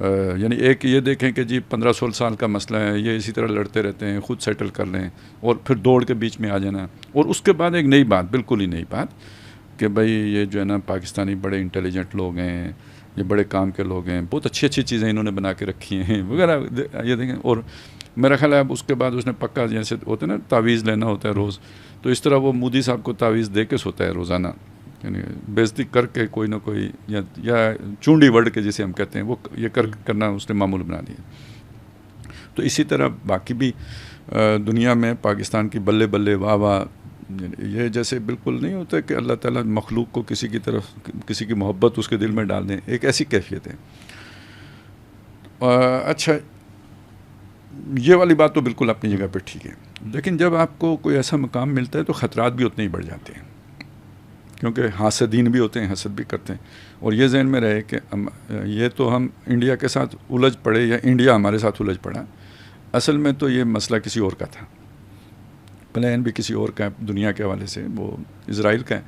یعنی ایک یہ دیکھیں کہ جی 15-16 سال کا مسئلہ ہے، یہ اسی طرح لڑتے رہتے ہیں، خود سیٹل کر لیں اور پھر دوڑ کے بیچ میں آ جانا، اور اس کے بعد ایک نئی بات، بالکل ہی نئی بات کہ بھائی یہ جو ہے نا پاکستانی بڑے انٹیلیجنٹ لوگ ہیں، یہ بڑے کام کے لوگ ہیں، بہت اچھی اچھی چیزیں انہوں نے بنا کے رکھی ہیں وغیرہ، یہ دیکھیں. اور میرا خیال ہے اب اس کے بعد اس نے پکا جیسے ہوتا ہے نا تعویذ لینا ہوتا ہے روز، تو اس طرح وہ مودی صاحب کو تعویذ دے کے سوتا ہے روزانہ، یعنی بےزتی کر کے کوئی نہ کوئی یا چونڈی ورڈ کے جسے ہم کہتے ہیں وہ یہ کرنا اس نے معمول بنا لیا. تو اسی طرح باقی بھی دنیا میں پاکستان کی بلے بلے واہ واہ، یہ جیسے بالکل نہیں ہوتا کہ اللہ تعالیٰ مخلوق کو کسی کی طرف کسی کی محبت اس کے دل میں ڈال دیں، ایک ایسی کیفیت ہے. اچھا یہ والی بات تو بالکل اپنی جگہ پہ ٹھیک ہے، لیکن جب آپ کو کوئی ایسا مقام ملتا ہے تو خطرات بھی اتنے ہی بڑھ جاتے ہیں، کیونکہ حاسدین بھی ہوتے ہیں، حسد بھی کرتے ہیں. اور یہ ذہن میں رہے کہ یہ تو ہم انڈیا کے ساتھ الجھ پڑے یا انڈیا ہمارے ساتھ الجھ پڑا، اصل میں تو یہ مسئلہ کسی اور کا تھا، پلان بھی کسی اور کا ہے دنیا کے حوالے سے، وہ اسرائیل کا ہے،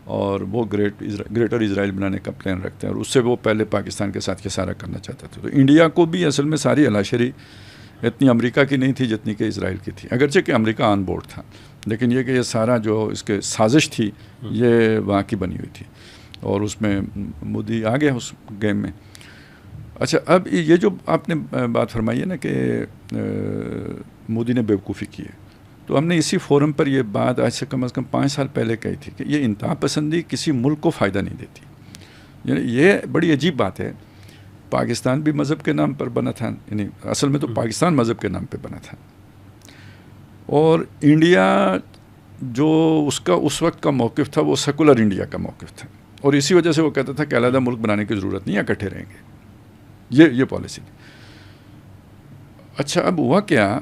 اور وہ گریٹر اسرائیل بنانے کا پلان رکھتے ہیں، اور اس سے وہ پہلے پاکستان کے ساتھ یہ سارا کرنا چاہتا تھا. تو انڈیا کو بھی اصل میں ساری علاشری اتنی امریکہ کی نہیں تھی جتنی کہ اسرائیل کی تھی، اگرچہ کہ امریکہ آن بورڈ تھا، لیکن یہ کہ یہ سارا جو اس کے سازش تھی یہ وہاں کی بنی ہوئی تھی، اور اس میں مودی آ گیا اس گیم میں. اچھا اب یہ جو آپ نے بات فرمائی ہے نا کہ مودی نے بیوقوفی کی ہے، تو ہم نے اسی فورم پر یہ بات آج سے کم از کم 5 سال پہلے کہی تھی کہ یہ انتہا پسندی کسی ملک کو فائدہ نہیں دیتی. یعنی یہ بڑی عجیب بات ہے، پاکستان بھی مذہب کے نام پر بنا تھا، یعنی اصل میں تو پاکستان مذہب کے نام پہ بنا تھا، اور انڈیا جو اس کا اس وقت کا موقف تھا وہ سیکولر انڈیا کا موقف تھا، اور اسی وجہ سے وہ کہتا تھا کہ علیحدہ ملک بنانے کی ضرورت نہیں ہے، اکٹھے رہیں گے، یہ پالیسی. اچھا اب ہوا کیا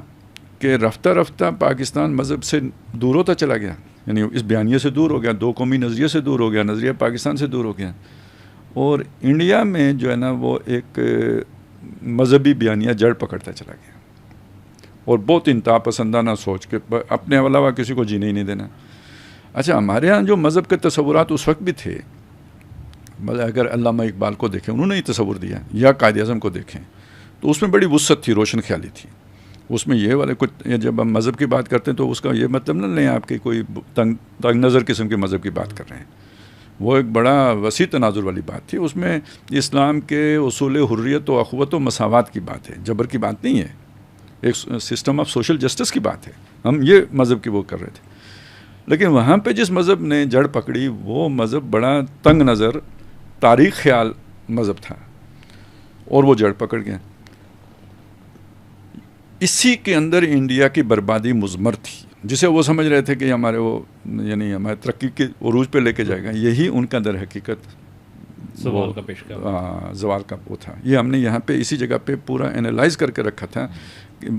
کہ رفتہ رفتہ پاکستان مذہب سے دور ہوتا چلا گیا، یعنی اس بیانیے سے دور ہو گیا، دو قومی نظریے سے دور ہو گیا، نظریہ پاکستان سے دور ہو گیا، اور انڈیا میں جو ہے نا وہ ایک مذہبی بیانیہ جڑ پکڑتا چلا گیا، اور بہت انتہا پسندانہ سوچ کے اپنے علاوہ کسی کو جینے ہی نہیں دینا. اچھا ہمارے ہاں جو مذہب کے تصورات اس وقت بھی تھے، مطلب اگر علامہ اقبال کو دیکھیں انہوں نے ہی تصور دیا، یا قائد اعظم کو دیکھیں تو اس میں بڑی وسعت تھی، روشن خیالی تھی. اس میں یہ والے کچھ جب ہم مذہب کی بات کرتے ہیں تو اس کا یہ مطلب نہ لیں آپ کی کوئی تنگ نظر قسم کے مذہب کی بات کر رہے ہیں، وہ ایک بڑا وسیع تناظر والی بات تھی. اس میں اسلام کے اصول حریت و اخوت و مساوات کی بات ہے، جبر کی بات نہیں ہے، ایک سسٹم آف سوشل جسٹس کی بات ہے. ہم یہ مذہب کی وہ کر رہے تھے، لیکن وہاں پہ جس مذہب نے جڑ پکڑی وہ مذہب بڑا تنگ نظر تاریخ خیال مذہب تھا، اور وہ جڑ پکڑ گیا. اسی کے اندر انڈیا کی بربادی مضمر تھی، جسے وہ سمجھ رہے تھے کہ ہمارے وہ یعنی ہمارے ترقی کے عروج پہ لے کے جائے گا، یہی ان کا در حقیقت زوال کا پیش زوال کا وہ تھا. یہ ہم نے یہاں پہ اسی جگہ پہ پورا انالائز کر کے رکھا تھا،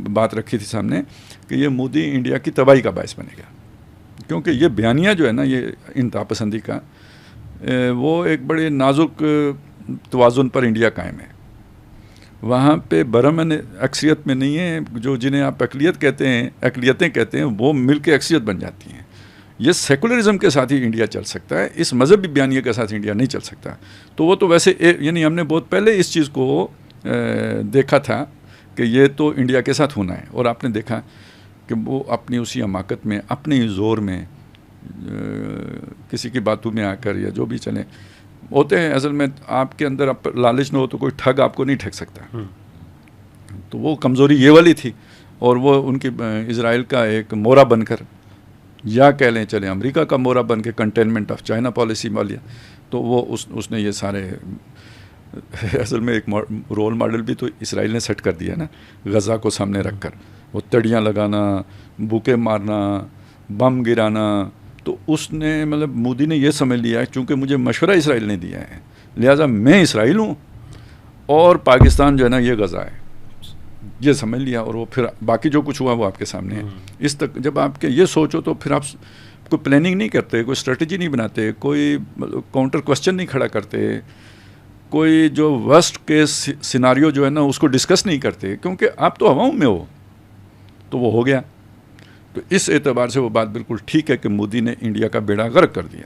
بات رکھی تھی سامنے کہ یہ مودی انڈیا کی تباہی کا باعث بنے گا، کیونکہ یہ بیانیہ جو ہے نا یہ انتہا پسندی کا، وہ ایک بڑے نازک توازن پر انڈیا قائم ہے. وہاں پہ برہمن اکثریت میں نہیں ہے، جو جنہیں آپ اقلیت کہتے ہیں، اقلیتیں کہتے ہیں، وہ مل کے اکثریت بن جاتی ہیں. یہ سیکولرزم کے ساتھ ہی انڈیا چل سکتا ہے، اس مذہبی بیانیے کے ساتھ انڈیا نہیں چل سکتا. تو وہ تو ویسے یعنی ہم نے بہت پہلے اس چیز کو دیکھا تھا کہ یہ تو انڈیا کے ساتھ ہونا ہے، اور آپ نے دیکھا کہ وہ اپنی اسی حماقت میں، اپنے ہی زور میں، کسی کی باتوں میں آ کر یا جو بھی چلیں ہوتے ہیں. اصل میں آپ کے اندر لالچ نہ ہو تو کوئی ٹھگ آپ کو نہیں ٹھگ سکتا. تو وہ کمزوری یہ والی تھی، اور وہ ان کی اسرائیل کا ایک مورا بن کر، یا کہہ لیں چلیں امریکہ کا مورا بن کے کنٹینمنٹ آف چائنا پالیسی والی، تو وہ اس نے یہ سارے اصل میں ایک رول ماڈل بھی تو اسرائیل نے سیٹ کر دیا نا، غزہ کو سامنے رکھ کر وہ تڑیاں لگانا، بوکے مارنا، بم گرانا. تو اس نے مطلب مودی نے یہ سمجھ لیا ہے چونکہ مجھے مشورہ اسرائیل نے دیا ہے، لہٰذا میں اسرائیل ہوں اور پاکستان جو ہے نا یہ غزہ ہے، یہ سمجھ لیا. اور وہ پھر باقی جو کچھ ہوا وہ آپ کے سامنے ہے. اس تک جب آپ کے یہ سوچو تو پھر آپ کوئی پلاننگ نہیں کرتے، کوئی اسٹریٹجی نہیں بناتے، کوئی کاؤنٹر کوسچن نہیں کھڑا کرتے، کوئی جو ورسٹ کیس سیناریو جو ہے نا اس کو ڈسکس نہیں کرتے، کیونکہ آپ تو ہواؤں میں ہو. تو وہ ہو گیا. تو اس اعتبار سے وہ بات بالکل ٹھیک ہے کہ مودی نے انڈیا کا بیڑا غرق کر دیا،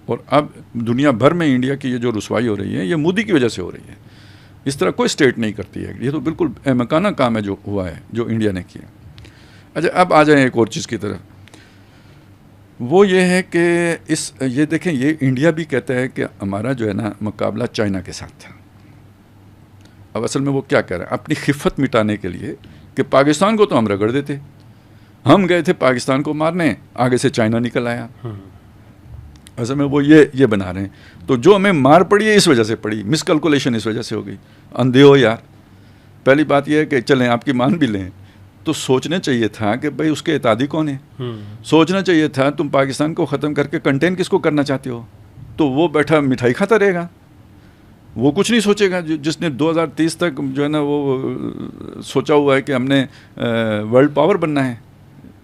اور اب دنیا بھر میں انڈیا کی یہ جو رسوائی ہو رہی ہے یہ مودی کی وجہ سے ہو رہی ہے. اس طرح کوئی اسٹیٹ نہیں کرتی ہے. یہ تو بالکل احمقانہ کام ہے جو ہوا ہے, جو انڈیا نے کیا. اچھا اب آ جائیں ایک اور چیز کی طرف. وہ یہ ہے کہ یہ دیکھیں, یہ انڈیا بھی کہتا ہے کہ ہمارا جو ہے نا مقابلہ چائنا کے ساتھ تھا. اب اصل میں وہ کیا کہہ رہا ہے, اپنی خفت مٹانے کے لیے کہ پاکستان کو تو ہم رگڑ دیتے, ہم گئے تھے پاکستان کو مارنے, آگے سے چائنا نکل آیا. اصل میں وہ یہ بنا رہے ہیں. تو جو ہمیں مار پڑی ہے اس وجہ سے پڑی, مس کیلکولیشن اس وجہ سے ہو گئی. اندھے ہو یار. پہلی بات یہ ہے کہ چلیں آپ کی مان بھی لیں, تو سوچنا چاہیے تھا کہ بھائی اس کے اتحادی کون ہیں. سوچنا چاہیے تھا تم پاکستان کو ختم کر کے کنٹین کس کو کرنا چاہتے ہو. تو وہ بیٹھا مٹھائی کھاتا رہے گا, وہ کچھ نہیں سوچے گا. جس نے 2030 تک جو ہے نا وہ سوچا ہوا ہے کہ ہم نے ورلڈ پاور بننا ہے,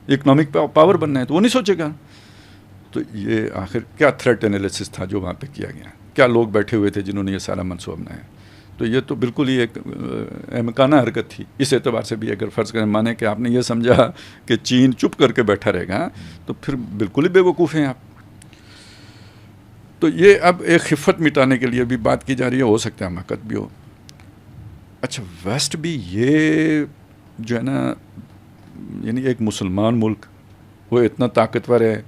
اکنامک پاور بننا ہے, تو وہ نہیں سوچے گا. تو یہ آخر کیا تھریٹ انالیسس تھا جو وہاں پہ کیا گیا, کیا لوگ بیٹھے ہوئے تھے جنہوں نے یہ سارا منصوبہ بنایا. تو یہ تو بالکل ہی ایک احمقانہ حرکت تھی. اس اعتبار سے بھی اگر فرض کریں مانیں کہ آپ نے یہ سمجھا کہ چین چپ کر کے بیٹھا رہے گا, تو پھر بالکل ہی بے وقوف ہیں آپ. تو یہ اب ایک خفت مٹانے کے لیے بھی بات کی جا رہی ہے, ہو سکتا ہے حماقت بھی ہو. اچھا ویسٹ بھی یہ جو ہے نا, یعنی ایک مسلمان ملک, وہ اتنا طاقتور ہے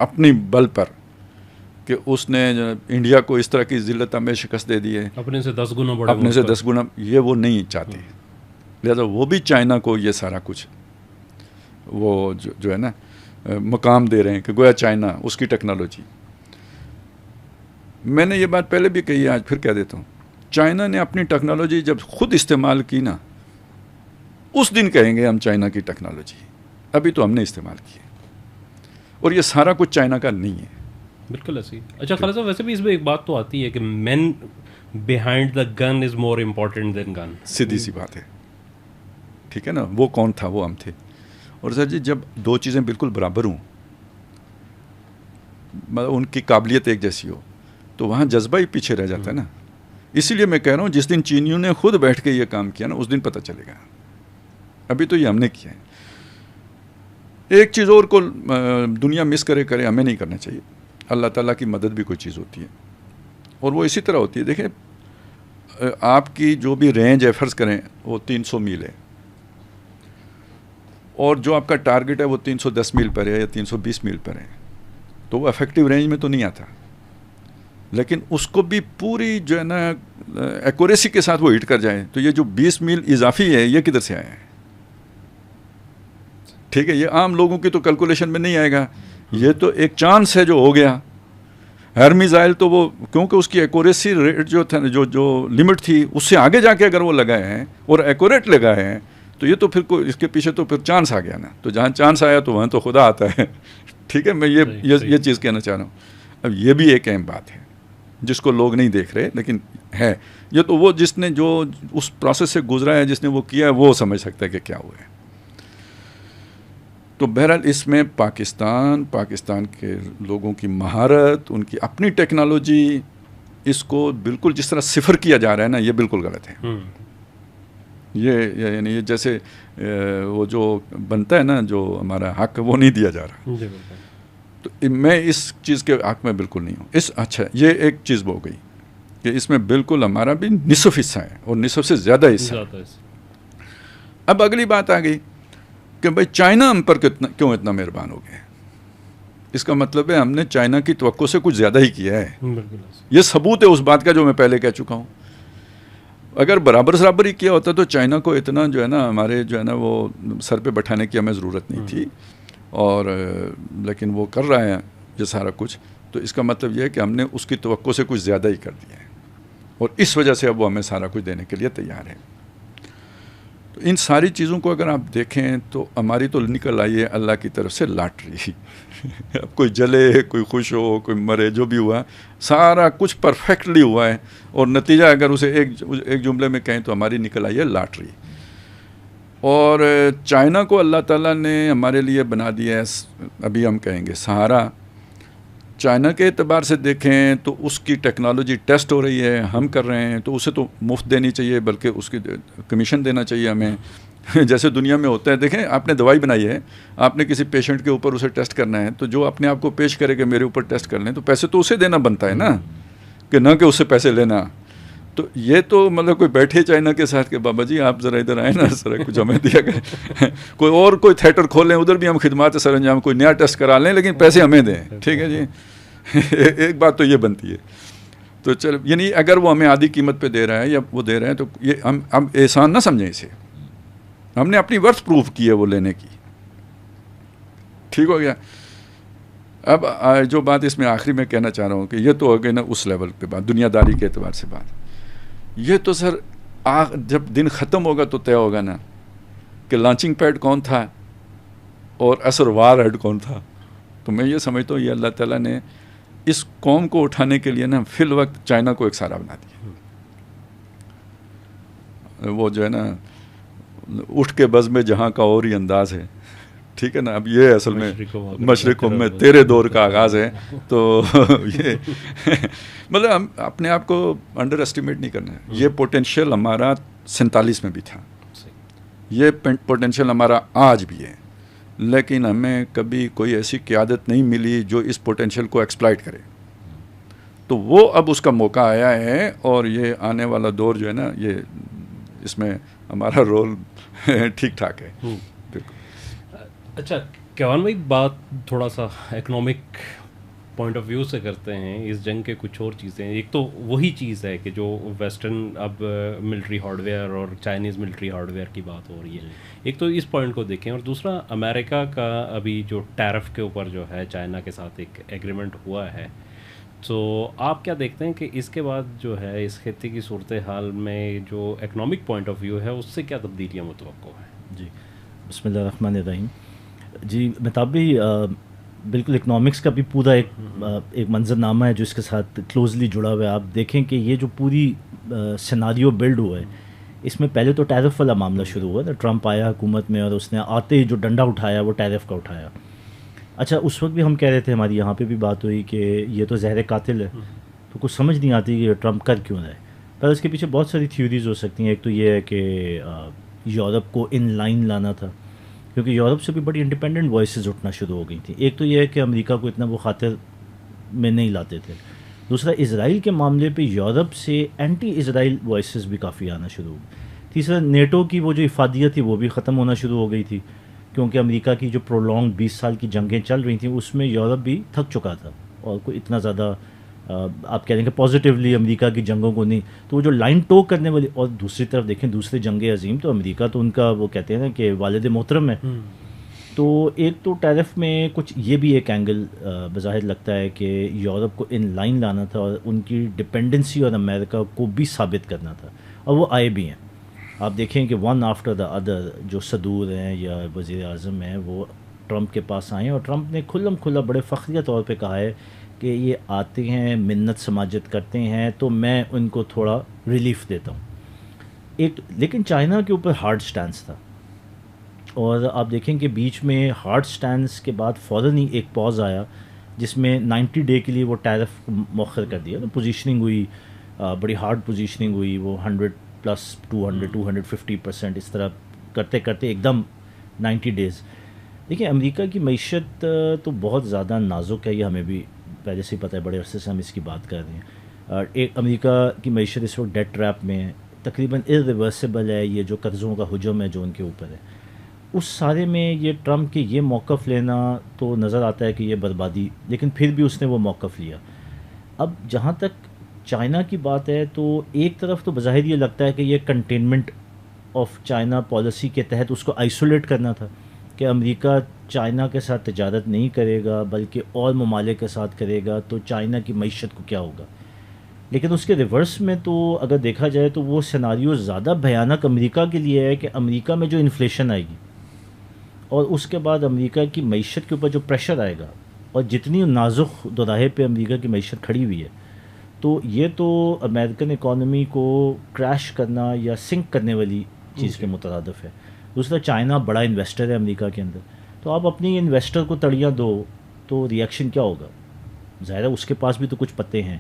اپنی بل پر کہ اس نے انڈیا کو اس طرح کی ذلت میں شکست دے دی ہے, اپنے سے 10 گنا بڑا, اپنے سے 10 گنا. یہ وہ نہیں چاہتے, لہذا وہ بھی چائنا کو یہ سارا کچھ وہ جو ہے نا مقام دے رہے ہیں کہ گویا چائنا اس کی ٹیکنالوجی. میں نے یہ بات پہلے بھی کہی ہے, آج پھر کہہ دیتا ہوں. چائنا نے اپنی ٹیکنالوجی جب خود استعمال کی نا, اس دن کہیں گے ہم چائنا کی ٹیکنالوجی, ابھی تو ہم نے استعمال کی ہے, اور یہ سارا کچھ چائنا کا نہیں ہے. بالکل ایسی. اچھا خالد صاحب, ویسے بھی اس میں ایک بات تو آتی ہے کہ مین behind the gun is more important دین گن. سیدھی سی بات ہے, ٹھیک ہے نا. وہ کون تھا, وہ ہم تھے. اور سر جی جب دو چیزیں بالکل برابر ہوں, مطلب ان کی قابلیت ایک جیسی ہو, تو وہاں جذبہ ہی پیچھے رہ جاتا ہے نا. اسی لیے میں کہہ رہا ہوں جس دن چینیوں نے خود بیٹھ کے یہ کام کیا نا, اس دن پتہ چلے گا. ابھی تو یہ ہم نے کیا ہے. ایک چیز اور کو دنیا مس کرے, ہمیں نہیں کرنا چاہیے. اللہ تعالیٰ کی مدد بھی کوئی چیز ہوتی ہے, اور وہ اسی طرح ہوتی ہے. دیکھیں آپ کی جو بھی رینج ہے, فرض کریں وہ 300 میل ہے, اور جو آپ کا ٹارگٹ ہے وہ 310 میل پر ہے یا 320 میل پر ہے, تو وہ افیکٹو رینج میں تو نہیں آتا. لیکن اس کو بھی پوری جو ہے نا ایکوریسی کے ساتھ وہ ہٹ کر جائے, تو یہ جو 20 میل اضافی ہے یہ کدھر سے آیا ہے. ٹھیک ہے, یہ عام لوگوں کی تو کیلکولیشن میں نہیں آئے گا. یہ تو ایک چانس ہے جو ہو گیا. ہر میزائل تو وہ کیونکہ اس کی ایکوریسی ریٹ جو تھا, جو لمٹ تھی, اس سے آگے جا کے اگر وہ لگائے ہیں اور ایکوریٹ لگائے ہیں, تو یہ تو پھر اس کے پیچھے تو پھر چانس آ گیا نا. تو جہاں چانس آیا تو وہاں تو خدا آتا ہے. ٹھیک ہے, میں یہ چیز کہنا چاہ رہا ہوں. اب یہ بھی ایک اہم بات ہے جس کو لوگ نہیں دیکھ رہے, لیکن ہے. یہ تو وہ جس نے جو اس پروسیس سے گزرا ہے, جس نے وہ کیا ہے, وہ سمجھ سکتا ہے کہ کیا ہوا ہے. تو بہرحال اس میں پاکستان کے لوگوں کی مہارت, ان کی اپنی ٹیکنالوجی, اس کو بالکل جس طرح صفر کیا جا رہا ہے نا, یہ بالکل غلط ہے. یہ یعنی یہ جیسے وہ جو بنتا ہے نا, جو ہمارا حق وہ نہیں دیا جا رہا. تو میں اس چیز کے حق میں بالکل نہیں ہوں. اچھا یہ ایک چیز ہو گئی کہ اس میں بالکل ہمارا بھی نصف حصہ ہے, اور نصف سے زیادہ حصہ. اب اگلی بات آ گئی کہ بھائی چائنا ہم پر کیوں اتنا مہربان ہو گیا. اس کا مطلب ہے ہم نے چائنا کی توقع سے کچھ زیادہ ہی کیا ہے. یہ ثبوت ہے اس بات کا جو میں پہلے کہہ چکا ہوں. اگر برابر ہی کیا ہوتا تو چائنا کو اتنا جو ہے نا ہمارے جو ہے نا وہ سر پہ بٹھانے کی ہمیں ضرورت نہیں تھی. اور لیکن وہ کر رہا ہے یہ سارا کچھ, تو اس کا مطلب یہ ہے کہ ہم نے اس کی توقع سے کچھ زیادہ ہی کر دیا ہے, اور اس وجہ سے اب وہ ہمیں سارا کچھ دینے کے لیے تیار ہے. تو ان ساری چیزوں کو اگر آپ دیکھیں تو ہماری تو نکل آئی ہے اللہ کی طرف سے لاٹری. اب کوئی جلے, کوئی خوش ہو, کوئی مرے, جو بھی ہوا سارا کچھ پرفیکٹلی ہوا ہے, اور نتیجہ اگر اسے ایک جملے میں کہیں تو ہماری نکل آئی ہے لاٹری. اور چائنا کو اللہ تعالیٰ نے ہمارے لیے بنا دیا ہے, ابھی ہم کہیں گے سہارا. چائنا کے اعتبار سے دیکھیں تو اس کی ٹیکنالوجی ٹیسٹ ہو رہی ہے, ہم کر رہے ہیں, تو اسے تو مفت دینی چاہیے, بلکہ اس کی کمیشن دینا چاہیے ہمیں. جیسے دنیا میں ہوتا ہے, دیکھیں آپ نے دوائی بنائی ہے, آپ نے کسی پیشنٹ کے اوپر اسے ٹیسٹ کرنا ہے, تو جو اپنے آپ کو پیش کرے کہ میرے اوپر ٹیسٹ کر لیں, تو پیسے تو اسے دینا بنتا ہے نا, کہ نہ کہ اس سے پیسے لینا. تو یہ تو مطلب کوئی بیٹھے چائنا کے ساتھ کہ بابا جی آپ ذرا ادھر آئیں نا، ذرا کچھ ہمیں دیا کریں، کوئی تھیٹر کھولیں، ادھر بھی ہم خدمات سر انجام، کوئی نیا ٹیسٹ کرا لیں لیکن پیسے ہمیں دیں، ٹھیک ہے جی. ایک بات تو یہ بنتی ہے. تو چل یعنی اگر وہ ہمیں آدھی قیمت پہ دے رہا ہے یا وہ دے رہے ہیں تو یہ ہم احسان نہ سمجھیں اسے، ہم نے اپنی ورث پروف کی ہے وہ لینے کی. ٹھیک ہو گیا. اب جو بات اس میں آخری میں کہنا چاہ رہا ہوں کہ یہ تو ہو گئی نا اس لیول پہ بات، دنیا داری کے اعتبار سے بات. یہ تو سر جب دن ختم ہوگا تو طے ہوگا نا کہ لانچنگ پیڈ کون تھا اور اثر وار ہیڈ کون تھا. تو میں یہ سمجھتا ہوں یہ اللہ تعالیٰ نے اس قوم کو اٹھانے کے لیے نا فی الوقت چائنا کو ایک سہارا بنا دیا. وہ جو ہے نا اٹھ کے بز میں جہاں کا اور ہی انداز ہے، ٹھیک ہے نا. اب یہ اصل میں مشرقوں میں تیرے دور کا آغاز ہے. تو یہ مطلب ہم اپنے آپ کو انڈر اسٹیمیٹ نہیں کرنا ہے. یہ پوٹینشیل ہمارا 47 میں بھی تھا، یہ پوٹینشیل ہمارا آج بھی ہے، لیکن ہمیں کبھی کوئی ایسی قیادت نہیں ملی جو اس پوٹینشیل کو ایکسپلائٹ کرے. تو وہ اب اس کا موقع آیا ہے، اور یہ آنے والا دور جو ہے نا یہ اس میں ہمارا رول ٹھیک ٹھاک ہے. اچھا کیوان بھائی، بات تھوڑا سا اکنامک پوائنٹ آف ویو سے کرتے ہیں. اس جنگ کے کچھ اور چیزیں، ایک تو وہی چیز ہے کہ جو ویسٹرن اب ملٹری ہارڈ ویئر اور چائنیز ملٹری ہارڈ ویئر کی بات ہو رہی ہے، ایک تو اس پوائنٹ کو دیکھیں، اور دوسرا امریکہ کا ابھی جو ٹیرف کے اوپر جو ہے چائنا کے ساتھ ایک ایگریمنٹ ہوا ہے. تو آپ کیا دیکھتے ہیں کہ اس کے بعد جو ہے اس خطے کی صورتحال میں جو اکنامک پوائنٹ آف ویو ہے اس سے کیا تبدیلیاں متوقع ہیں؟ جی بسم اللہ الرحمن الرحیم. جی مہتاب بھائی، بالکل اکنامکس کا بھی پورا ایک منظر نامہ ہے جو اس کے ساتھ کلوزلی جڑا ہوا ہے. آپ دیکھیں کہ یہ جو پوری سیناریو بلڈ ہوا ہے، اس میں پہلے تو ٹیرف والا معاملہ شروع ہوا نا. ٹرمپ آیا حکومت میں اور اس نے آتے ہی جو ڈنڈا اٹھایا وہ ٹیرف کا اٹھایا. اچھا اس وقت بھی ہم کہہ رہے تھے، ہماری یہاں پہ بھی بات ہوئی کہ یہ تو زہر قاتل ہے، تو کچھ سمجھ نہیں آتی کہ ٹرمپ کر کیوں رہا ہے. پر اس کے پیچھے بہت ساری تھیوریز ہو سکتی ہیں. ایک تو یہ ہے کہ یورپ کو ان لائن لانا تھا، کیونکہ یورپ سے بھی بڑی انڈیپینڈنٹ وائسز اٹھنا شروع ہو گئی تھیں. ایک تو یہ ہے کہ امریکہ کو اتنا وہ خاطر میں نہیں لاتے تھے. دوسرا اسرائیل کے معاملے پہ یورپ سے اینٹی اسرائیل وائسز بھی کافی آنا شروع ہو گئی. تیسرا نیٹو کی وہ جو افادیت تھی وہ بھی ختم ہونا شروع ہو گئی تھی، کیونکہ امریکہ کی جو پرولونگ 20 سال کی جنگیں چل رہی تھیں اس میں یورپ بھی تھک چکا تھا، اور کوئی اتنا زیادہ آپ کہہ رہے ہیں کہ پازیٹیولی امریکہ کی جنگوں کو نہیں. تو وہ جو لائن ٹو کرنے والی، اور دوسری طرف دیکھیں دوسری جنگ عظیم تو امریکہ تو ان کا وہ کہتے ہیں نا کہ والد محترم ہے. تو ایک تو ٹیرف میں کچھ یہ بھی ایک اینگل بظاہر لگتا ہے کہ یورپ کو ان لائن لانا تھا اور ان کی ڈپینڈنسی اور امریکہ کو بھی ثابت کرنا تھا، اور وہ آئے بھی ہیں. آپ دیکھیں کہ ون آفٹر دا ادر جو صدور ہیں یا وزیر اعظم ہیں وہ ٹرمپ کے پاس آئے ہیں، اور ٹرمپ نے کھلم کھلا بڑے فخریہ طور پہ کہا ہے کہ یہ آتے ہیں منت سماجت کرتے ہیں تو میں ان کو تھوڑا ریلیف دیتا ہوں. ایک لیکن چائنا کے اوپر ہارڈ سٹانس تھا، اور آپ دیکھیں کہ بیچ میں ہارڈ سٹانس کے بعد فوراً ہی ایک پاز آیا جس میں 90 ڈے کے لیے وہ ٹیرف مؤخر کر دیا. پوزیشننگ ہوئی، بڑی ہارڈ پوزیشننگ ہوئی، وہ 100 پلس 250% اس طرح کرتے کرتے ایک دم 90 ڈیز. دیکھیں امریکہ کی معیشت تو بہت زیادہ نازک ہے، یہ ہمیں بھی پہلے سے ہی پتہ ہے، بڑے عرصے سے ہم اس کی بات کر رہے ہیں. ایک امریکہ کی معیشت اس وقت ڈیٹ ٹریپ میں ہے، تقریباً ارریورسیبل ہے. یہ جو قرضوں کا حجم ہے جو ان کے اوپر ہے، اس سارے میں یہ ٹرمپ کے یہ موقف لینا تو نظر آتا ہے کہ یہ بربادی، لیکن پھر بھی اس نے وہ موقف لیا. اب جہاں تک چائنا کی بات ہے تو ایک طرف تو بظاہر یہ لگتا ہے کہ یہ کنٹینمنٹ آف چائنا پالیسی کے تحت اس کو آئسولیٹ کرنا تھا کہ امریکہ چائنا کے ساتھ تجارت نہیں کرے گا بلکہ اور ممالک کے ساتھ کرے گا، تو چائنا کی معیشت کو کیا ہوگا. لیکن اس کے ریورس میں تو اگر دیکھا جائے تو وہ سیناریو زیادہ بھیانک امریکہ کے لیے ہے کہ امریکہ میں جو انفلیشن آئے گی اور اس کے بعد امریکہ کی معیشت کے اوپر جو پریشر آئے گا، اور جتنی نازک دوراہے پہ امریکہ کی معیشت کھڑی ہوئی ہے، تو یہ تو امریکن اکانومی کو کریش کرنا یا سنک کرنے والی چیز کے مترادف ہے. دوسرا چائنا بڑا انویسٹر ہے امریکہ کے اندر، تو آپ اپنی انویسٹر کو تڑیاں دو تو ریئیکشن کیا ہوگا؟ ظاہر ہے اس کے پاس بھی تو کچھ پتے ہیں.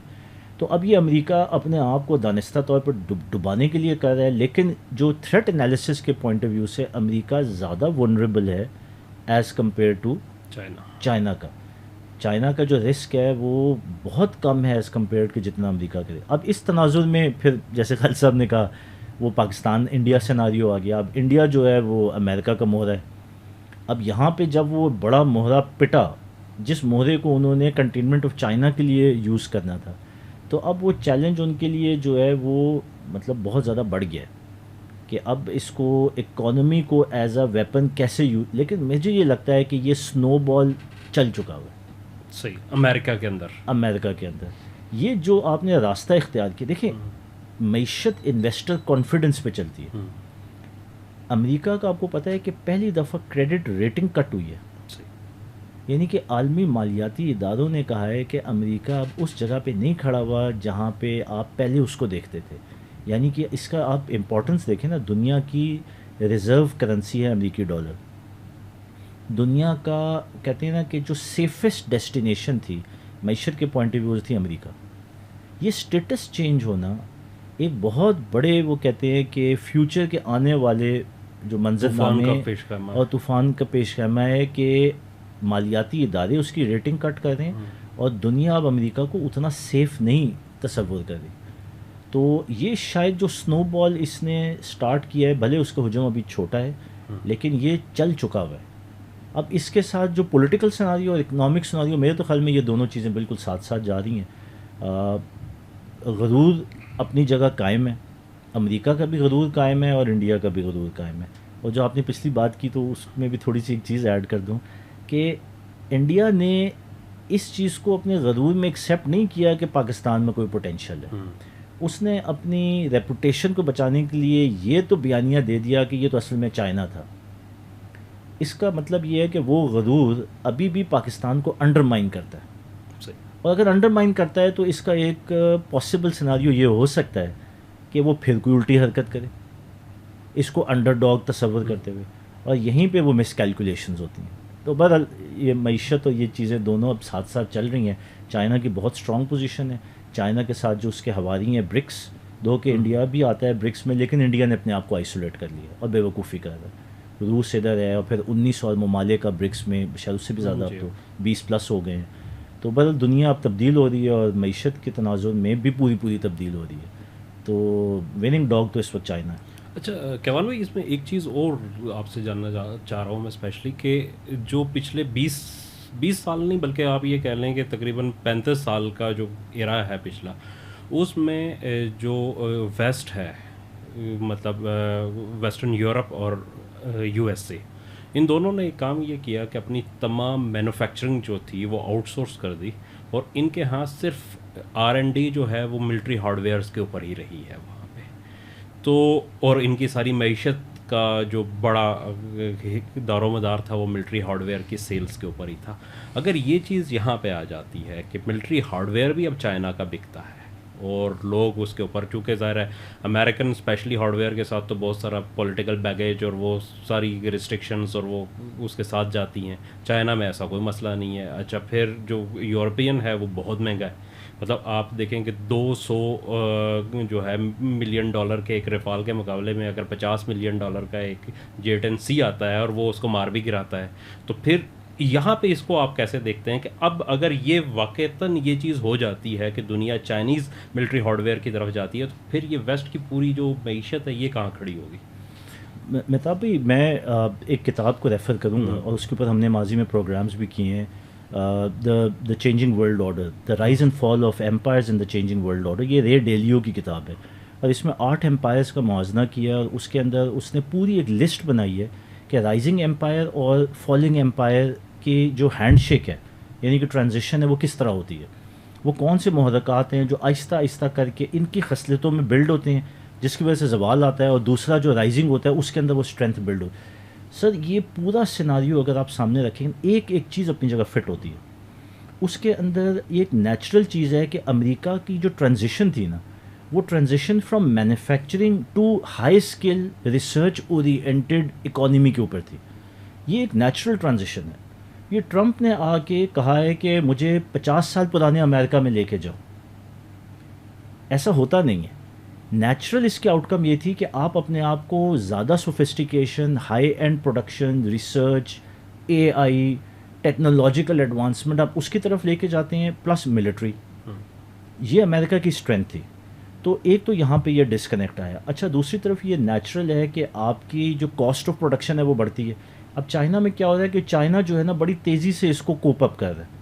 تو اب یہ امریکہ اپنے آپ کو دانستہ طور پر ڈبانے کے لیے کر رہا ہے، لیکن جو تھریٹ انالیسس کے پوائنٹ آف ویو سے امریکہ زیادہ ونریبل ہے ایز کمپیئر ٹو چائنا کا. چائنا کا جو رسک ہے وہ بہت کم ہے ایز کمپیئر کہ جتنا امریکہ کرے. اب اس تناظر میں پھر جیسے خالد صاحب نے کہا وہ پاکستان انڈیا سیناریو آ گیا. اب انڈیا جو ہے وہ امریکہ کا مہرہ ہے. اب یہاں پہ جب وہ بڑا مہرہ پٹا جس مہرے کو انہوں نے کنٹینمنٹ آف چائنا کے لیے یوز کرنا تھا, تو اب وہ چیلنج ان کے لیے جو ہے وہ مطلب بہت زیادہ بڑھ گیا ہے کہ اب اس کو اکانومی کو ایز اے ویپن کیسے یوز. لیکن مجھے یہ لگتا ہے کہ یہ سنو بال چل چکا ہوا ہے صحیح امریکہ کے اندر. یہ جو آپ نے راستہ اختیار کیا, دیکھیں معیشت انویسٹر کانفیڈنس پہ چلتی ہے. امریکہ کا آپ کو پتہ ہے کہ پہلی دفعہ کریڈٹ ریٹنگ کٹ ہوئی ہے. یعنی کہ عالمی مالیاتی اداروں نے کہا ہے کہ امریکہ اب اس جگہ پہ نہیں کھڑا ہوا جہاں پہ آپ پہلے اس کو دیکھتے تھے. یعنی کہ اس کا آپ امپورٹنس دیکھیں نا, دنیا کی ریزرو کرنسی ہے امریکی ڈالر. دنیا کا کہتے ہیں نا کہ جو سیفسٹ ڈیسٹینیشن تھی معیشت کے پوائنٹ آف ویو تھی امریکہ. یہ اسٹیٹس چینج ہونا ایک بہت بڑے وہ کہتے ہیں کہ فیوچر کے آنے والے جو منظرنامے اور طوفان کا پیش خیمہ ہے کہ مالیاتی ادارے اس کی ریٹنگ کٹ کر رہے ہیں اور دنیا اب امریکہ کو اتنا سیف نہیں تصور کر رہی. تو یہ شاید جو سنو بال اس نے سٹارٹ کیا ہے, بھلے اس کا حجم ابھی چھوٹا ہے لیکن یہ چل چکا ہوا ہے. اب اس کے ساتھ جو پولیٹیکل سناریو اور اکنامک سناریو, میرے تو خیال میں یہ دونوں چیزیں بالکل ساتھ ساتھ جا رہی ہیں. غرور اپنی جگہ قائم ہے, امریکہ کا بھی غرور قائم ہے اور انڈیا کا بھی غرور قائم ہے. اور جو آپ نے پچھلی بات کی تو اس میں بھی تھوڑی سی ایک چیز ایڈ کر دوں کہ انڈیا نے اس چیز کو اپنے غرور میں ایکسیپٹ نہیں کیا کہ پاکستان میں کوئی پوٹینشیل ہے. اس نے اپنی ریپوٹیشن کو بچانے کے لیے یہ تو بیانیہ دے دیا کہ یہ تو اصل میں چائنا تھا. اس کا مطلب یہ ہے کہ وہ غرور ابھی بھی پاکستان کو انڈرمائن کرتا ہے. اور اگر انڈرمائن کرتا ہے تو اس کا ایک پاسبل سیناریو یہ ہو سکتا ہے کہ وہ پھر کوئی الٹی حرکت کرے اس کو انڈر ڈاگ تصور کرتے ہوئے, اور یہیں پہ وہ مس کیلکولیشنز ہوتی ہیں. تو بہرحال یہ معیشت اور یہ چیزیں دونوں اب ساتھ ساتھ چل رہی ہیں. چائنا کی بہت اسٹرانگ پوزیشن ہے. چائنا کے ساتھ جو اس کے ہواری ہیں برکس, دو کہ انڈیا بھی آتا ہے برکس میں, لیکن انڈیا نے اپنے آپ کو آئسولیٹ کر لیا اور بے وقوفی کر رہا ہے. روس ادھر ہے اور پھر 19 اور ممالک کا برکس میں شاید اس سے بھی زیادہ, اب تو 20+ ہو گئے ہیں. تو بہرحال دنیا اب تبدیل ہو رہی ہے اور معیشت کے تناظر میں بھی پوری تبدیل ہو رہی ہے. تو وننگ ڈاگ تو اس وقت چائنا ہے. اچھا کیوان بھائی, اس میں ایک چیز اور آپ سے جاننا چاہ رہا ہوں میں اسپیشلی, کہ جو پچھلے 20 سال نہیں بلکہ آپ یہ کہہ لیں کہ تقریباً 35 سال کا جو ایرا ہے پچھلا, اس میں جو ویسٹ ہے, مطلب ویسٹرن یورپ اور USA, ان دونوں نے ایک کام یہ کیا کہ اپنی تمام مینوفیکچرنگ جو تھی وہ آؤٹ سورس کر دی, اور ان کے ہاں صرف R&D جو ہے وہ ملٹری ہارڈ ویئرس کے اوپر ہی رہی ہے وہاں پہ. تو اور ان کی ساری معیشت کا جو بڑا دار و مدار تھا وہ ملٹری ہارڈ ویئر کی سیلز کے اوپر ہی تھا. اگر یہ چیز یہاں پہ آ جاتی ہے کہ ملٹری ہارڈ ویئر بھی اب چائنا کا بکتا ہے اور لوگ اس کے اوپر, چونکہ ظاہر ہے امریکن اسپیشلی ہارڈ ویئر کے ساتھ تو بہت سارا پولیٹیکل بیگیج اور وہ ساری ریسٹرکشنز اور وہ اس کے ساتھ جاتی ہیں. چائنا میں ایسا کوئی مسئلہ نہیں ہے. اچھا پھر جو یورپین ہے وہ بہت مہنگا ہے. مطلب آپ دیکھیں کہ 200 جو ہے ملین ڈالر کے ایک ریفال کے مقابلے میں اگر 50 ملین ڈالر کا ایک J-10C آتا ہے اور وہ اس کو مار بھی گراتا ہے, تو پھر یہاں پہ اس کو آپ کیسے دیکھتے ہیں کہ اب اگر یہ واقعتاً یہ چیز ہو جاتی ہے کہ دنیا چائنیز ملٹری ہارڈ ویئر کی طرف جاتی ہے, تو پھر یہ ویسٹ کی پوری جو معیشت ہے یہ کہاں کھڑی ہوگی؟ مہتاب بھائی, میں ایک کتاب کو ریفر کروں گا اور اس کے اوپر ہم نے ماضی میں پروگرامز بھی کیے ہیں, the changing world order, the rise and fall of empires in the changing world order. یہ رے ڈیلیو کی کتاب ہے اور اس میں 8 ایمپائرز کا موازنہ کیا, اور اس کے اندر اس نے پوری ایک لسٹ بنائی ہے کہ رائزنگ ایمپائر اور فالنگ ایمپائر کی جو ہینڈ شیک ہے, یعنی کہ ٹرانزیشن ہے, وہ کس طرح ہوتی ہے, وہ کون سے محرکات ہیں جو آہستہ آہستہ کر کے ان کی خصلتوں میں بلڈ ہوتے ہیں جس کی وجہ سے زوال آتا ہے, اور دوسرا جو رائزنگ ہوتا ہے اس کے اندر وہ اسٹرینتھ بلڈ ہو. سر یہ پورا سیناریو اگر آپ سامنے رکھیں, ایک ایک چیز اپنی جگہ فٹ ہوتی ہے. اس کے اندر یہ ایک نیچرل چیز ہے کہ امریکہ کی جو ٹرانزیشن تھی نا, وہ transition from manufacturing to high skill research oriented economy کے اوپر تھی. یہ ایک نیچرل ٹرانزیشن ہے. یہ ٹرمپ نے آ کے کہا ہے کہ مجھے 50 سال پرانے امریکہ میں لے کے جاؤ. ایسا ہوتا نہیں ہے. نیچرل اس کی آؤٹ کم یہ تھی کہ آپ اپنے آپ کو زیادہ sophistication, high and production, research, AI, technological advancement آپ اس کی طرف لے کے جاتے ہیں، پلس ملٹری، یہ امریکہ کی اسٹرینتھ تھی. تو ایک تو یہاں پہ یہ ڈسکنیکٹ آیا. اچھا دوسری طرف یہ نیچرل ہے کہ آپ کی جو کاسٹ آف پروڈکشن ہے وہ بڑھتی ہے. اب چائنا میں کیا ہو رہا ہے کہ چائنا جو ہے نا بڑی تیزی سے اس کو کوپ اپ کر رہا ہے.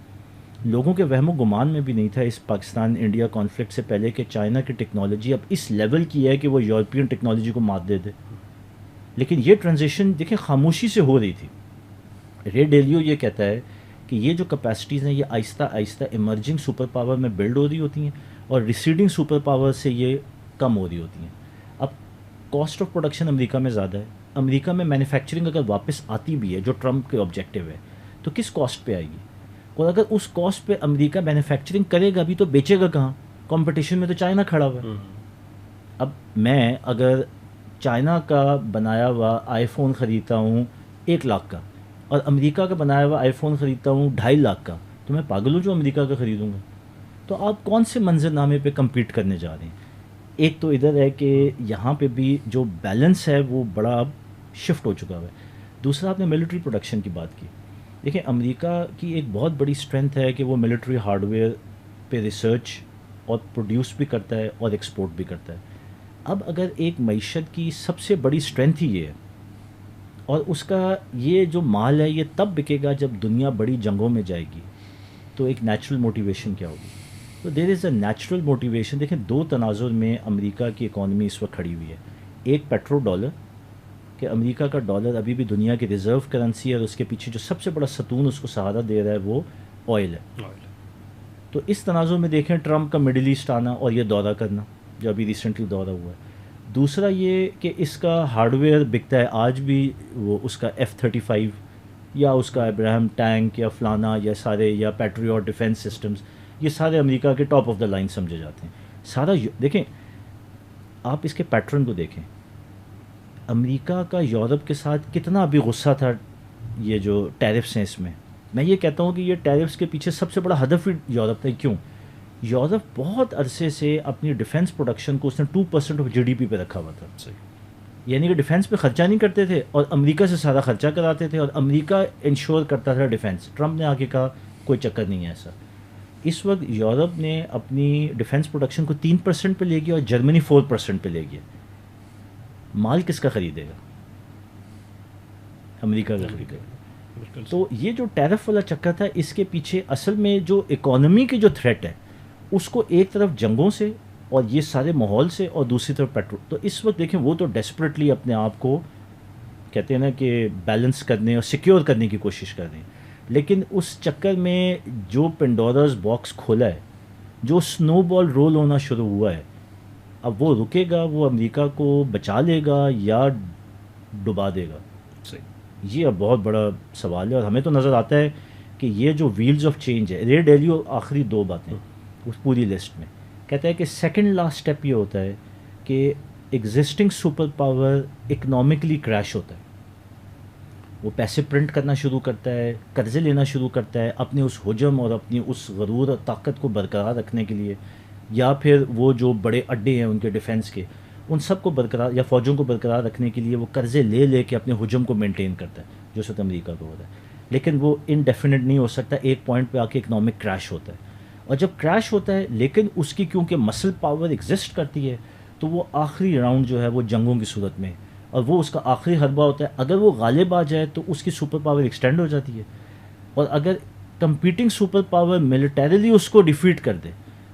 لوگوں کے وہم و گمان میں بھی نہیں تھا اس پاکستان انڈیا کانفلکٹ سے پہلے کہ چائنا کی ٹیکنالوجی اب اس لیول کی ہے کہ وہ یورپین ٹیکنالوجی کو مات دے دے. لیکن یہ ٹرانزیشن دیکھیں خاموشی سے ہو رہی تھی. رے ڈیلیو یہ کہتا ہے کہ یہ جو کیپیسٹیز ہیں یہ آہستہ آہستہ ایمرجنگ سپر پاور میں بلڈ ہو رہی ہوتی ہیں اور ریسیڈنگ سپر پاور سے یہ کم ہو رہی ہوتی ہیں. اب کاسٹ آف پروڈکشن امریکہ میں زیادہ ہے. امریکہ میں مینوفیکچرنگ اگر واپس آتی بھی ہے جو ٹرمپ کے آبجیکٹیو ہے تو کس کاسٹ پہ آئے گی؟ اور اگر اس کاسٹ پہ امریکہ مینوفیکچرنگ کرے گا بھی تو بیچے گا کہاں؟ کمپٹیشن میں تو چائنا کھڑا ہوا ہے. اب میں اگر چائنا کا بنایا ہوا آئی فون خریدتا ہوں 1 لاکھ کا اور امریکہ کا بنایا ہوا آئی فون خریدتا ہوں 2.5 لاکھ کا تو میں پاگل ہوں جو امریکہ کا خریدوں گا. تو آپ کون سے منظر نامے پہ کمپیٹ کرنے جا رہے ہیں؟ ایک تو ادھر ہے کہ یہاں پہ بھی جو بیلنس ہے وہ بڑا اب شفٹ ہو چکا ہے. دوسرا آپ نے ملٹری پروڈکشن کی بات کی. دیکھیں امریکہ کی ایک بہت بڑی اسٹرینتھ ہے کہ وہ ملٹری ہارڈ ویئر پہ ریسرچ اور پروڈیوس بھی کرتا ہے اور ایکسپورٹ بھی کرتا ہے. اب اگر ایک معیشت کی سب سے بڑی اسٹرینتھ ہی یہ ہے اور اس کا یہ جو مال ہے یہ تب بکے گا جب دنیا بڑی جنگوں میں جائے گی تو ایک نیچرل موٹیویشن کیا ہوگی؟ تو دیر از اے نیچرل موٹیویشن. دیکھیں 2 تناظر میں امریکہ کی اکانومی اس وقت کھڑی ہوئی ہے. ایک پیٹرو ڈالر کہ امریکہ کا ڈالر ابھی بھی دنیا کی ریزرو کرنسی ہے اور اس کے پیچھے جو سب سے بڑا ستون اس کو سہارا دے رہا ہے وہ آئل ہے. تو اس تناظر میں دیکھیں ٹرمپ کا مڈل ایسٹ آنا اور یہ دورہ کرنا جو ابھی ریسنٹلی دورہ ہوا ہے. دوسرا یہ کہ اس کا ہارڈ ویئر بکتا ہے آج بھی، وہ اس کا F-35 یا اس کا ابراہم ٹینک یا فلانا یا سارے یا پیٹریوٹ ڈیفینس سسٹمز یہ سارے امریکہ کے ٹاپ آف دا لائن سمجھے جاتے ہیں. سارا دیکھیں آپ اس کے پیٹرن کو دیکھیں. امریکہ کا یورپ کے ساتھ کتنا ابھی غصہ تھا یہ جو ٹیرفس ہیں اس میں. میں یہ کہتا ہوں کہ یہ ٹیرفس کے پیچھے سب سے بڑا ہدف ہی یورپ تھا. کیوں؟ یورپ بہت عرصے سے اپنی ڈیفینس پروڈکشن کو اس نے 2% آف GDP پہ رکھا ہوا تھا. یعنی کہ ڈیفینس پہ خرچہ نہیں کرتے تھے اور امریکہ سے سارا خرچہ کراتے تھے اور امریکہ انشور کرتا تھا ڈیفینس. ٹرمپ نے آ کے کہا کوئی چکر نہیں ہے ایسا. اس وقت یورپ نے اپنی ڈیفینس پروڈکشن کو 3% پہ لے گیا اور جرمنی 4% پہ لے گیا. مال کس کا خریدے گا؟ امریکہ کا خریدے گا. تو یہ جو ٹیرف والا چکر تھا اس کے پیچھے اصل میں جو اکانومی کی جو تھریٹ ہے اس کو ایک طرف جنگوں سے اور یہ سارے ماحول سے اور دوسری طرف پیٹرول. تو اس وقت دیکھیں وہ تو ڈیسپریٹلی اپنے آپ کو کہتے ہیں نا کہ بیلنس کرنے اور سیکیور کرنے کی کوشش کر رہے ہیں. لیکن اس چکر میں جو پینڈوراز باکس کھولا ہے، جو سنو بال رول ہونا شروع ہوا ہے، اب وہ رکے گا، وہ امریکہ کو بچا لے گا یا ڈبا دے گا؟ یہ اب بہت بڑا سوال ہے. اور ہمیں تو نظر آتا ہے کہ یہ جو ویلز آف چینج ہے. رے ڈیلیو آخری 2 باتیں اس پوری لسٹ میں کہتا ہے کہ سیکنڈ لاسٹ اسٹیپ یہ ہوتا ہے کہ existing super power economically crash ہوتا ہے. وہ پیسے پرنٹ کرنا شروع کرتا ہے، قرضے لینا شروع کرتا ہے اپنے اس حجم اور اپنی اس غرور اور طاقت کو برقرار رکھنے کے لیے، یا پھر وہ جو بڑے اڈے ہیں ان کے ڈیفینس کے ان سب کو برقرار یا فوجوں کو برقرار رکھنے کے لیے وہ قرضے لے لے کے اپنے حجم کو مینٹین کرتا ہے جو سوت امریکہ کو ہو رہا ہے. لیکن وہ انڈیفینٹ نہیں ہو سکتا. ایک پوائنٹ پہ آ کے اکنامک کریش ہوتا ہے اور جب کریش ہوتا ہے لیکن اس کی کیونکہ مسل پاور ایگزسٹ کرتی ہے تو وہ آخری راؤنڈ جو ہے وہ جنگوں کی صورت میں اور وہ اس کا آخری حربہ ہوتا ہے. اگر وہ غالب آ جائے تو اس کی سپر پاور ایکسٹینڈ ہو جاتی ہے اور اگر کمپیٹنگ سپر پاور ملٹریلی اس کو ڈیفیٹ کر دے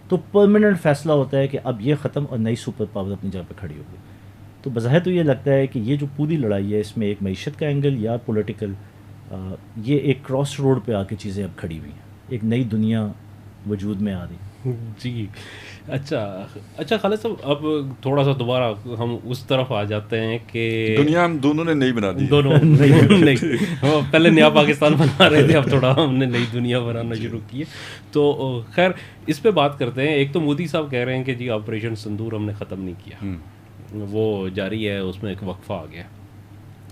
تو پرماننٹ فیصلہ ہوتا ہے کہ اب یہ ختم اور نئی سپر پاور اپنی جگہ پہ کھڑی ہوگی. تو بظاہر تو یہ لگتا ہے کہ یہ جو پوری لڑائی ہے اس میں ایک معیشت کا اینگل یا پولیٹیکل یہ ایک کراس روڈ پہ آ کے چیزیں اب کھڑی ہوئی ہیں. ایک نئی دنیا وجود میں آ رہی. جی اچھا خالد صاحب، اب تھوڑا سا دوبارہ ہم اس طرف آ جاتے ہیں کہ دنیا ہم دونوں نے نئی بنا دی. دونوں نہیں، ہم پہلے نیا پاکستان بنا رہے تھے، اب تھوڑا ہم نے نئی دنیا بنانا شروع کی ہے. تو خیر اس پہ بات کرتے ہیں. ایک تو مودی صاحب کہہ رہے ہیں کہ جی آپریشن سندور ہم نے ختم نہیں کیا، وہ جاری ہے، اس میں ایک وقفہ آ گیا.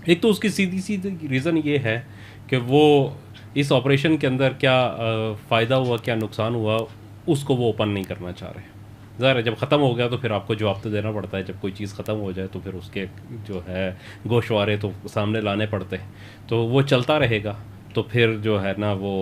ایک تو اس کی سیدھی ریزن یہ ہے کہ وہ اس آپریشن کے اندر کیا فائدہ ہوا کیا نقصان ہوا اس کو وہ اوپن نہیں کرنا چاہ رہے. ظاہر ہے جب ختم ہو گیا تو پھر آپ کو جواب تو دینا پڑتا ہے. جب کوئی چیز ختم ہو جائے تو پھر اس کے جو ہے گوشوارے تو سامنے لانے پڑتے ہیں. تو وہ چلتا رہے گا تو پھر جو ہے نا وہ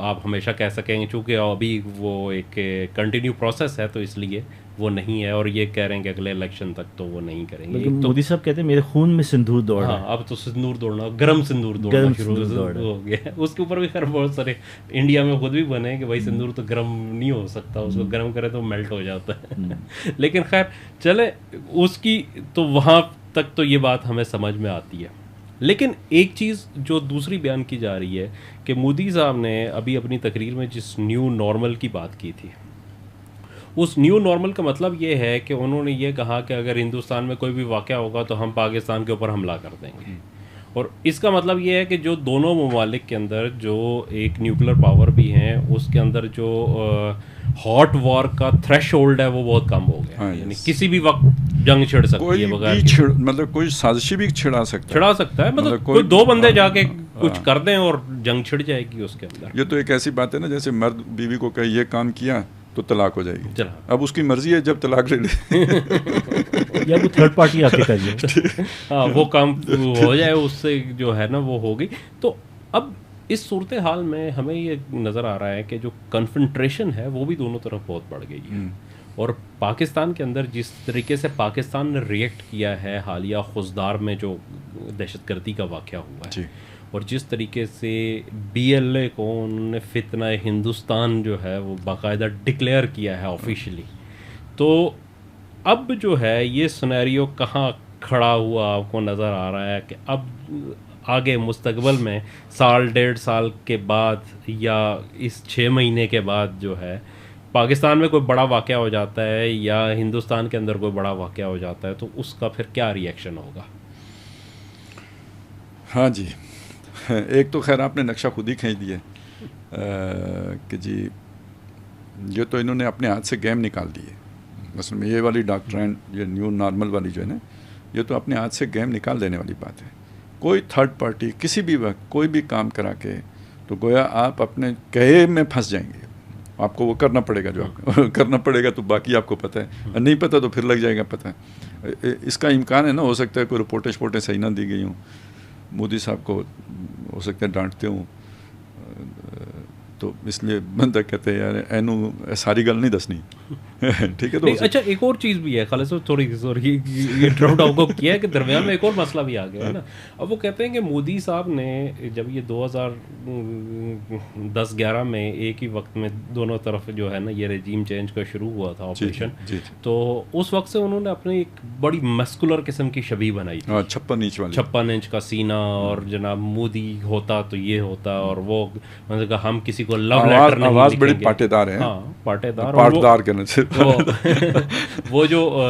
آپ ہمیشہ کہہ سکیں گے، چونکہ ابھی وہ ایک کنٹینیو پروسیس ہے تو اس لیے وہ نہیں ہے، اور یہ کہہ رہے ہیں کہ اگلے الیکشن تک تو وہ نہیں کریں گے. مودی صاحب کہتے ہیں میرے خون میں سندور دوڑ رہا ہے. ہاں اب تو سندور دوڑنا، گرم سندور دوڑنا شروع ہو گیا ہے. اس کے اوپر بھی خیر بہت سارے انڈیا میں خود بھی بنے ہیں کہ بھائی سندور تو گرم نہیں ہو سکتا، اس کو گرم کرے تو میلٹ ہو جاتا ہے. لیکن خیر چلے اس کی تو وہاں تک تو یہ بات ہمیں سمجھ میں آتی ہے. لیکن ایک چیز جو دوسری بیان کی جا رہی ہے کہ مودی صاحب نے ابھی اپنی تقریر میں جس نیو نارمل کی بات کی تھی، اس نیو نارمل کا مطلب یہ ہے کہ انہوں نے یہ کہا کہ اگر ہندوستان میں کوئی بھی واقعہ ہوگا تو ہم پاکستان کے اوپر حملہ کر دیں گے. اور اس کا مطلب یہ ہے کہ جو دونوں ممالک کے اندر جو ایک نیوکلر پاور بھی ہیں، اس کے اندر جو ہاٹ وار کا تھریش ہولڈ ہے وہ بہت کم ہو گیا. یعنی کسی بھی وقت جنگ چھڑ سکتی ہے بغیر مطلب کوئی سازشی بھی چھڑا سکتا ہے. مطلب کوئی دو بندے جا کے کچھ کر دیں اور جنگ چھڑ جائے گی اس کے اندر. یہ تو ایک ایسی بات ہے نا جیسے مرد بیوی کو کہ یہ کام کیا تو طلاق ہو جائے گی. اب اس کی مرضی ہے جب طلاق لے لے یا وہ تھرڈ پارٹی آ کے کر جائے. ہاں وہ کام ہو جائے، اس سے جو ہے نا وہ ہوگی. تو اب اس صورتحال میں ہمیں یہ نظر آ رہا ہے کہ جو کنفنٹریشن ہے وہ بھی دونوں طرف بہت بڑھ گئی ہے. اور پاکستان کے اندر جس طریقے سے پاکستان نے ریئیکٹ کیا ہے حالیہ خزدار میں جو دہشت گردی کا واقعہ ہوا ہے، اور جس طریقے سے بی ایل اے کو انہوں نے فتنہ ہندوستان جو ہے وہ باقاعدہ ڈکلیئر کیا ہے آفیشلی، تو اب جو ہے یہ سنیریو کہاں کھڑا ہوا آپ کو نظر آ رہا ہے کہ اب آگے مستقبل میں سال ڈیڑھ سال کے بعد یا اس 6 مہینے کے بعد جو ہے پاکستان میں کوئی بڑا واقعہ ہو جاتا ہے یا ہندوستان کے اندر کوئی بڑا واقعہ ہو جاتا ہے تو اس کا پھر کیا ری ایکشن ہوگا؟ ہاں جی، ایک تو خیر آپ نے نقشہ خود ہی کھینچ دیا کہ جی یہ تو انہوں نے اپنے ہاتھ سے گیم نکال دی ہے. مثلا یہ والی ڈاکٹرین، یہ نیو نارمل والی جو ہے نا، یہ تو اپنے ہاتھ سے گیم نکال دینے والی بات ہے. کوئی تھرڈ پارٹی کسی بھی وقت کوئی بھی کام کرا کے تو گویا آپ اپنے کہے میں پھنس جائیں گے. آپ کو وہ کرنا پڑے گا جو آپ کرنا پڑے گا، تو باقی آپ کو پتہ ہے، نہیں پتہ تو پھر لگ جائے گا پتہ. اس کا امکان ہے نا، ہو سکتا ہے کوئی رپورٹیں صحیح نہ دی گئی ہوں، مودی صاحب کو ہو سکتا ہے ڈانٹتے ہوں، تو اس لیے بندہ کہتے ہیں یار اینو ساری گل نہیں دسنی. ٹھیک ہے تو اچھا ایک اور چیز بھی ہے خالص تھوڑی سوری یہ ڈراؤٹ آپ کو کیا ہے کہ درمیان میں ایک اور مسئلہ بھی آ گیا ہے نا. اب وہ کہتے ہیں کہ مودی صاحب نے جب یہ 2010-11 میں ایک ہی وقت میں دونوں طرف جو ہے نا یہ رجیم چینج کا شروع ہوا تھا آپریشن، تو اس وقت سے انہوں نے اپنے ایک بڑی مسکولر قسم کی شبیہ بنائی تھی، 56 انچ کا سینہ، اور جناب مودی ہوتا تو یہ ہوتا، اور وہ مطلب کہ ہم کسی کو لو لیٹر نہیں آواز بڑی پاٹے دار ہے. ہاں پاٹے دار. وہ جو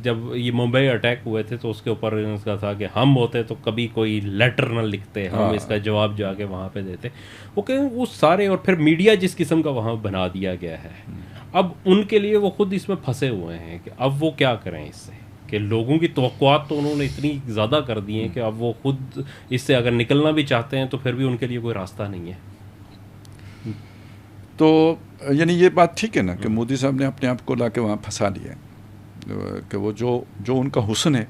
جب یہ ممبئی اٹیک ہوئے تھے تو اس کے اوپر اس کا تھا کہ ہم ہوتے تو کبھی کوئی لیٹر نہ لکھتے، ہم اس کا جواب جا کے وہاں پہ دیتے. وہ کہ وہ سارے، اور پھر میڈیا جس قسم کا وہاں بنا دیا گیا ہے، اب ان کے لیے وہ خود اس میں پھنسے ہوئے ہیں کہ اب وہ کیا کریں اس سے، کہ لوگوں کی توقعات تو انہوں نے اتنی زیادہ کر دی ہیں کہ اب وہ خود اس سے اگر نکلنا بھی چاہتے ہیں تو پھر بھی ان کے لیے کوئی راستہ نہیں ہے. تو یعنی یہ بات ٹھیک ہے نا کہ مودی صاحب نے اپنے آپ کو لا کے وہاں پھنسا دیا ہے کہ وہ جو ان کا حسن ہے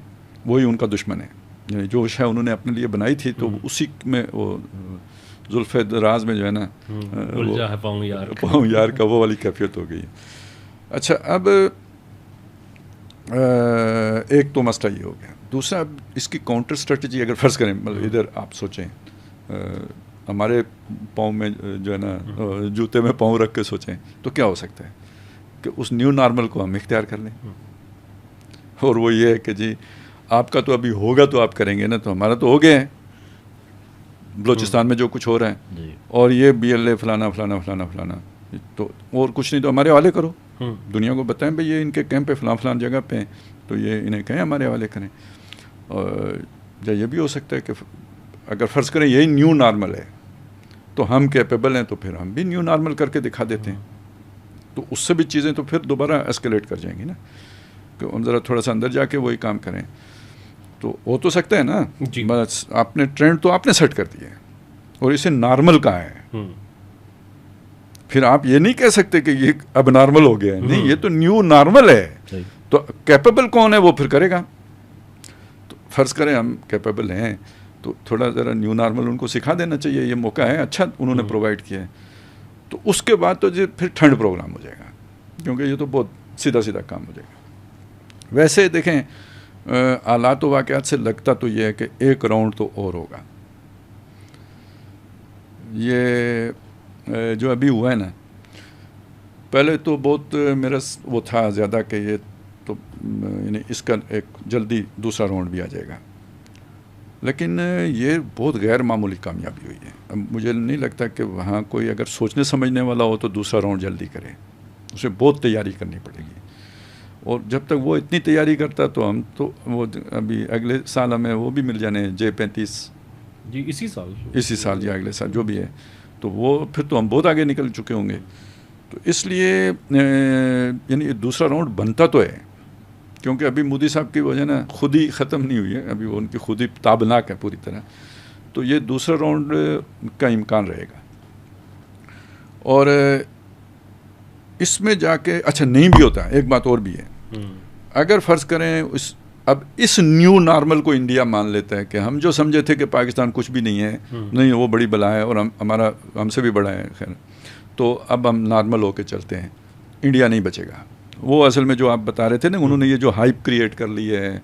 وہی ان کا دشمن ہے. یعنی جو شے انہوں نے اپنے لیے بنائی تھی تو اسی میں وہ زلف دراز میں جو ہے نا پاؤں یار کا وہ والی کیفیت ہو گئی. اچھا اب ایک تو مسئلہ یہ ہو گیا. دوسرا اب اس کی کاؤنٹر اسٹریٹجی اگر فرض کریں، مطلب ادھر آپ سوچیں ہمارے پاؤں میں جو ہے نا جوتے میں پاؤں رکھ کے سوچیں تو کیا ہو سکتا ہے کہ اس نیو نارمل کو ہم اختیار کر لیں، اور وہ یہ ہے کہ جی آپ کا تو ابھی ہوگا تو آپ کریں گے نا، تو ہمارا تو ہو گیا ہے بلوچستان میں جو کچھ ہو رہا ہے، اور یہ بی ایل اے فلانا فلانا فلانا فلانا، تو اور کچھ نہیں تو ہمارے حوالے کرو، دنیا کو بتائیں بھائی یہ ان کے کیمپ پہ فلاں فلاں جگہ پہ ہیں، تو یہ انہیں کہیں ہمارے حوالے کریں. اور یہ بھی ہو سکتا ہے کہ اگر فرض کریں یہی نیو نارمل ہے تو ہم کیپیبل ہیں، تو پھر ہم بھی نیو نارمل کر کے دکھا دیتے ہیں، تو اس سے بھی چیزیں تو پھر دوبارہ ایسکیلیٹ کر جائیں گی نا، کہ ہم ذرا تھوڑا سا اندر جا کے وہی کام کریں. تو ہو تو سکتا ہے نا، بس آپ نے ٹرینڈ تو آپ نے سیٹ کر دیا ہے اور اسے نارمل کہا ہے، پھر آپ یہ نہیں کہہ سکتے کہ یہ اب نارمل ہو گیا ہے، نہیں، یہ تو نیو نارمل ہے. تو کیپیبل کون ہے وہ پھر کرے گا. تو فرض کریں ہم کیپیبل ہیں تو تھوڑا ذرا نیو نارمل ان کو سکھا دینا چاہیے، یہ موقع ہے اچھا انہوں نے پرووائڈ کیا ہے. تو اس کے بعد تو پھر ٹھنڈ پروگرام ہو جائے گا، کیونکہ یہ تو بہت سیدھا سیدھا کام ہو جائے گا. ویسے دیکھیں حالات و واقعات سے لگتا تو یہ ہے کہ ایک راؤنڈ تو اور ہوگا. یہ جو ابھی ہوا ہے نا، پہلے تو بہت میرا وہ تھا زیادہ کہ یہ تو یعنی اس کا ایک جلدی دوسرا راؤنڈ بھی آ جائے گا، لیکن یہ بہت غیر معمولی کامیابی ہوئی ہے. اب مجھے نہیں لگتا کہ وہاں کوئی اگر سوچنے سمجھنے والا ہو تو دوسرا راؤنڈ جلدی کرے، اسے بہت تیاری کرنی پڑے گی. اور جب تک وہ اتنی تیاری کرتا تو ہم تو وہ ابھی اگلے سال ہمیں وہ بھی مل جانے J-35 جی اسی سال یا اگلے سال جو بھی ہے، تو وہ پھر تو ہم بہت آگے نکل چکے ہوں گے. تو اس لیے یعنی دوسرا راؤنڈ بنتا تو ہے، کیونکہ ابھی مودی صاحب کی وجہ نا خود ہی ختم نہیں ہوئی ہے، ابھی وہ ان کی خود ہی تابناک ہے پوری طرح. تو یہ دوسرا راؤنڈ کا امکان رہے گا. اور اس میں جا کے اچھا نہیں بھی ہوتا، ایک بات اور بھی ہے، اگر فرض کریں اب اس نیو نارمل کو انڈیا مان لیتا ہے کہ ہم جو سمجھے تھے کہ پاکستان کچھ بھی نہیں ہے، نہیں وہ بڑی بلا ہے اور ہم سے بھی بڑا ہے، خیر تو اب ہم نارمل ہو کے چلتے ہیں، انڈیا نہیں بچے گا. وہ اصل میں جو آپ بتا رہے تھے نا، انہوں نے یہ جو ہائپ کریٹ کر لی ہے،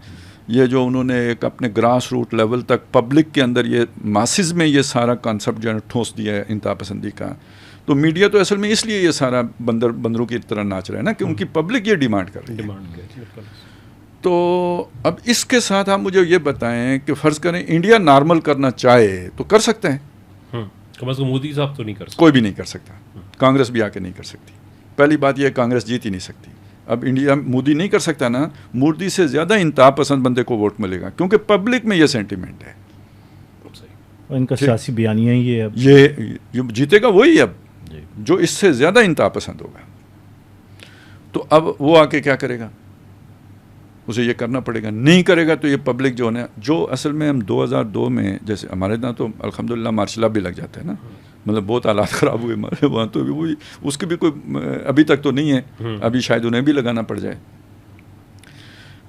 یہ جو انہوں نے ایک اپنے گراس روٹ لیول تک پبلک کے اندر یہ ماسز میں یہ سارا کانسیپٹ جو ہے ٹھوس دیا ہے انتہا پسندی کا. تو میڈیا تو اصل میں اس لیے یہ سارا بندروں کی طرح ناچ رہا ہے نا کہ ان کی پبلک یہ ڈیمانڈ کر رہی ہے. تو اب اس کے ساتھ آپ مجھے یہ بتائیں کہ فرض کریں انڈیا نارمل کرنا چاہے تو کر سکتے ہیں؟ کم از کم مودی صاحب تو نہیں کر سکتے، کوئی بھی نہیں کر سکتا، کانگریس بھی آ کے نہیں کر سکتی. پہلی بات یہ کانگریس جیت ہی نہیں سکتی. اب انڈیا مودی نہیں کر سکتا نا، مودی سے زیادہ انتہا پسند بندے کو ووٹ ملے گا، کیونکہ پبلک میں یہ سینٹیمنٹ ہے. ان کا سیاسی بیانیہ ہی ہے، اب یہ جیتے گا وہی اب جو اس سے زیادہ انتہا پسند ہوگا. تو اب وہ آ کے کیا کرے گا؟ اسے یہ کرنا پڑے گا. نہیں کرے گا تو یہ پبلک جو ہے جو اصل میں ہم 2002 میں جیسے ہمارے یہاں تو الحمدللہ مارشل لا بھی لگ جاتا ہے نا، مطلب بہت حالات خراب ہوئے ہمارے وہاں، تو وہی اس کی بھی کوئی ابھی تک تو نہیں ہے، ابھی شاید انہیں بھی لگانا پڑ جائے.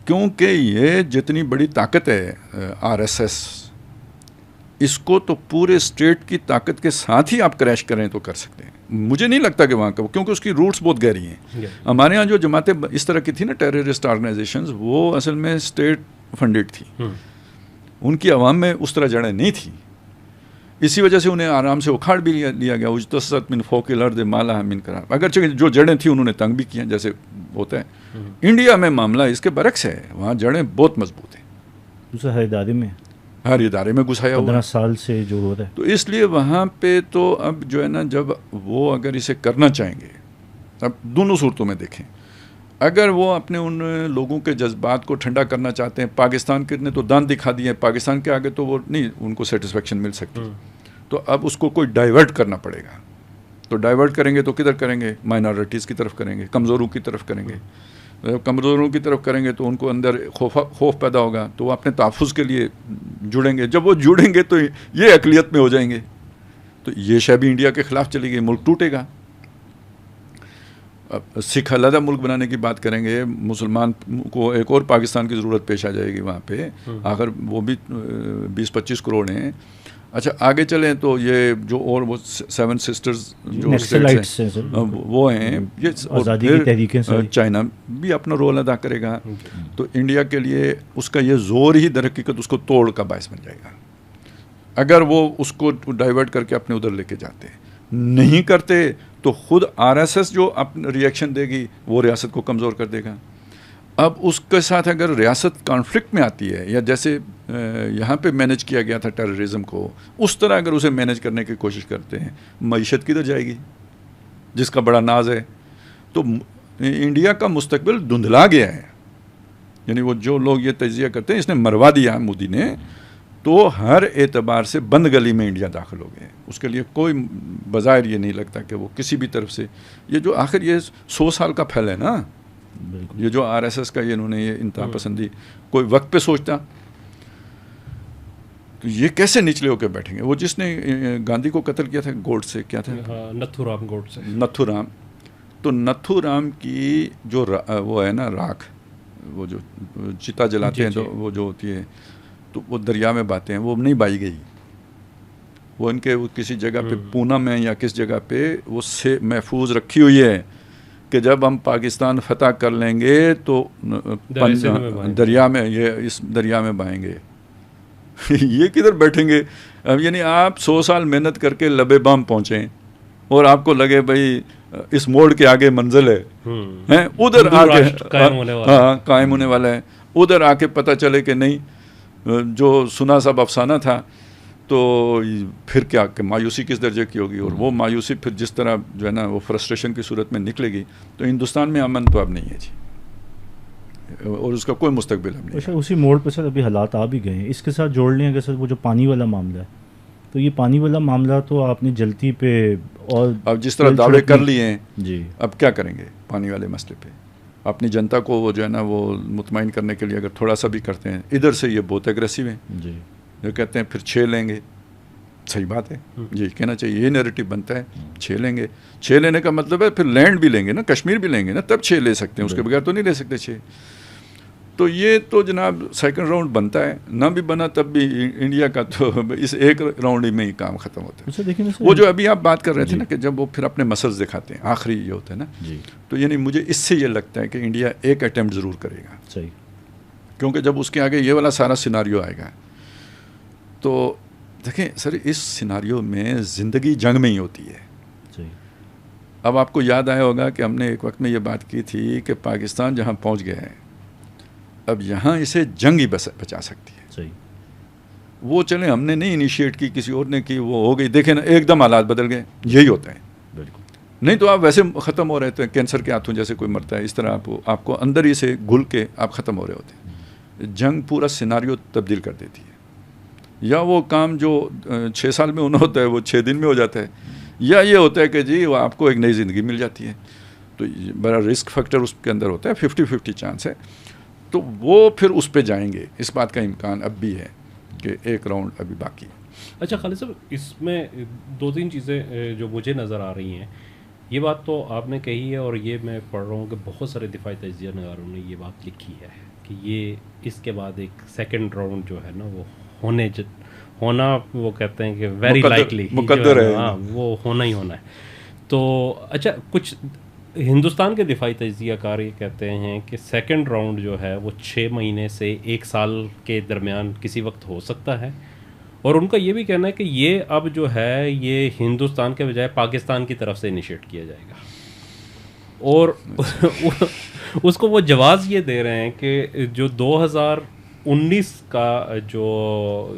کیونکہ یہ جتنی بڑی طاقت ہے RSS، اس کو تو پورے اسٹیٹ کی طاقت کے ساتھ ہی آپ کریش کریں تو کر سکتے ہیں. مجھے نہیں لگتا کہ وہاں کا، کیونکہ اس کی روٹس بہت گہری ہیں. ہمارے ہاں جو جماعتیں اس طرح کی تھی نا ٹیررسٹ آرگنائزیشنز، وہ اصل میں اسٹیٹ فنڈڈ تھی، ان کی عوام میں اس طرح جڑیں نہیں تھیں. اسی وجہ سے انہیں آرام سے اکھاڑ بھی لیا گیا. اجتثت من فوق الارض ما لها من قرار. اگرچہ جو جڑیں تھیں انہوں نے تنگ بھی کیا جیسے ہوتا ہے. انڈیا میں معاملہ اس کے برعکس ہے، وہاں جڑیں بہت مضبوط ہیں. دوسرا ہر ادارے میں، ہر ادارے میں گھسایا ہوا 15 سال سے جو ہو رہا ہے. تو اس لیے وہاں پہ تو اب جو ہے نا، جب وہ اگر اسے کرنا چاہیں گے، اب دونوں صورتوں میں دیکھیں، اگر وہ اپنے ان لوگوں کے جذبات کو ٹھنڈا کرنا چاہتے ہیں، پاکستان کے نے تو دان دکھا دیے ہیں، پاکستان کے آگے تو وہ نہیں ان کو سیٹسفیکشن مل سکتی، تو اب اس کو کوئی ڈائیورٹ کرنا پڑے گا. تو ڈائیورٹ کریں گے تو کدھر کریں گے؟ مائنارٹیز کی طرف کریں گے، کمزوروں کی طرف کریں گے. کمزوروں کی طرف کریں گے تو ان کو اندر خوف پیدا ہوگا، تو وہ اپنے تحفظ کے لیے جڑیں گے. جب وہ جڑیں گے تو یہ اقلیت میں ہو جائیں گے، تو یہ شے بھی انڈیا کے خلاف چلی گئی، ملک ٹوٹے گا. اب سکھ علیحدہ ملک بنانے کی بات کریں گے، مسلمان کو ایک اور پاکستان کی ضرورت پیش آ جائے گی وہاں پہ. آخر وہ بھی 20-25 کروڑ ہیں. اچھا آگے چلیں تو یہ جو اور وہ 7 سسٹرز جو وہ ہیں، یہ چائنا بھی اپنا رول ادا کرے گا. تو انڈیا کے لیے اس کا یہ زور ہی در حقیقت اس کو توڑ کا باعث بن جائے گا، اگر وہ اس کو ڈائیورٹ کر کے اپنے ادھر لے کے جاتے ہیں. نہیں کرتے تو خود RSS جو اپنا ریئیکشن دے گی، وہ ریاست کو کمزور کر دے گا. اب اس کے ساتھ اگر ریاست کانفلکٹ میں آتی ہے، یا جیسے یہاں پہ مینج کیا گیا تھا ٹیررزم کو، اس طرح اگر اسے مینج کرنے کی کوشش کرتے ہیں، معیشت کدھر جائے گی جس کا بڑا ناز ہے. تو انڈیا کا مستقبل دھندلا گیا ہے. یعنی وہ جو لوگ یہ تجزیہ کرتے ہیں اس نے مروا دیا مودی نے، تو ہر اعتبار سے بند گلی میں انڈیا داخل ہو گئے. اس کے لیے کوئی بظاہر یہ نہیں لگتا کہ وہ کسی بھی طرف سے، یہ جو آخر یہ 100 سال کا پھیل ہے نا، یہ جو RSS کا یہ انہوں نے یہ انتہا پسندی، کوئی وقت پہ سوچتا تو یہ کیسے نچلے ہو کے بیٹھیں گے. وہ جس نے گاندھی کو قتل کیا تھا، گوڈ سے کیا تھا، نتھو رام گوڈ سے، نتھو رام. تو نتھو رام کی جو وہ ہے نا راکھ، وہ جو چتا جلاتے ہیں تو وہ جو ہوتی ہے، تو وہ دریا میں باتیں ہیں، وہ نہیں بائی گئی. وہ ان کے کسی جگہ پہ پونا میں یا کس جگہ پہ وہ سے محفوظ رکھی ہوئی ہے کہ جب ہم پاکستان فتح کر لیں گے تو دریا میں یہ اس دریا میں بائیں گے. یہ کدھر بیٹھیں گے اب؟ یعنی آپ 100 سال محنت کر کے لبے بام پہنچیں اور آپ کو لگے بھائی اس موڑ کے آگے منزل ہے، ادھر آ کے قائم ہونے والا ہے، ادھر آ کے پتہ چلے کہ نہیں جو سنا سب افسانہ تھا. تو پھر کیا کہ مایوسی کس درجے کی ہوگی، اور وہ مایوسی پھر جس طرح جو ہے نا وہ فرسٹریشن کی صورت میں نکلے گی. تو ہندوستان میں امن تو اب نہیں ہے جی، اور اس کا کوئی مستقبل اب نہیں ہے. اسی موڑ پہ سر ابھی حالات آ بھی گئے ہیں. اس کے ساتھ جوڑ لیں کہ سر وہ جو پانی والا معاملہ ہے، تو یہ پانی والا معاملہ تو آپ نے جلتی پہ اور اب جس طرح دعوے کر لیے ہیں جی، اب کیا کریں گے پانی والے مسئلے پہ؟ اپنی جنتا کو وہ جو ہے نا وہ مطمئن کرنے کے لیے اگر تھوڑا سا بھی کرتے ہیں، ادھر سے یہ بہت ایگریسو ہیں جی، جو کہتے ہیں پھر 6 لیں گے. صحیح بات ہے، یہ کہنا چاہیے، یہ نیریٹو بنتا ہے 6 لیں گے. 6 لینے کا مطلب ہے پھر لینڈ بھی لیں گے نا، کشمیر بھی لیں گے نا، تب 6 لے سکتے ہیں، اس کے بغیر تو نہیں لے سکتے 6. تو یہ تو جناب سیکنڈ راؤنڈ بنتا ہے، نہ بھی بنا تب بھی انڈیا کا تو اس ایک راؤنڈ میں ہی کام ختم ہوتا ہے. وہ جو ابھی آپ بات کر رہے تھے نا کہ جب وہ پھر اپنے مسلز دکھاتے ہیں آخری یہ ہوتا ہے نا، تو یعنی مجھے اس سے یہ لگتا ہے کہ انڈیا ایک اٹیمپٹ ضرور کرے گا. صحیح، کیونکہ جب اس کے آگے یہ والا سارا سیناریو آئے گا تو دیکھیں سر اس سیناریو میں زندگی جنگ میں ہی ہوتی ہے. اب آپ کو یاد آیا ہوگا کہ ہم نے ایک وقت میں یہ بات کی تھی کہ پاکستان جہاں پہنچ گیا ہے اب یہاں اسے جنگ ہی بچا سکتی ہے. صحیح، وہ چلیں ہم نے نہیں انیشیٹ کی، کسی اور نے کی، وہ ہو گئی. دیکھیں نا ایک دم حالات بدل گئے. یہی ہوتا ہے، بالکل. نہیں تو آپ ویسے ختم ہو رہے تھے، کینسر کے ہاتھوں جیسے کوئی مرتا ہے اس طرح آپ کو اندر ہی سے گھل کے آپ ختم ہو رہے ہوتے ہیں. جنگ پورا سیناریو تبدیل کر دیتی ہے. یا وہ کام جو 6 سال میں ہونا ہوتا ہے وہ 6 دن میں ہو جاتا ہے، یا یہ ہوتا ہے کہ جی وہ آپ کو ایک نئی زندگی مل جاتی ہے. تو بڑا رسک فیکٹر اس کے اندر ہوتا ہے، 50-50 چانس ہے. تو وہ پھر اس پہ جائیں گے، اس بات کا امکان اب بھی ہے کہ ایک راؤنڈ ابھی باقی ہے. اچھا خالد صاحب، اس میں 2-3 چیزیں جو مجھے نظر آ رہی ہیں. یہ بات تو آپ نے کہی ہے اور یہ میں پڑھ رہا ہوں کہ بہت سارے دفاعی تجزیہ نگاروں نے یہ بات لکھی ہے کہ یہ اس کے بعد ایک سیکنڈ راؤنڈ جو ہے نا وہ ہونا وہ کہتے ہیں کہ ویری لائکلی مقدر ہے، ہاں وہ ہونا ہی ہونا ہے. تو اچھا کچھ ہندوستان کے دفاعی تجزیہ کار یہ کہتے ہیں کہ سیکنڈ راؤنڈ جو ہے وہ 6 مہینے سے 1 سال کے درمیان کسی وقت ہو سکتا ہے. اور ان کا یہ بھی کہنا ہے کہ یہ اب جو ہے یہ ہندوستان کے بجائے پاکستان کی طرف سے انیشیٹ کیا جائے گا. اور اس کو وہ جواز یہ دے رہے ہیں کہ جو 2019 کا جو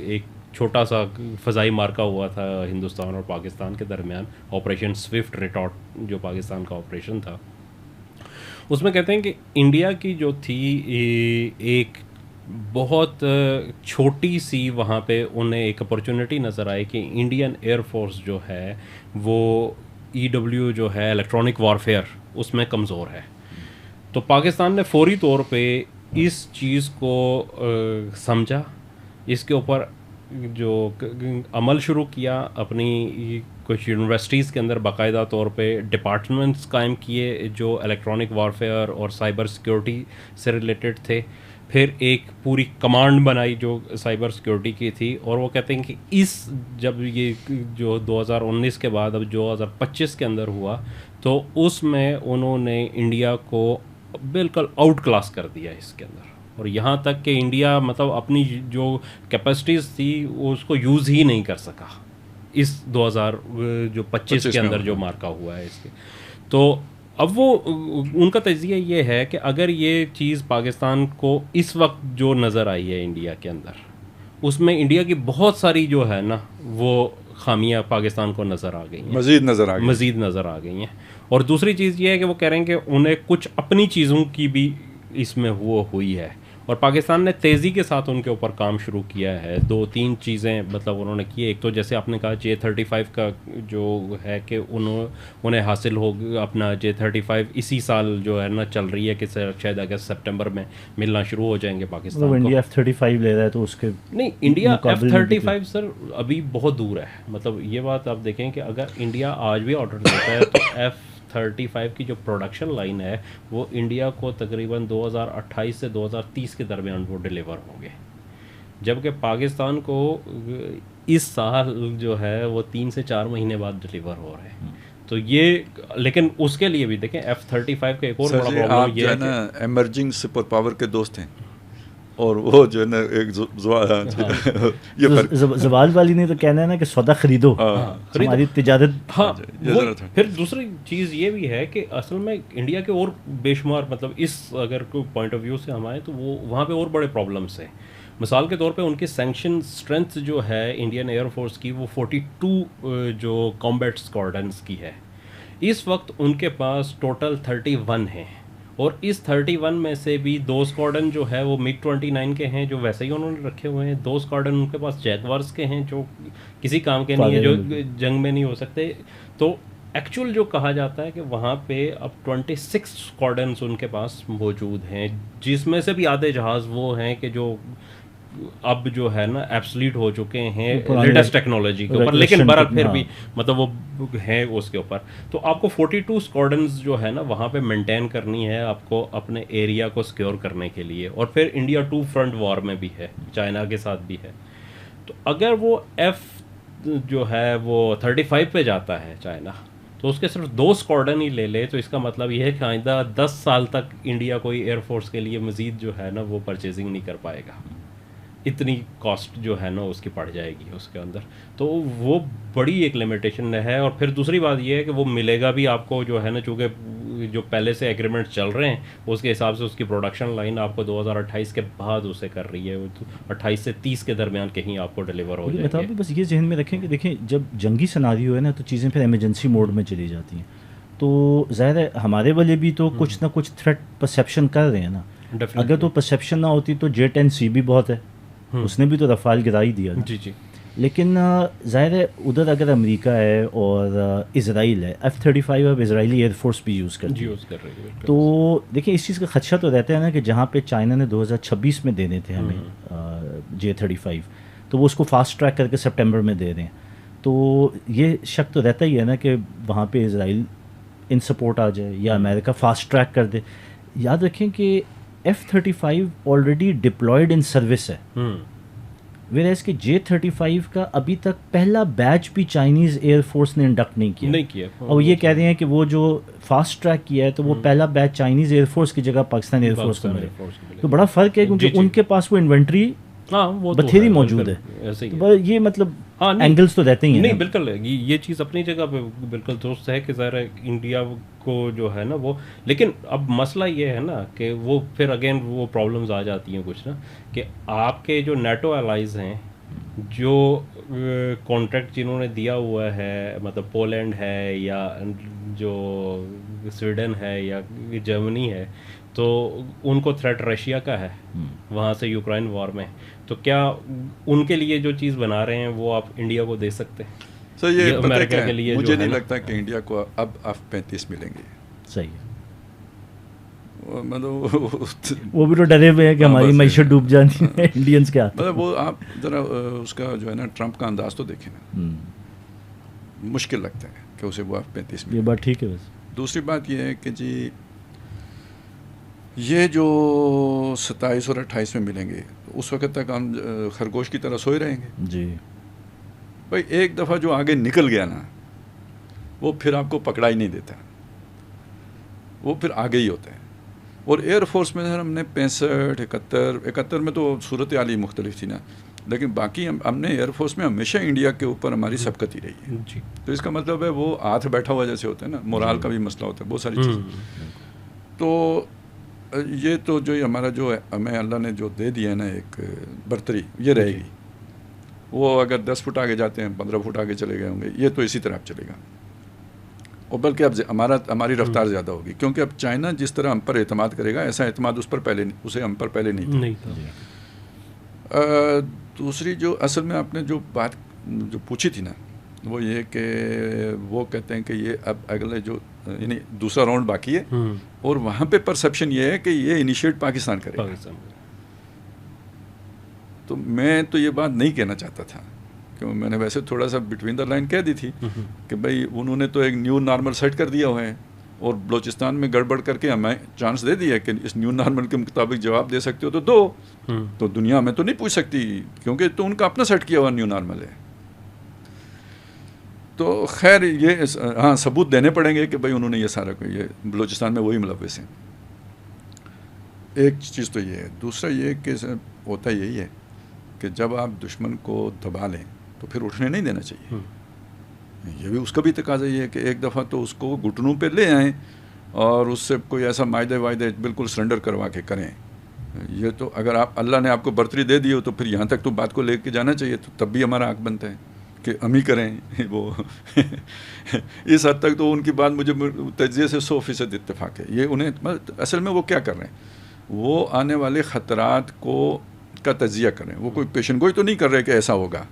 ایک چھوٹا سا فضائی مارکہ ہوا تھا ہندوستان اور پاکستان کے درمیان، آپریشن سوئفٹ ریٹارٹ جو پاکستان کا آپریشن تھا، اس میں کہتے ہیں کہ انڈیا کی جو تھی ایک بہت چھوٹی سی وہاں پہ انہیں ایک اپرچونٹی نظر آئی کہ انڈین ایئر فورس جو ہے وہ EW جو ہے الیکٹرانک وارفیئر اس میں کمزور ہے. تو پاکستان نے فوری طور پہ اس چیز کو سمجھا، اس کے اوپر جو عمل شروع کیا، اپنی کچھ یونیورسٹیز کے اندر باقاعدہ طور پہ ڈپارٹمنٹس قائم کیے جو الیکٹرانک وارفیئر اور سائبر سیکیورٹی سے ریلیٹڈ تھے. پھر ایک پوری کمانڈ بنائی جو سائبر سیکیورٹی کی تھی. اور وہ کہتے ہیں کہ جب یہ جو 2019 کے بعد اب 2025 کے اندر ہوا تو اس میں انہوں نے انڈیا کو بالکل آؤٹ کلاس کر دیا اس کے اندر. اور یہاں تک کہ انڈیا مطلب اپنی جو کیپیسٹیز تھی اس کو یوز ہی نہیں کر سکا اس 2025 کے اندر جو مارکا ہوا ہے اس کے. تو اب وہ ان کا تجزیہ یہ ہے کہ اگر یہ چیز پاکستان کو اس وقت جو نظر آئی ہے انڈیا کے اندر، اس میں انڈیا کی بہت ساری جو ہے نا وہ خامیاں پاکستان کو نظر آ گئی ہیں، مزید نظر آ گئی ہیں. اور دوسری چیز یہ ہے کہ وہ کہہ رہے ہیں کہ انہیں کچھ اپنی چیزوں کی بھی اس میں ہوئی ہے. اور پاکستان نے تیزی کے ساتھ ان کے اوپر کام شروع کیا ہے. 2-3 چیزیں مطلب انہوں نے کی. ایک تو جیسے آپ نے کہا J-35 کا جو ہے کہ انہیں حاصل ہو اپنا J-35 اسی سال جو ہے نا چل رہی ہے کہ شاید اگست سپٹمبر میں ملنا شروع ہو جائیں گے پاکستان کو. انڈیا F-35 لے رہا ہے تو اس کے نہیں، انڈیا F-35 سر ابھی بہت دور ہے. مطلب یہ بات آپ دیکھیں کہ اگر انڈیا آج بھی آرڈر دیتا ہے تو F-35 کی جو پروڈکشن لائن ہے وہ انڈیا کو تقریباً 2028 سے 2030 کے درمیان وہ ڈیلیور ہوں گے. جبکہ پاکستان کو اس سال جو ہے وہ 3 سے 4 مہینے بعد ڈلیور ہو رہے ہیں. تو یہ لیکن اس کے لیے بھی دیکھیں F-35 کا ایک اور بڑا پرابلم یہ ہے نا ایمرجنگ سپر پاور کے دوست ہیں اور وہ جو ہے نا ایک زوال والی نے تو کہنا ہے نا کہ سودا خریدو ہماری تجارت. ہاں پھر دوسری چیز یہ بھی ہے کہ اصل میں انڈیا کے اور بے شمار مطلب اس اگر کوئی پوائنٹ آف ویو سے ہم آئیں تو وہ وہاں پہ اور بڑے پرابلمس ہیں. مثال کے طور پہ ان کی سینکشن اسٹرینتھ جو ہے انڈین ایئر فورس کی وہ 42 جو کامبیٹ اسکواڈرنس کی ہے. اس وقت ان کے پاس ٹوٹل 31 ہیں اور اس 31 میں سے بھی 2 اسکواڈرن جو ہے وہ MiG-29 کے ہیں جو ویسے ہی انہوں نے رکھے ہوئے ہیں. 2 اسکواڈرن ان کے پاس جیگوارس کے ہیں جو کسی کام کے نہیں ہیں, جو جنگ میں نہیں ہو سکتے. تو ایکچوئل جو کہا جاتا ہے کہ وہاں پہ اب 26 اسکواڈرنس ان کے پاس موجود ہیں, جس میں سے بھی آدھے جہاز وہ ہیں کہ جو اب جو ہے نا ایبسلیٹ ہو چکے ہیں لیٹسٹ ٹیکنالوجی کے اوپر, لیکن برحال پھر بھی مطلب وہ ہیں اس کے اوپر. تو آپ کو 42 اسکواڈرنز جو ہے نا وہاں پہ مینٹین کرنی ہے آپ کو اپنے ایریا کو سیکیور کرنے کے لیے. اور پھر انڈیا 2 فرنٹ وار میں بھی ہے, چائنا کے ساتھ بھی ہے. تو اگر وہ جو ہے وہ 35 پہ جاتا ہے چائنا, تو اس کے صرف 2 اسکواڈرن ہی لے لے, تو اس کا مطلب یہ ہے کہ آئندہ 10 سال تک انڈیا کوئی ایئر فورس کے لیے مزید جو ہے نا وہ پرچیزنگ نہیں کر پائے گا. اتنی کاسٹ جو ہے نا اس کی پڑ جائے گی اس کے اندر. تو وہ بڑی ایک لمیٹیشن ہے. اور پھر دوسری بات یہ ہے کہ وہ ملے گا بھی آپ کو جو ہے نا, چونکہ جو پہلے سے ایگریمنٹ چل رہے ہیں اس کے حساب سے اس کی پروڈکشن لائن آپ کو 2028 کے بعد اسے کر رہی ہے, 28 سے 30 کے درمیان کہیں آپ کو ڈلیور ہو جائے گی. بس یہ ذہن میں رکھیں کہ دیکھیں جب جنگی سناریو ہے نا تو چیزیں پھر ایمرجنسی موڈ میں چلی جاتی ہیں. تو ظاہر ہے ہمارے والے بھی تو کچھ نہ کچھ تھریٹ پرسیپشن کر رہے ہیں نا. اگر تو پرسیپشن نہ ہوتی تو J-10C بھی بہت ہے, اس نے بھی تو رفال گرا ہی دیا. جی جی. لیکن ظاہر ہے ادھر اگر امریکہ ہے اور اسرائیل ہے, F-35 اب اسرائیلی ایئر فورس بھی یوز کر رہی ہے. تو دیکھیں اس چیز کا خدشہ تو رہتا ہے نا کہ جہاں پہ چائنا نے 2026 میں دینے تھے ہمیں J-35, تو وہ اس کو فاسٹ ٹریک کر کے سپٹمبر میں دے رہے ہیں. تو یہ شک تو رہتا ہی ہے نا کہ وہاں پہ اسرائیل ان سپورٹ آ جائے یا امریکہ فاسٹ ٹریک کر دے. یاد رکھیں کہ F-35 آلریڈی ڈپلائڈ ان سروس ہے, ویئرز کہ J-35 کا ابھی تک پہلا بیچ بھی چائنیز ایئر فورس نے انڈکٹ نہیں کیا. اور یہ کہہ رہے ہیں کہ وہ جو فاسٹ ٹریک کیا ہے تو وہ پہلا بیچ چائنیز ایئر فورس کی جگہ پاکستان ایئر فورس کو ملے. تو بڑا فرق ہے کیونکہ ان کے پاس وہ انوینٹری بتھیری موجود ہے. یہ مطلب اینگلز تو رہتے ہی ہیں. نہیں بالکل یہ چیز اپنی جگہ پہ بالکل درست ہے کہ ظاہر ہے انڈیا کو جو ہے نا وہ, لیکن اب مسئلہ یہ ہے نا کہ وہ پھر اگین وہ پرابلمز آ جاتی ہیں کچھ نا, کہ آپ کے جو نیٹو الائز ہیں جو کانٹریکٹ جنہوں نے دیا ہوا ہے, مطلب پولینڈ ہے یا جو سویڈن ہے یا جرمنی ہے, تو ان کو تھریٹ رشیا کا ہے وہاں سے یوکرائن وار میں. تو کیا ان کے لیے جو چیز بنا رہے ہیں وہ آپ انڈیا کو دے سکتے ہیں؟ سر یہ امریکہ کے لیے مجھے نہیں لگتا کہ انڈیا کو اب F-35 ملیں گے. صحیح ہے, مطلب وہ بھی تو ڈرے ہوئے ہیں کہ ہماری معیشت ڈوب جانی ہے انڈینس کے ہاتھ. مطلب وہ آپ ذرا اس کا جو ہے نا ٹرمپ کا انداز تو دیکھیں نا, مشکل لگتا ہے کہ اسے وہ F-35 یہ بات ٹھیک ہے. بس دوسری بات یہ ہے کہ جی یہ جو 27 اور 28 میں ملیں گے اس وقت تک ہم خرگوش کی طرح سوئے رہیں گے. جی بھائی ایک دفعہ جو آگے نکل گیا نا وہ پھر آپ کو پکڑا ہی نہیں دیتا, وہ پھر آگے ہی ہوتا ہے. اور ایئر فورس میں ہم نے 65 71 میں تو صورت حال ہی مختلف تھی نا, لیکن باقی ہم نے ایئر فورس میں ہمیشہ انڈیا کے اوپر ہماری سبقت ہی رہی ہے. جی. تو اس کا مطلب ہے وہ ہاتھ بیٹھا ہوا جیسے ہوتا ہے نا, مورال کا بھی مسئلہ ہوتا ہے, بہت ساری چیز. تو یہ تو جو ہمارا جو ہمیں اللہ نے جو دے دیا ہے نا ایک برتری, یہ رہے گی. وہ اگر 10 فٹ آگے جاتے ہیں 15 فٹ آگے چلے گئے ہوں گے, یہ تو اسی طرح اب چلے گا. اور بلکہ اب ہماری رفتار زیادہ ہوگی, کیونکہ اب چائنا جس طرح ہم پر اعتماد کرے گا ایسا اعتماد اسے ہم پر پہلے نہیں تھا. دوسری جو اصل میں آپ نے جو بات جو پوچھی تھی نا وہ یہ کہ وہ کہتے ہیں کہ یہ اب اگلے جو یعنی دوسرا راؤنڈ باقی ہے, اور وہاں پہ پرسیپشن یہ ہے کہ یہ انیشیٹ پاکستان کرے گا. تو میں تو یہ بات نہیں کہنا چاہتا تھا, کہ میں نے ویسے تھوڑا سا بٹوین دا لائن کہہ دی تھی کہ بھائی انہوں نے تو ایک نیو نارمل سیٹ کر دیا ہوئے ہیں, اور بلوچستان میں گڑبڑ کر کے ہمیں چانس دے دیا کہ اس نیو نارمل کے مطابق جواب دے سکتے ہو تو دو. تو دنیا میں تو نہیں پوچھ سکتی کیونکہ تو ان کا اپنا سیٹ کیا ہوا نیو نارمل ہے. تو خیر یہ ہاں ثبوت دینے پڑیں گے کہ بھائی انہوں نے یہ سارا یہ بلوچستان میں وہی ملوث ہیں. ایک چیز تو یہ ہے. دوسرا یہ کہ ہوتا یہی ہے کہ جب آپ دشمن کو دبا لیں تو پھر اٹھنے نہیں دینا چاہیے. یہ بھی اس کا بھی تقاضا یہ ہے کہ ایک دفعہ تو اس کو گھٹنوں پہ لے آئیں اور اس سے کوئی ایسا معاہدے بالکل سرنڈر کروا کے کریں. یہ تو اگر آپ اللہ نے آپ کو برتری دے دی ہو تو پھر یہاں تک تو بات کو لے کے جانا چاہیے. تو تب بھی ہمارا حق بنتا ہے کہ ہم ہی کریں وہ. اس حد تک تو ان کی بات مجھے تجزیے سے 100% اتفاق ہے. یہ انہیں اصل میں وہ کیا کر رہے ہیں, وہ آنے والے خطرات کا تجزیہ کریں. وہ کوئی پیشن گوئی تو نہیں کر رہے کہ ایسا ہوگا,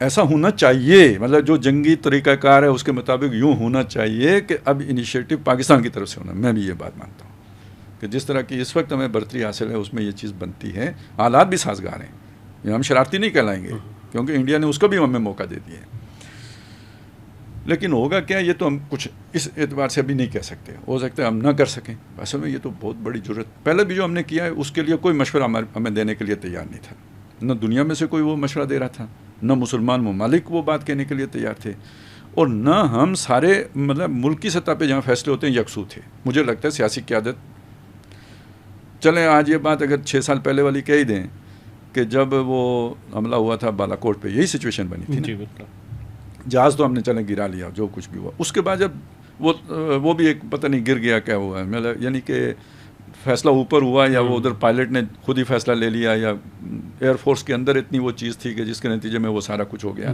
ایسا ہونا چاہیے. مطلب جو جنگی طریقہ کار ہے اس کے مطابق یوں ہونا چاہیے کہ اب انیشیٹو پاکستان کی طرف سے ہونا. میں بھی یہ بات مانتا ہوں کہ جس طرح کی اس وقت ہمیں برتری حاصل ہے اس میں یہ چیز بنتی ہے. حالات بھی سازگار ہیں, یہ ہم شرارتی نہیں کہلائیں گے کیونکہ انڈیا نے اس کو بھی ہمیں موقع دے دیا ہے. لیکن ہوگا کیا یہ تو ہم کچھ اس اعتبار سے ابھی نہیں کہہ سکتے. ہو سکتا ہے ہم نہ کر سکیں. اصل میں یہ تو بہت بڑی ضرورت. پہلے بھی جو ہم نے کیا ہے اس کے لیے کوئی مشورہ ہمیں دینے کے لیے تیار نہیں تھا. نہ دنیا میں سے کوئی وہ مشورہ دے رہا تھا, نہ مسلمان ممالک وہ بات کہنے کے لیے تیار تھے, اور نہ ہم سارے مطلب ملکی سطح پہ جہاں فیصلے ہوتے ہیں یکسو تھے. مجھے لگتا ہے سیاسی قیادت, چلیں آج یہ بات اگر 6 سال پہلے والی کہہ ہی دیں کہ جب وہ حملہ ہوا تھا بالا کوٹ پہ یہی سچویشن بنی تھی. جہاز تو ہم نے چلیں گرا لیا جو کچھ بھی ہوا. اس کے بعد جب وہ بھی ایک پتہ نہیں گر گیا کیا ہوا ہے, یعنی کہ فیصلہ اوپر ہوا یا وہ ادھر پائلٹ نے خود ہی فیصلہ لے لیا یا ایئر فورس کے اندر اتنی وہ چیز تھی کہ جس کے نتیجے میں وہ سارا کچھ ہو گیا.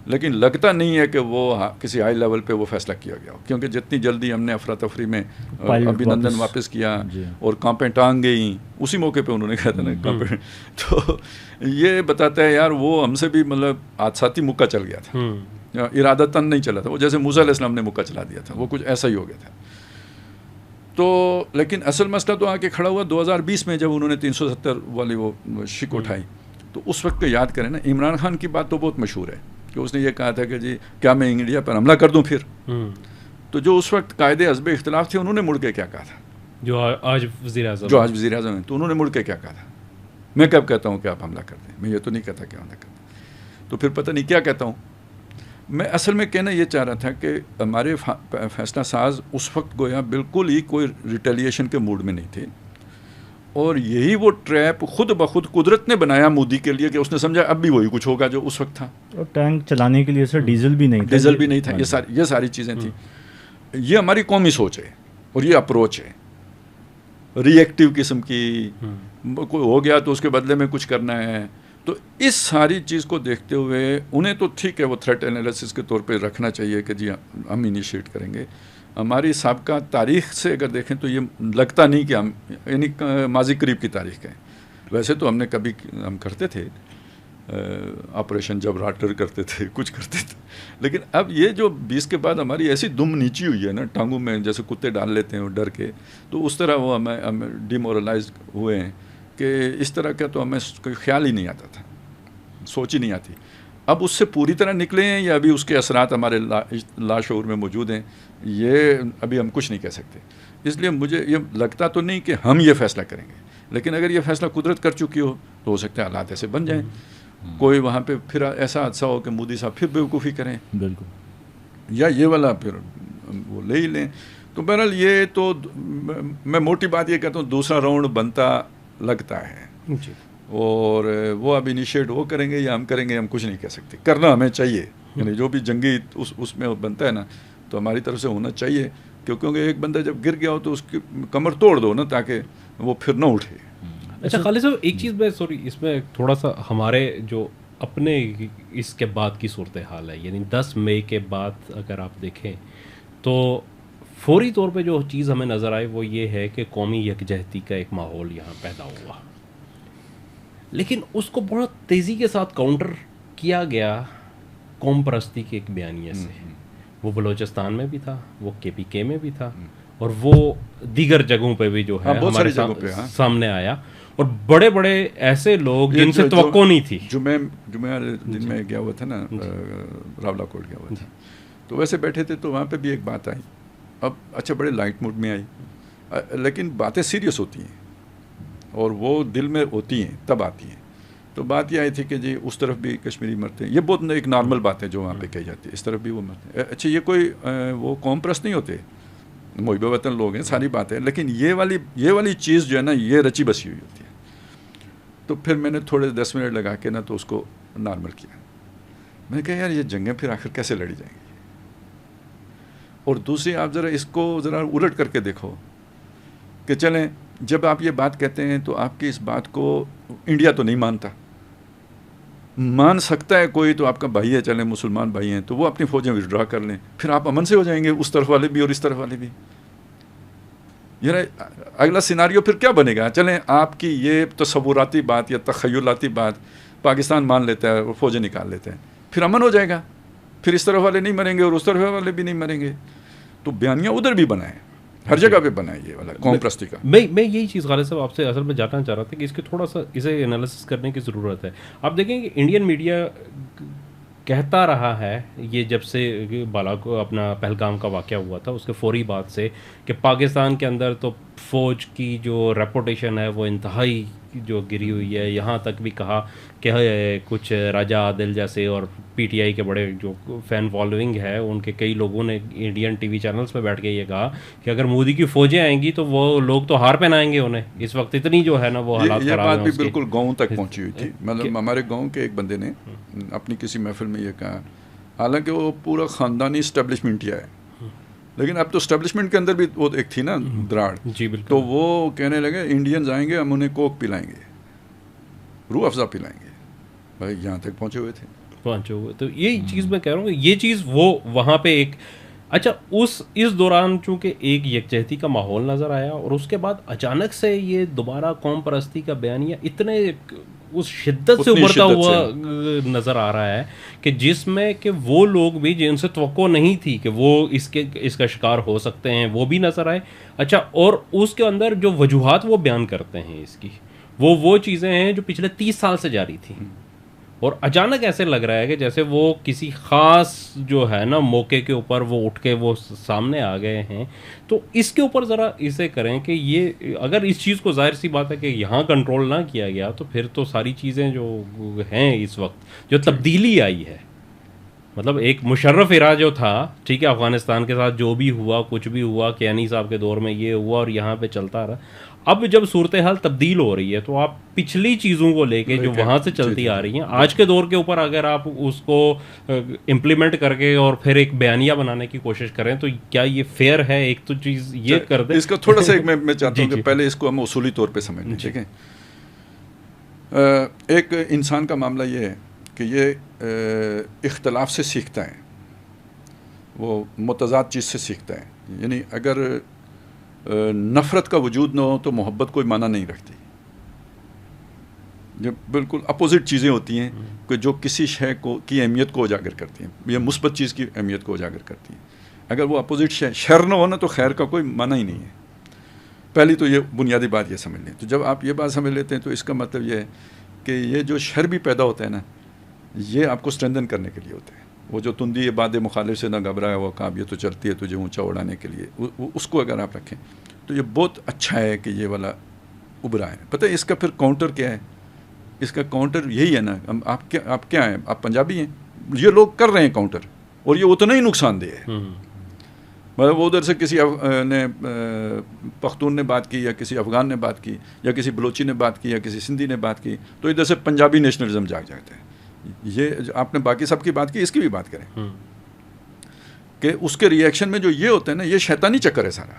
لیکن لگتا نہیں ہے کہ وہ کسی ہائی لیول پہ وہ فیصلہ کیا گیا ہو, کیونکہ جتنی جلدی ہم نے افراتفری میں ابھینندن واپس کیا اور کانپیں ٹانگ گئیں اسی موقع پہ انہوں نے کہا تھا نا کانپیں. تو یہ بتاتا ہے یار وہ ہم سے بھی مطلب حادثاتی مکہ چل گیا تھا, ارادتاً نہیں چلا تھا. وہ جیسے موسیٰ علیہ السلام نے مکہ چلا دیا تھا, وہ کچھ ایسا ہی ہو گیا تھا. تو لیکن اصل مسئلہ تو آ کے کھڑا ہوا 2020 میں جب انہوں نے 370 والی وہ شک اٹھائی. تو اس وقت کو یاد کریں نا, عمران خان کی بات تو بہت مشہور ہے کہ اس نے یہ کہا تھا کہ جی کیا میں انڈیا پر حملہ کر دوں پھر. تو جو اس وقت قائد حزب اختلاف تھے انہوں نے مڑ کے کیا کہا تھا, جو آج وزیر اعظم ہیں, تو انہوں نے مڑ کے کیا کہا تھا, میں کب کہتا ہوں کہ آپ حملہ کر دیں, میں یہ تو نہیں کہتا کہ حملہ کر دیں. تو پھر پتہ نہیں کیا کہتا ہوں میں. اصل میں کہنا یہ چاہ رہا تھا کہ ہمارے فیصلہ ساز اس وقت گویا بالکل ہی کوئی ریٹیلیشن کے موڈ میں نہیں تھے, اور یہی وہ ٹریپ خود بخود قدرت نے بنایا مودی کے لیے کہ اس نے سمجھا اب بھی وہی کچھ ہوگا جو اس وقت تھا. اور ٹینک چلانے کے لیے سر ڈیزل بھی نہیں تھا, یہ ساری چیزیں تھیں. یہ ہماری قومی سوچ ہے اور یہ اپروچ ہے ری ایکٹیو قسم کی, کوئی ہو گیا تو اس کے بدلے میں کچھ کرنا ہے. تو اس ساری چیز کو دیکھتے ہوئے انہیں تو ٹھیک ہے وہ تھریٹ انالیسس کے طور پہ رکھنا چاہیے کہ جی ہم انیشیٹ کریں گے. ہماری سابقہ تاریخ سے اگر دیکھیں تو یہ لگتا نہیں کہ ہم یعنی ماضی قریب کی تاریخ ہے. ویسے تو ہم نے کبھی ہم کرتے تھے آپریشن جبراٹر کرتے تھے, کچھ کرتے تھے, لیکن اب یہ جو 20 کے بعد ہماری ایسی دم نیچی ہوئی ہے نا ٹانگوں میں, جیسے کتے ڈال لیتے ہیں وہ ڈر کے, تو اس طرح وہ ہمیں ڈیمورلائز ہوئے ہیں کہ اس طرح کا تو ہمیں کوئی خیال ہی نہیں آتا تھا, سوچ ہی نہیں آتی. اب اس سے پوری طرح نکلے ہیں یا ابھی اس کے اثرات ہمارے لاشعور میں موجود ہیں, یہ ابھی ہم کچھ نہیں کہہ سکتے. اس لیے مجھے یہ لگتا تو نہیں کہ ہم یہ فیصلہ کریں گے, لیکن اگر یہ فیصلہ قدرت کر چکی ہو تو ہو سکتا ہے حالات ایسے بن جائیں, کوئی وہاں پہ پھر ایسا حادثہ ہو کہ مودی صاحب پھر بیوقوفی کریں, بالکل, یا یہ والا پھر وہ لے ہی لیں. تو بہرحال یہ تو میں موٹی بات یہ کہتا ہوں دوسرا راؤنڈ بنتا لگتا ہے, اور وہ اب انیشیٹ وہ کریں گے یا ہم کریں گے ہم کچھ نہیں کہہ سکتے. کرنا ہمیں چاہیے, یعنی جو بھی جنگی اس میں بنتا ہے نا تو ہماری طرف سے ہونا چاہیے, کیونکہ ایک بندہ جب گر گیا ہو تو اس کی کمر توڑ دو نا تاکہ وہ پھر نہ اٹھے. اچھا خالد صاحب ایک چیز میں سوری اس میں تھوڑا سا ہمارے جو اپنے اس کے بعد کی صورتحال ہے, یعنی 10 مئی کے بعد اگر آپ دیکھیں تو فوری طور پہ جو چیز ہمیں نظر آئی وہ یہ ہے کہ قومی یکجہتی کا ایک ماحول یہاں پیدا ہوا, لیکن اس کو بہت تیزی کے ساتھ کاؤنٹر کیا گیا قوم پرستی کے ایک بیانیے سے. وہ بلوچستان میں بھی تھا, وہ KPK میں بھی تھا, اور وہ دیگر جگہوں پہ بھی جو ہے ہمارے سامنے آیا, اور بڑے بڑے ایسے لوگ جن سے توقع نہیں تھی. جمعہ دن میں گیا ہوا تھا نا راولا کوٹ گیا ہوا تھا, تو ویسے بیٹھے تھے تو وہاں پہ بھی ایک بات آئی اب اچھا بڑے لائٹ موڈ میں آئی، لیکن باتیں سیریس ہوتی ہیں اور وہ دل میں ہوتی ہیں تب آتی ہیں. تو بات یہ آئی تھی کہ جی اس طرف بھی کشمیری مرتے ہیں، یہ بہت ایک نارمل بات ہے جو وہاں پہ کہی جاتی ہے، اس طرف بھی وہ مرتے ہیں. اچھا یہ کوئی وہ قوم پرست نہیں ہوتے، محب وطن لوگ ہیں، ساری بات ہے، لیکن یہ والی چیز جو ہے نا یہ رچی بسی ہوئی ہوتی ہے. تو پھر میں نے تھوڑے 10 منٹ لگا کے نا تو اس کو نارمل کیا. میں نے کہا یار یہ جنگیں پھر آخر کیسے لڑی جائیں گی. اور دوسری آپ ذرا اس کو ذرا الٹ کر کے دیکھو کہ چلیں جب آپ یہ بات کہتے ہیں تو آپ کی اس بات کو انڈیا تو نہیں مانتا، مان سکتا ہے کوئی تو آپ کا بھائی ہے، چلیں مسلمان بھائی ہیں تو وہ اپنی فوجیں وڈرا کر لیں، پھر آپ امن سے ہو جائیں گے، اس طرف والے بھی اور اس طرف والے بھی. یار اگلا سیناریو پھر کیا بنے گا؟ چلیں آپ کی یہ تصوراتی بات یا تخیلاتی بات پاکستان مان لیتا ہے اور فوجیں نکال لیتے ہیں، پھر امن ہو جائے گا، پھر اس طرف والے نہیں مریں گے اور اس طرف والے بھی نہیں مریں گے. تو بیانیہ ادھر بھی بنائیں، ہر جگہ پہ بنائیں یہ والا قوم پرستی کا. میں یہی چیز غالب صاحب آپ سے اصل میں جاننا چاہ رہا تھا کہ اس کے تھوڑا سا اسے انالیسس کرنے کی ضرورت ہے. آپ دیکھیں کہ انڈین میڈیا کہتا رہا ہے یہ جب سے بالا کو اپنا پہلگام کا واقعہ ہوا تھا اس کے فوری بعد سے کہ پاکستان کے اندر تو فوج کی جو ریپوٹیشن ہے وہ انتہائی جو گری ہوئی ہے. یہاں تک بھی کہا کہ کچھ راجہ عادل جیسے اور پی ٹی آئی کے بڑے جو فین فالوئنگ ہے ان کے کئی لوگوں نے انڈین ٹی وی چینلز پہ بیٹھ کے یہ کہا کہ اگر مودی کی فوجیں آئیں گی تو وہ لوگ تو ہار پہنائیں گے انہیں. اس وقت اتنی جو ہے نا وہ حالات یہ خراب ہیں. بات بھی بالکل گاؤں تک پہنچی ہوئی تھی. مطلب ہمارے گاؤں کے ایک بندے نے اپنی کسی محفل میں یہ کہا، حالانکہ وہ پورا خاندانی اسٹیبلشمنٹ ہی ہے، لیکن اب تو اسٹیبلشمنٹ کے اندر بھی وہ ایک تھی نا دراڑ. جی بالکل. تو وہ کہنے لگے انڈینز آئیں گے ہم انہیں کوک پلائیں گے، روح افزا پلائیں گے. بھائی یہاں تک پہنچے ہوئے تھے. تو یہی چیز میں کہہ رہا ہوں کہ یہ چیز وہ وہاں پہ ایک اچھا اس دوران چونکہ ایک یکجہتی کا ماحول نظر آیا اور اس کے بعد اچانک سے یہ دوبارہ قوم پرستی کا بیانیہ اتنے اس شدت سے ابھرتا ہوا نظر آ رہا ہے کہ جس میں کہ وہ لوگ بھی جن سے توقع نہیں تھی کہ وہ اس کا شکار ہو سکتے ہیں وہ بھی نظر آئے. اچھا اور اس کے اندر جو وجوہات وہ بیان کرتے ہیں اس کی وہ چیزیں ہیں جو پچھلے 30 سال سے جاری تھیں اور اچانک ایسے لگ رہا ہے کہ جیسے وہ کسی خاص جو ہے نا موقع کے اوپر وہ اٹھ کے وہ سامنے آ گئے ہیں. تو اس کے اوپر ذرا اسے کریں کہ یہ اگر اس چیز کو ظاہر سی بات ہے کہ یہاں کنٹرول نہ کیا گیا تو پھر تو ساری چیزیں جو ہیں اس وقت جو تبدیلی آئی ہے، مطلب ایک مشرف ایرا جو تھا ٹھیک ہے افغانستان کے ساتھ جو بھی ہوا کچھ بھی ہوا کیانی صاحب کے دور میں یہ ہوا اور یہاں پہ چلتا رہا. اب جب صورتحال تبدیل ہو رہی ہے تو آپ پچھلی چیزوں کو لے کے جو وہاں سے چلتی آ رہی ہیں آج کے دور کے اوپر اگر آپ اس کو امپلیمنٹ کر کے اور پھر ایک بیانیہ بنانے کی کوشش کریں تو کیا یہ فیئر ہے؟ ایک تو چیز یہ کر دیں اس کا تھوڑا سا میں چاہتا ہوں کہ پہلے اس کو ہم اصولی طور پہ سمجھ لیں. ٹھیک ہے، ایک انسان کا معاملہ یہ ہے کہ یہ اختلاف سے سیکھتا ہے، وہ متضاد چیز سے سیکھتا ہے. یعنی اگر نفرت کا وجود نہ ہو تو محبت کوئی معنی نہیں رکھتی. جب بالکل اپوزٹ چیزیں ہوتی ہیں کہ جو کسی شے کی اہمیت کو اجاگر کرتی ہیں یا مثبت چیز کی اہمیت کو اجاگر کرتی ہیں. اگر وہ اپوزٹ شر نہ ہونا تو خیر کا کوئی معنی ہی نہیں ہے. پہلی تو یہ بنیادی بات یہ سمجھ لیں. تو جب آپ یہ بات سمجھ لیتے ہیں تو اس کا مطلب یہ ہے کہ یہ جو شر بھی پیدا ہوتا ہے نا یہ آپ کو اسٹرینتھن کرنے کے لیے ہوتا ہے. وہ جو تندی یہ باد مخالف سے نہ گھبرایا وہ کام یہ تو چلتی ہے تجھے اونچا اڑانے کے لیے، اس کو اگر آپ رکھیں تو یہ بہت اچھا ہے کہ یہ والا ابھرا ہے. پتہ ہے اس کا پھر کاؤنٹر کیا ہے؟ اس کا کاؤنٹر یہی ہے نا، آپ کیا ہیں؟ آپ پنجابی ہیں، یہ لوگ کر رہے ہیں کاؤنٹر اور یہ اتنا ہی نقصان دہ ہے. مطلب وہ ادھر سے کسی نے پختون نے بات کی یا کسی افغان نے بات کی یا کسی بلوچی نے بات کی یا کسی سندھی نے بات کی تو ادھر سے پنجابی نیشنلزم جاگ جاتا ہے. یہ آپ نے باقی سب کی بات کی، اس کی بھی بات کریں کہ اس کے ری ایکشن میں جو یہ ہوتا ہے نا یہ شیطانی چکر ہے سارا.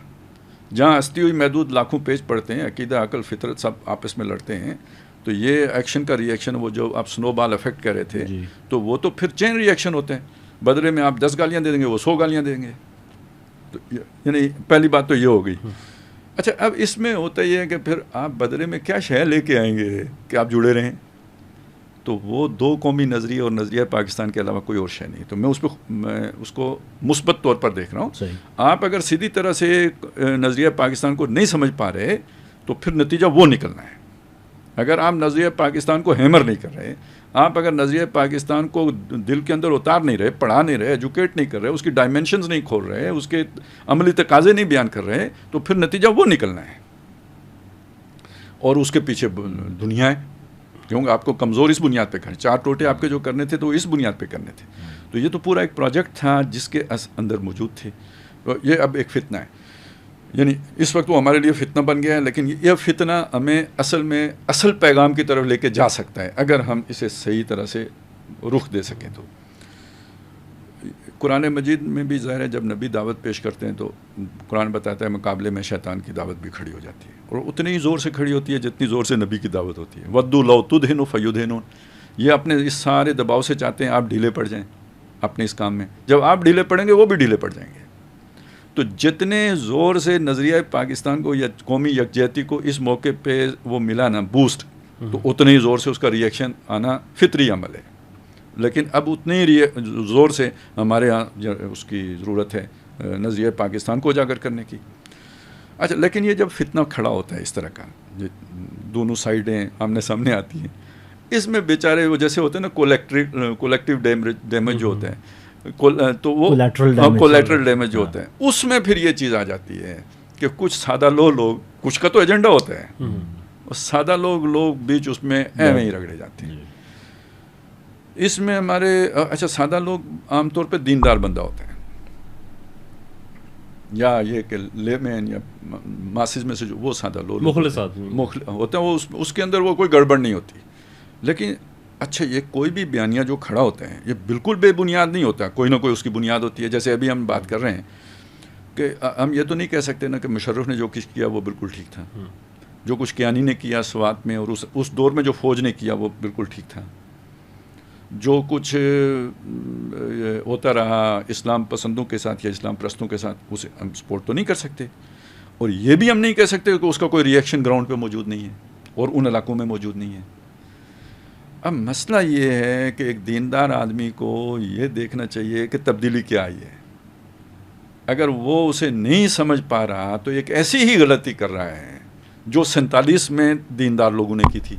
جہاں ہستی ہوئی محدود لاکھوں پیج پڑتے ہیں، عقیدہ عقل فطرت سب آپس میں لڑتے ہیں، تو یہ ایکشن کا ری ایکشن وہ جو آپ سنو بال افیکٹ کہہ رہے تھے تو وہ تو پھر چین ری ایکشن ہوتے ہیں. بدلے میں آپ 10 گالیاں دے دیں گے وہ 100 گالیاں دیں گے. تو یعنی پہلی بات تو یہ ہو گئی. اچھا اب اس میں ہوتا یہ ہے کہ پھر آپ بدلے میں کیا شے لے کے آئیں گے کہ آپ جڑے رہیں؟ تو وہ دو قومی نظریے اور نظریہ پاکستان کے علاوہ کوئی اور شے نہیں. تو میں اس کو مثبت طور پر دیکھ رہا ہوں. آپ اگر سیدھی طرح سے نظریہ پاکستان کو نہیں سمجھ پا رہے تو پھر نتیجہ وہ نکلنا ہے. اگر آپ نظریہ پاکستان کو ہیمر نہیں کر رہے، آپ اگر نظریہ پاکستان کو دل کے اندر اتار نہیں رہے، پڑھا نہیں رہے، ایجوکیٹ نہیں کر رہے، اس کی ڈائمینشنز نہیں کھول رہے، اس کے عملی تقاضے نہیں بیان کر رہے، تو پھر نتیجہ وہ نکلنا ہے، اور اس کے پیچھے دنیا ہے، کیونکہ آپ کو کمزور اس بنیاد پہ کرنے، 4 ٹوٹے آپ کے جو کرنے تھے تو اس بنیاد پہ کرنے تھے. تو یہ تو پورا ایک پروجیکٹ تھا جس کے اندر موجود تھے. یہ اب ایک فتنہ ہے، یعنی اس وقت وہ ہمارے لیے فتنہ بن گیا ہے، لیکن یہ فتنہ ہمیں اصل پیغام کی طرف لے کے جا سکتا ہے اگر ہم اسے صحیح طرح سے رخ دے سکیں. تو قرآن مجید میں بھی ظاہر ہے جب نبی دعوت پیش کرتے ہیں تو قرآن بتاتا ہے مقابلے میں شیطان کی دعوت بھی کھڑی ہو جاتی ہے، اور اتنی ہی زور سے کھڑی ہوتی ہے جتنی زور سے نبی کی دعوت ہوتی ہے. وَدُّوا لَوْ تُدْهِنُوا فَيُدْهِنُونَ. یہ اپنے اس سارے دباؤ سے چاہتے ہیں آپ ڈھیلے پڑ جائیں اپنے اس کام میں. جب آپ ڈھیلے پڑیں گے وہ بھی ڈھیلے پڑ جائیں گے. تو جتنے زور سے نظریہ پاکستان کو یا قومی یکجہتی کو اس موقع پہ وہ ملا نا بوسٹ، تو اتنے ہی زور سے اس کا ریئیکشن آنا فطری عمل ہے. لیکن اب اتنے ہی زور سے ہمارے ہاں اس کی ضرورت ہے نظریہ پاکستان کو اجاگر کرنے کی. اچھا، لیکن یہ جب فتنہ کھڑا ہوتا ہے اس طرح کا، دونوں سائڈیں آمنے سامنے آتی ہیں، اس میں بیچارے وہ جیسے ہوتے ہیں نا کولیکٹیو ڈیمیج جو ہوتا ہے، تو وہ کولیٹرل ڈیمیج جو ہوتا ہے، اس میں پھر یہ چیز آ جاتی ہے کہ کچھ سادہ لوگ، کچھ کا تو ایجنڈا ہوتا ہے، اور سادہ لوگ بیچ اس میں ایویں ہی رگڑے جاتے ہیں. اس میں ہمارے اچھا سادہ لوگ عام طور پہ دیندار بندہ ہوتا ہے، یا یہ کہ لیمین یا ماسز میں سے جو وہ سادہ لوگ مخلص ہوتے ہیں، وہ اس کے اندر وہ کوئی گڑبڑ نہیں ہوتی. لیکن اچھا یہ کوئی بھی بیانیہ جو کھڑا ہوتا ہے یہ بالکل بے بنیاد نہیں ہوتا، کوئی نہ کوئی اس کی بنیاد ہوتی ہے. جیسے ابھی ہم بات کر رہے ہیں کہ ہم یہ تو نہیں کہہ سکتے نا کہ مشرف نے جو کچھ کیا وہ بالکل ٹھیک تھا، جو کچھ کیانی نے کیا سوات میں اور اس دور میں جو فوج نے کیا وہ بالکل ٹھیک تھا. جو کچھ ہوتا رہا اسلام پسندوں کے ساتھ یا اسلام پرستوں کے ساتھ، اسے ہم سپورٹ تو نہیں کر سکتے، اور یہ بھی ہم نہیں کہہ سکتے کہ اس کا کوئی ریئیکشن گراؤنڈ پہ موجود نہیں ہے اور ان علاقوں میں موجود نہیں ہے. اب مسئلہ یہ ہے کہ ایک دیندار آدمی کو یہ دیکھنا چاہیے کہ تبدیلی کیا آئی ہے. اگر وہ اسے نہیں سمجھ پا رہا تو ایک ایسی ہی غلطی کر رہا ہے جو 47 میں دیندار لوگوں نے کی تھی،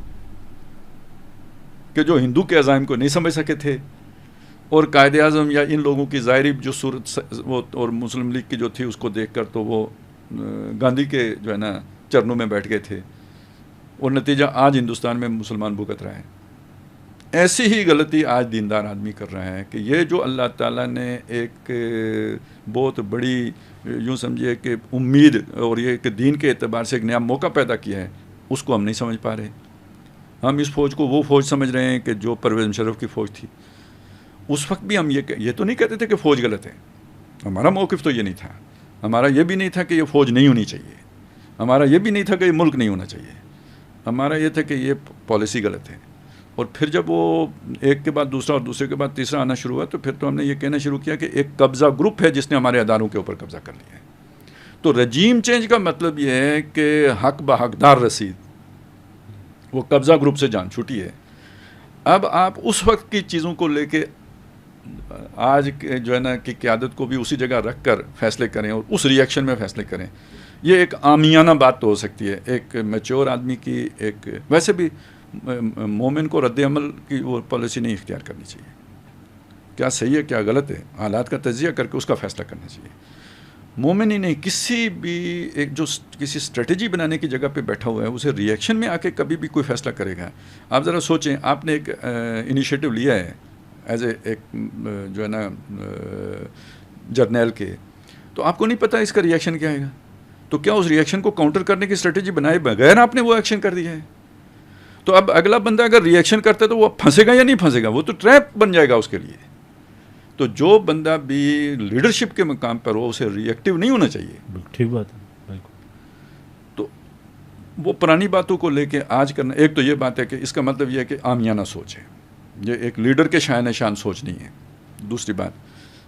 کہ جو ہندو کے عزائم کو نہیں سمجھ سکے تھے، اور قائد اعظم یا ان لوگوں کی ظاہری جو صورت وہ اور مسلم لیگ کی جو تھی اس کو دیکھ کر تو وہ گاندھی کے جو ہے نا چرنوں میں بیٹھ گئے تھے، اور نتیجہ آج ہندوستان میں مسلمان بھگت رہا ہے. ایسی ہی غلطی آج دیندار آدمی کر رہا ہے کہ یہ جو اللہ تعالیٰ نے ایک بہت بڑی یوں سمجھیے کہ امید اور یہ کہ دین کے اعتبار سے ایک نیا موقع پیدا کیا ہے، اس کو ہم نہیں سمجھ پا رہے. ہم اس فوج کو وہ فوج سمجھ رہے ہیں کہ جو پرویز مشرف کی فوج تھی. اس وقت بھی ہم یہ تو نہیں کہتے تھے کہ فوج غلط ہے، ہمارا موقف تو یہ نہیں تھا. ہمارا یہ بھی نہیں تھا کہ یہ فوج نہیں ہونی چاہیے، ہمارا یہ بھی نہیں تھا کہ یہ ملک نہیں ہونا چاہیے. ہمارا یہ تھا کہ یہ پالیسی غلط ہے. اور پھر جب وہ ایک کے بعد دوسرا اور دوسرے کے بعد تیسرا آنا شروع ہوا تو پھر تو ہم نے یہ کہنا شروع کیا کہ ایک قبضہ گروپ ہے جس نے ہمارے اداروں کے اوپر قبضہ کر لیا ہے. تو رجیم چینج کا مطلب یہ ہے کہ حق بحقدار رسید، وہ قبضہ گروپ سے جان چھوٹی ہے. اب آپ اس وقت کی چیزوں کو لے کے آج جو ہے نا کہ قیادت کو بھی اسی جگہ رکھ کر فیصلے کریں اور اس ریئیکشن میں فیصلے کریں. یہ ایک عامیانہ بات تو ہو سکتی ہے ایک میچور آدمی کی. ایک ویسے بھی مومن کو رد عمل کی وہ پالیسی نہیں اختیار کرنی چاہیے، کیا صحیح ہے کیا غلط ہے، حالات کا تجزیہ کر کے اس کا فیصلہ کرنا چاہیے. مومن ہی نہیں، کسی بھی ایک جو کسی اسٹریٹجی بنانے کی جگہ پہ بیٹھا ہوا ہے اسے ریئیکشن میں آ کے کبھی بھی کوئی فیصلہ کرے گا. آپ ذرا سوچیں، آپ نے ایک انیشیٹو لیا ہے ایز اے ایک جو ہے نا جرنیل کے، تو آپ کو نہیں پتہ اس کا ریئیکشن کیا آئے گا. تو کیا اس ریئیکشن کو کاؤنٹر کرنے کی اسٹریٹجی بنائے بغیر آپ نے وہ ایکشن کر دیا ہے؟ تو اب اگلا بندہ اگر ریئیکشن کرتا ہے تو وہ پھنسے گا یا نہیں پھنسے گا؟ وہ تو ٹریپ بن جائے گا اس کے لیے. تو جو بندہ بھی لیڈرشپ کے مقام پر ہو اسے ریئیکٹیو نہیں ہونا چاہیے. ٹھیک بات ہے. تو وہ پرانی باتوں کو لے کے آج کرنا، ایک تو یہ بات ہے کہ اس کا مطلب یہ ہے کہ عامیانہ سوچ ہے، یہ ایک لیڈر کے شائن شان سوچ نہیں ہے. دوسری بات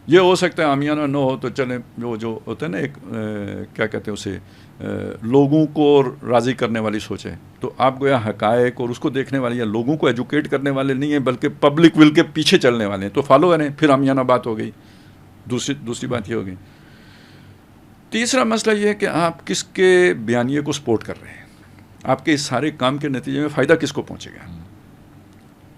یہ ہو سکتا ہے عامیانہ نہ ہو تو چلیں وہ جو ہوتا ہے نا ایک کیا کہتے ہیں اسے لوگوں کو راضی کرنے والی سوچ ہے. تو آپ گویا حقائق اور اس کو دیکھنے والے یا لوگوں کو ایجوکیٹ کرنے والے نہیں ہیں بلکہ پبلک ول کے پیچھے چلنے والے ہیں. تو فالو کریں، پھر عامیانہ بات ہو گئی. دوسری بات یہ ہوگی. تیسرا مسئلہ یہ ہے کہ آپ کس کے بیانیے کو سپورٹ کر رہے ہیں، آپ کے اس سارے کام کے نتیجے میں فائدہ کس کو پہنچے گا.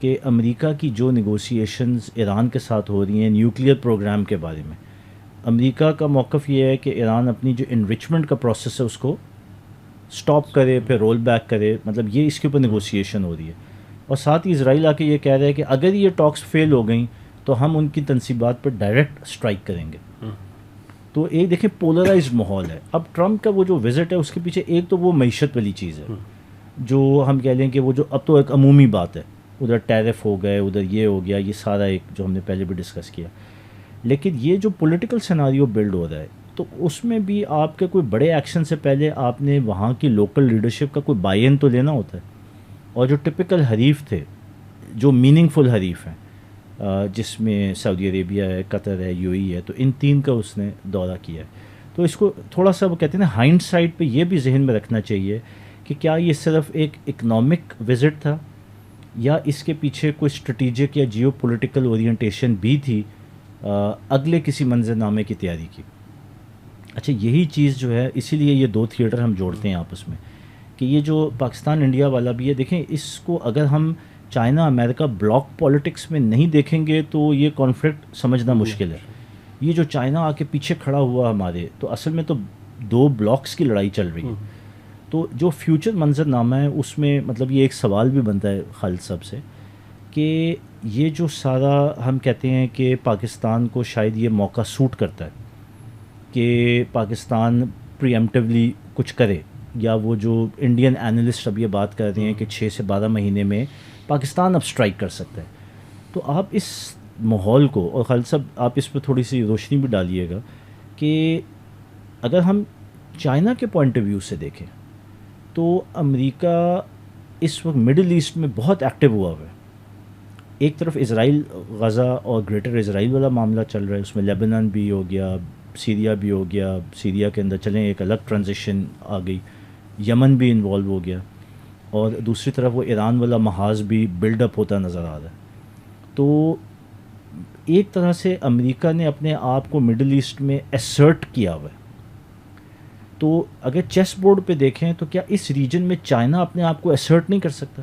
کہ امریکہ کی جو نیگوسیشنز ایران کے ساتھ ہو رہی ہیں نیوکلیئر پروگرام کے بارے میں، امریکہ کا موقف یہ ہے کہ ایران اپنی جو انرچمنٹ کا پروسیس ہے اس کو سٹاپ کرے، پھر رول بیک کرے، مطلب یہ اس کے اوپر نیگوسیشن ہو رہی ہے. اور ساتھ ہی اسرائیل آ کے یہ کہہ رہا ہے کہ اگر یہ ٹاکس فیل ہو گئیں تو ہم ان کی تنصیبات پر ڈائریکٹ اسٹرائک کریں گے. تو ایک دیکھیں پولرائزڈ ماحول ہے. اب ٹرمپ کا وہ جو وزٹ ہے اس کے پیچھے ایک تو وہ معیشت والی چیز ہے جو ہم کہہ لیں کہ وہ جو اب تو ایک عمومی بات ہے، ادھر ٹیرف ہو گئے، ادھر یہ ہو گیا، یہ سارا ایک جو ہم نے پہلے بھی ڈسکس کیا. لیکن یہ جو پولیٹیکل سیناریو بلڈ ہو رہا ہے تو اس میں بھی آپ کے کوئی بڑے ایکشن سے پہلے آپ نے وہاں کی لوکل لیڈرشپ کا کوئی بائی ان تو لینا ہوتا ہے. اور جو ٹپیکل حریف تھے، جو میننگ فل حریف ہیں، جس میں سعودی عربیہ ہے، قطر ہے، یو اے ہے، تو ان تین کا اس نے دورہ کیا ہے. تو اس کو تھوڑا سا وہ کہتے ہیں نا ہائنڈ سائڈ پہ یہ بھی ذہن میں رکھنا چاہیے کہ کیا یہ صرف ایک اکنامک وزٹ تھا یا اس کے پیچھے کوئی اسٹریٹجک یا جیو پولیٹیکل اورینٹیشن بھی تھی اگلے کسی منظرنامے کی تیاری کی. اچھا یہی چیز جو ہے، اسی لیے یہ دو تھیٹر ہم جوڑتے ہیں آپس میں کہ یہ جو پاکستان انڈیا والا بھی ہے، دیکھیں اس کو اگر ہم چائنا امریکہ بلاک پالیٹکس میں نہیں دیکھیں گے تو یہ کانفلکٹ سمجھنا مشکل ہے. یہ جو چائنا آ کے پیچھے کھڑا ہوا ہمارے، تو اصل میں تو دو بلاکس کی لڑائی چل رہی ہے. تو جو فیوچر منظرنامہ ہے اس میں مطلب یہ ایک سوال بھی بنتا ہے خالد صاحب سے کہ یہ جو سارا ہم کہتے ہیں کہ پاکستان کو شاید یہ موقع سوٹ کرتا ہے کہ پاکستان پری ایمپٹیولی کچھ کرے، یا وہ جو انڈین اینالسٹ اب یہ بات کر رہے ہیں کہ 6 سے 12 مہینے میں پاکستان اب سٹرائک کر سکتا ہے. تو آپ اس ماحول کو، اور خالد صاحب آپ اس پہ تھوڑی سی روشنی بھی ڈالیے گا کہ اگر ہم چائنا کے پوائنٹ آف ویو سے دیکھیں تو امریکہ اس وقت مڈل ایسٹ میں بہت ایکٹیو ہوا ہوا ہے. ایک طرف اسرائیل غزہ اور گریٹر اسرائیل والا معاملہ چل رہا ہے، اس میں لیبنان بھی ہو گیا، سیریا بھی ہو گیا، سیریا کے اندر چلیں ایک الگ ٹرانزیشن آ گئی، یمن بھی انوالو ہو گیا، اور دوسری طرف وہ ایران والا محاذ بھی بلڈ اپ ہوتا نظر آ رہا ہے. تو ایک طرح سے امریکہ نے اپنے آپ کو مڈل ایسٹ میں ایسرٹ کیا ہوا ہے. تو اگر چیس بورڈ پہ دیکھیں تو کیا اس ریجن میں چائنا اپنے آپ کو ایسرٹ نہیں کر سکتا؟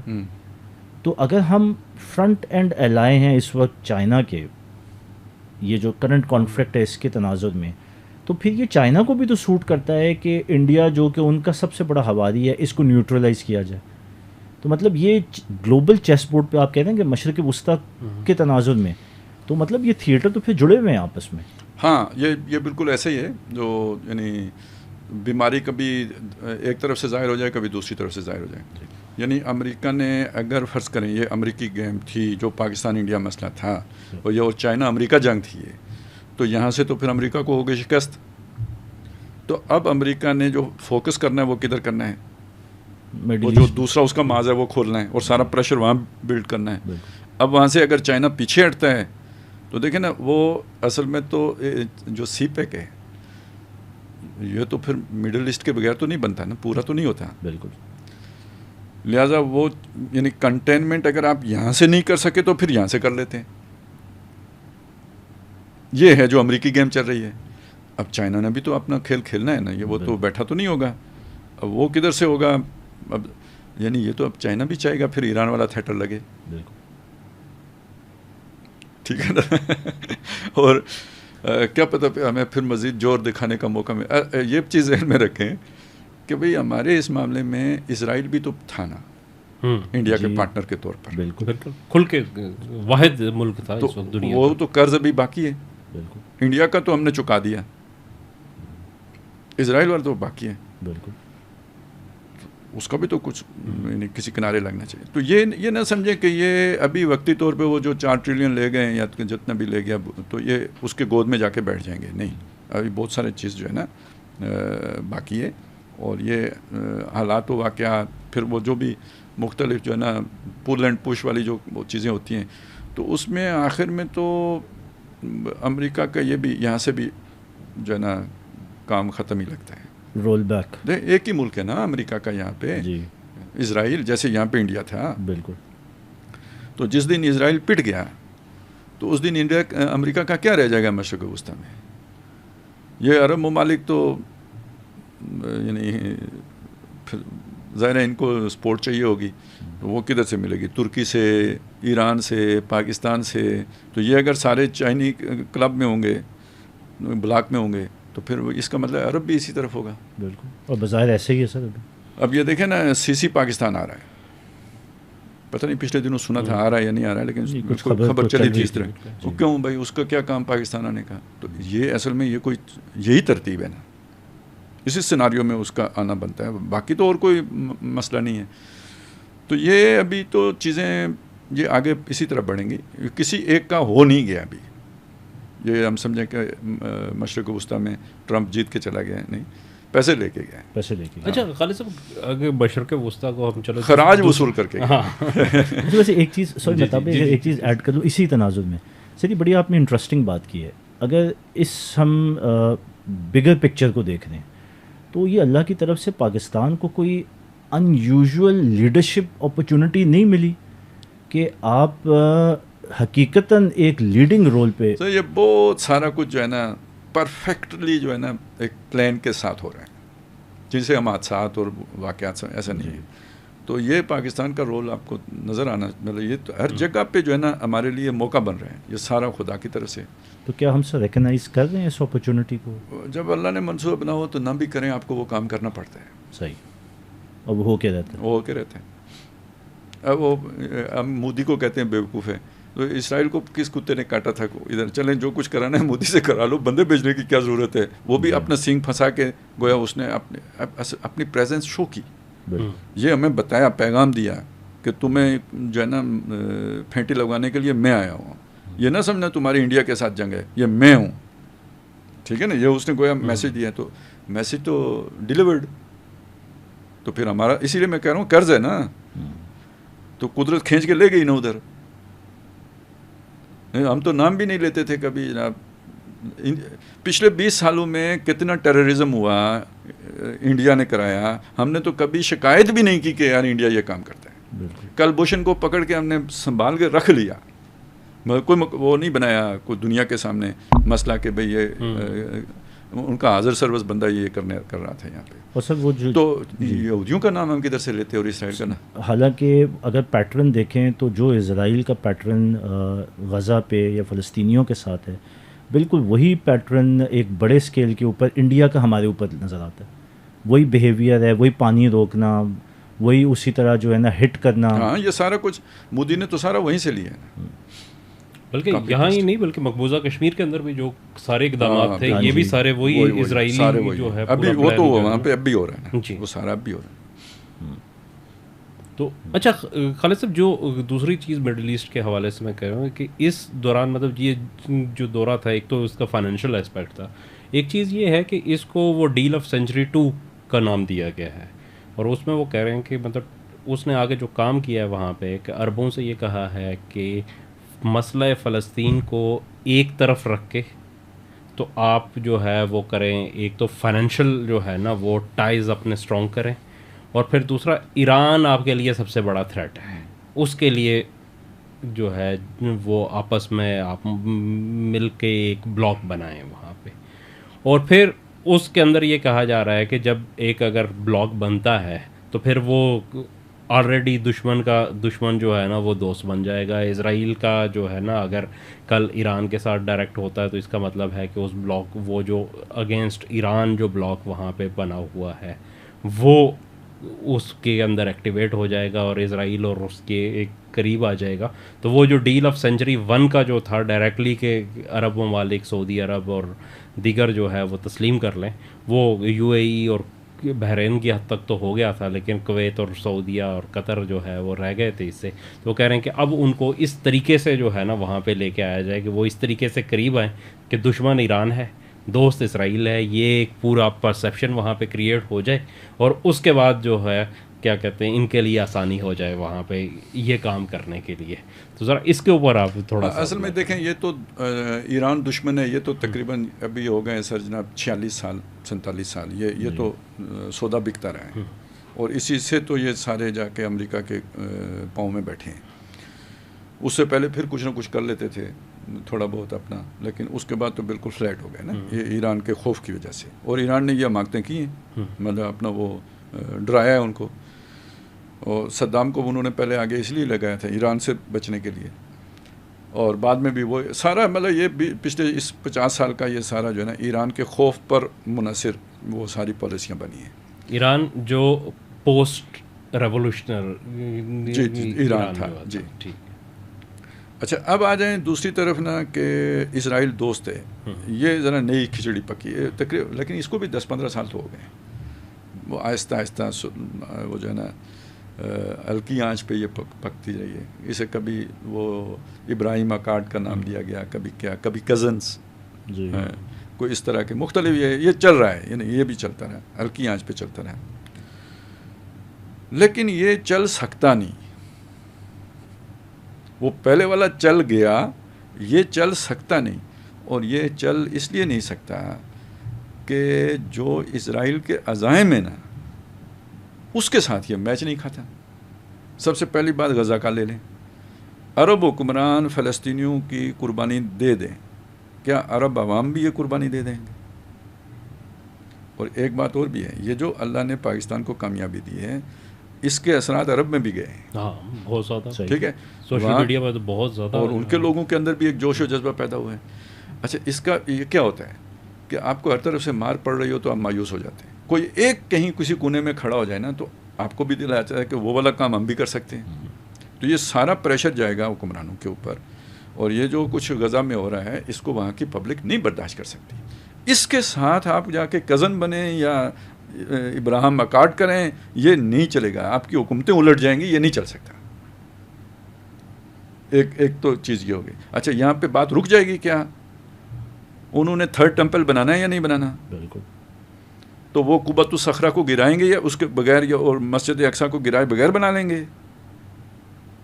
تو اگر ہم فرنٹ اینڈ الائے ہیں اس وقت چائنا کے، یہ جو کرنٹ کانفلکٹ ہے اس کے تناظر میں، تو پھر یہ چائنا کو بھی تو سوٹ کرتا ہے کہ انڈیا جو کہ ان کا سب سے بڑا ہواری ہے اس کو نیوٹرلائز کیا جائے. تو مطلب یہ گلوبل چیس بورڈ پہ آپ کہہ رہے ہیں کہ مشرق وسطیٰ کے تناظر میں، تو مطلب یہ تھیٹر تو پھر جڑے ہوئے ہیں آپس میں. ہاں یہ بالکل ایسے ہی ہے، جو یعنی بیماری کبھی ایک طرف سے ظاہر ہو جائے، کبھی دوسری طرف سے ظاہر ہو جائے. یعنی امریکہ نے اگر فرض کریں یہ امریکی گیم تھی جو پاکستان انڈیا مسئلہ تھا، اور یہ اور چائنا امریکہ جنگ تھی یہ، تو یہاں سے تو پھر امریکہ کو ہو گئی شکست. تو اب امریکہ نے جو فوکس کرنا ہے وہ کدھر کرنا ہے؟ وہ جو دوسرا اس کا ماز ہے وہ کھولنا ہے اور سارا پریشر وہاں بلڈ کرنا ہے. اب وہاں سے اگر چائنا پیچھے ہٹتا ہے تو دیکھیں نا، وہ اصل میں تو جو سی پیک ہے یہ تو پھر مڈل ایسٹ کے بغیر تو نہیں بنتا نا، پورا تو نہیں ہوتا. بالکل. لہٰذا وہ یعنی کنٹینمنٹ اگر آپ یہاں سے نہیں کر سکے تو پھر یہاں سے کر لیتے ہیں. یہ ہے جو امریکی گیم چل رہی ہے. اب چائنا نے بھی تو اپنا کھیل کھیلنا ہے نا، یہ وہ تو بیٹھا تو نہیں ہوگا. اب وہ کدھر سے ہوگا؟ اب یعنی یہ تو اب چائنا بھی چاہے گا پھر ایران والا تھیٹر لگے. بالکل ٹھیک ہے نا. اور کیا پتہ ہمیں پھر مزید زور دکھانے کا موقع ملے. یہ چیز ذہن میں رکھیں کہ بھئی ہمارے اس معاملے میں اسرائیل بھی تو تھا نا انڈیا کے پارٹنر کے طور پر. بالکل بالکل کھل کے واحد ملک تھا اس وقت دنیا. وہ تو قرض ابھی باقی ہے. بالکل. انڈیا کا تو ہم نے چکا دیا، اسرائیل والا تو باقی ہے. بالکل. اس کا بھی تو کچھ یعنی کسی کنارے لگنا چاہیے. تو یہ نہ سمجھیں کہ یہ ابھی وقتی طور پہ وہ جو 4 ٹریلین لے گئے یا جتنا بھی لے گیا تو یہ اس کے گود میں جا کے بیٹھ جائیں گے. نہیں، ابھی بہت سارے چیز جو ہے نا باقی ہے. اور یہ حالات و واقعات، پھر وہ جو بھی مختلف جو ہے نا پل اینڈ پش والی جو چیزیں ہوتی ہیں، تو اس میں آخر میں تو امریکہ کا یہ بھی یہاں سے بھی جو ہے نا کام ختم ہی لگتا ہے. Roll back. ایک ہی ملک ہے نا امریکہ کا یہاں پہ. جی. اسرائیل جیسے یہاں پہ انڈیا تھا. بالکل. تو جس دن اسرائیل پٹ گیا تو اس دن امریکہ کا کیا رہ جائے گا مشرق وسطیٰ میں؟ یہ عرب ممالک تو یعنی پھر ظاہر ہے ان کو سپورٹ چاہیے ہوگی، تو وہ کدھر سے ملے گی؟ ترکی سے، ایران سے، پاکستان سے. تو یہ اگر سارے چائنی کلب میں ہوں گے، بلاک میں ہوں گے، تو پھر اس کا مطلب عرب بھی اسی طرف ہوگا. بالکل، اور بظاہر ایسے ہی ہے سر. اب یہ دیکھیں نا، سی پاکستان آ رہا ہے، پتہ نہیں پچھلے دنوں سنا تھا آ رہا ہے یا نہیں آ رہا ہے، لیکن خبر چلی تھی اس طرح. وہ کیوں بھائی، اس کا کیا کام پاکستان آنے کا؟ تو یہ اصل میں یہ کوئی یہی ترتیب ہے نا، اسی سیناریو میں اس کا آنا بنتا ہے، باقی تو اور کوئی مسئلہ نہیں ہے. تو یہ ابھی تو چیزیں یہ آگے اسی طرح بڑھیں گی. کسی ایک کا ہو نہیں گیا ابھی. یہ ہم سمجھیں کہ مشرق وسطیٰ میں ٹرمپ جیت کے چلا گیا، نہیں، پیسے لے کے گیا. پیسے لے کے. اچھا خالد صاحب، اگر مشرق وسطیٰ کو ہم چلو خراج وصول کر کے. ویسے ایک چیز سوری مطابق ایک چیز ایڈ کر دوں اسی تناظر میں. سر یہ بڑی آپ نے انٹرسٹنگ بات کی ہے. اگر اس ہم بگر پکچر کو دیکھ رہے ہیں تو یہ اللہ کی طرف سے پاکستان کو کوئی ان یوزول لیڈرشپ اپرچونٹی نہیں ملی کہ آپ حقیقتاً ایک لیڈنگ رول پہ. تو یہ بہت سارا کچھ جو ہے نا پرفیکٹلی جو ہے نا ایک پلان کے ساتھ ہو رہا ہے، جن سے ہم حادثات اور واقعات سے ایسا نہیں ہے. تو یہ پاکستان کا رول آپ کو نظر آنا، مطلب یہ تو ہر جگہ پہ جو ہے نا ہمارے لیے موقع بن رہے ہیں، یہ سارا خدا کی طرف سے. تو کیا ہم سے ریکگنائز کر رہے ہیں اس اپرچونٹی کو؟ جب اللہ نے منصوبہ بنا ہو تو نہ بھی کریں، آپ کو وہ کام کرنا پڑتا ہے. صحیح. اور وہ ہو کے رہتا ہے، وہ ہو کے رہتے ہیں. اب وہ ہم مودی کو کہتے ہیں بیوقوف ہے، تو اسرائیل کو کس کتے نے کاٹا تھا؟ ادھر چلیں، جو کچھ کرانا ہے مودی سے کرا لو، بندے بھیجنے کی کیا ضرورت ہے؟ وہ بھی اپنا سینگ پھنسا کے گویا اس نے اپنی پریزنس شو کی. یہ ہمیں بتایا، پیغام دیا کہ تمہیں جو ہے نا پھینٹی لگانے کے لیے میں آیا ہوں. یہ نہ سمجھنا تمہاری انڈیا کے ساتھ جنگ ہے، یہ میں ہوں. ٹھیک ہے نا، یہ اس نے گویا میسج دیا. تو میسج تو ڈیلیورڈ. تو پھر ہمارا، اسی لیے میں کہہ رہا ہوں قرض ہے نا، تو قدرت کھینچ کے لے گئی نا ادھر. ہم تو نام بھی نہیں لیتے تھے کبھی جناب. پچھلے 20 سالوں میں کتنا ٹیررزم ہوا انڈیا نے کرایا، ہم نے تو کبھی شکایت بھی نہیں کی کہ یار انڈیا یہ کام کرتا ہے. کل بوشن کو پکڑ کے ہم نے سنبھال کے رکھ لیا، کوئی وہ نہیں بنایا کوئی دنیا کے سامنے مسئلہ کہ بھئی یہ ان کا حاضر سروس بندہ یہ کر رہا تھا یہاں پہ. اور سر وہ جو تو یہودیوں کا نام ہم کدھر سے لیتے اور اسرائیل کا نام؟ حالانکہ اگر پیٹرن دیکھیں تو جو اسرائیل کا پیٹرن غزہ پہ یا فلسطینیوں کے ساتھ ہے، بالکل وہی پیٹرن ایک بڑے اسکیل کے اوپر انڈیا کا ہمارے اوپر نظر آتا ہے. وہی بیہیویئر ہے، وہی پانی روکنا، وہی اسی طرح جو ہے نا ہٹ کرنا. ہاں، یہ سارا کچھ مودی نے تو سارا وہیں سے لیا ہے. بلکہ یہاں ہی نہیں بلکہ مقبوضہ کشمیر کے اندر بھی جو سارے اقدامات تھے یہ بھی سارے وہی اسرائیلی جو ہے ابھی وہ تو وہاں پہ اب بھی ہو رہا ہے، وہ سارا اب بھی ہو رہا ہے. تو اچھا خالد صاحب، جو دوسری چیز مڈل ایسٹ کے حوالے سے میں کہہ رہا ہوں کہ اس دوران مطلب یہ جو دورہ تھا، ایک تو اس کا فائنینشیل اسپیکٹ تھا، ایک چیز یہ ہے کہ اس کو وہ ڈیل آف سینچری 2 کا نام دیا گیا ہے، اور اس میں وہ کہہ رہے ہیں کہ مطلب اس نے آگے جو کام کیا ہے وہاں پہ کہ عربوں سے یہ کہا ہے کہ مسئلہ فلسطین کو ایک طرف رکھ کے تو آپ جو ہے وہ کریں، ایک تو فائنینشیل جو ہے نا وہ ٹائز اپنے اسٹرانگ کریں، اور پھر دوسرا ایران آپ کے لیے سب سے بڑا تھریٹ ہے، اس کے لیے جو ہے وہ آپس میں آپ مل کے ایک بلاک بنائیں وہاں پہ. اور پھر اس کے اندر یہ کہا جا رہا ہے کہ جب ایک اگر بلاک بنتا ہے تو پھر وہ آلریڈی دشمن جو ہے نا وہ دوست بن جائے گا. اسرائیل کا جو ہے نا اگر کل ایران کے ساتھ ڈائریکٹ ہوتا ہے تو اس کا مطلب ہے کہ اس بلاک وہ جو اگینسٹ ایران جو بلاک وہاں پہ بنا ہوا ہے وہ اس کے اندر ایکٹیویٹ ہو جائے گا اور اسرائیل اور اس کے ایک قریب آ جائے گا. تو وہ جو ڈیل آف سینچری 1 کا جو تھا ڈائریکٹلی کہ عرب ممالک، سعودی عرب اور دیگر جو ہے وہ تسلیم کر لیں، وہ UAE اور بحرین کی حد تک تو ہو گیا تھا، لیکن کویت اور سعودیہ اور قطر جو ہے وہ رہ گئے تھے اس سے. تو وہ کہہ رہے ہیں کہ اب ان کو اس طریقے سے جو ہے نا وہاں پہ لے کے آیا جائے کہ وہ اس طریقے سے قریب آئیں کہ دشمن ایران ہے، دوست اسرائیل ہے، یہ ایک پورا پرسیپشن وہاں پہ کریٹ ہو جائے، اور اس کے بعد جو ہے کیا کہتے ہیں ان کے لیے آسانی ہو جائے وہاں پہ یہ کام کرنے کے لیے. تو ذرا اس کے اوپر آپ تھوڑا سا. اصل میں دیکھیں، یہ تو ایران دشمن ہے، یہ تو تقریباً ابھی ہو گئے سر جناب 46 سال 47 سال، یہ تو سودا بکتا رہا ہے، اور اسی سے تو یہ سارے جا کے امریکہ کے پاؤں میں بیٹھے ہیں. اس سے پہلے پھر کچھ نہ کچھ کر لیتے تھے تھوڑا بہت اپنا، لیکن اس کے بعد تو بالکل فلیٹ ہو گئے نا، یہ ایران کے خوف کی وجہ سے. اور ایران نے یہ حماقتیں کی ہیں، مطلب اپنا وہ ڈرایا ہے ان کو. اور صدام کو انہوں نے پہلے آگے اس لیے لگایا تھا ایران سے بچنے کے لیے، اور بعد میں بھی وہ سارا مطلب یہ بھی پچھلے اس 50 سال کا یہ سارا جو ہے نا ایران کے خوف پر منحصر وہ ساری پالیسیاں بنی ہیں. ایران جو پوسٹ ریولوشنر جی ایران تھا. جی ٹھیک. اچھا اب آ جائیں دوسری طرف نا کہ اسرائیل دوست ہے، یہ ذرا نئی کھچڑی پکی ہے تقریباً، لیکن اس کو بھی 10-15 سال تو ہو گئے. وہ آہستہ آہستہ وہ جو ہے نا ہلکی آنچ پہ یہ پکتی رہی ہے. اسے کبھی وہ ابراہیم اکارڈ کا نام دیا گیا، کبھی کیا، کبھی کزنس، کوئی اس طرح کے مختلف یہ چل رہا ہے، یعنی یہ بھی چلتا رہا، ہلکی آنچ پہ چلتا رہا. لیکن یہ چل سکتا نہیں. وہ پہلے والا چل گیا، یہ چل سکتا نہیں. اور یہ چل اس لیے نہیں سکتا کہ جو اسرائیل کے عزائم ہے نا اس کے ساتھ یہ میچ نہیں کھاتا. سب سے پہلی بات غزہ کا لے لیں. عرب حکمران فلسطینیوں کی قربانی دے دیں، کیا عرب عوام بھی یہ قربانی دے دیں گے؟ اور ایک بات اور بھی ہے، یہ جو اللہ نے پاکستان کو کامیابی دی ہے اس کے اثرات عرب میں بھی گئے ہیں. ہاں بہت زیادہ. ٹھیک ہے، سوشل میڈیا پر تو بہت زیادہ، اور ان کے لوگوں کے اندر بھی ایک جوش و جذبہ پیدا ہوا ہے. اچھا اس کا یہ کیا ہوتا ہے کہ آپ کو ہر طرف سے مار پڑ رہی ہو تو آپ مایوس ہو جاتے ہیں. کوئی ایک کہیں کسی کونے میں کھڑا ہو جائے نا تو آپ کو بھی دل آتا ہے کہ وہ والا کام ہم بھی کر سکتے ہیں. تو یہ سارا پریشر جائے گا حکمرانوں کے اوپر، اور یہ جو کچھ غزہ میں ہو رہا ہے اس کو وہاں کی پبلک نہیں برداشت کر سکتی. اس کے ساتھ آپ جا کے کزن بنیں یا ابراہیم اکارڈ کریں، یہ نہیں چلے گا. آپ کی حکومتیں الٹ جائیں گی، یہ نہیں چل سکتا. ایک تو چیز یہ ہوگی. اچھا یہاں پہ بات رک جائے گی کیا؟ انہوں نے 3rd ٹیمپل بنانا ہے یا نہیں بنانا؟ بالکل. تو وہ قبۃ الصخرہ کو گرائیں گے یا اس کے بغیر، یا اور مسجد اقصیٰ کو گرائے بغیر بنا لیں گے؟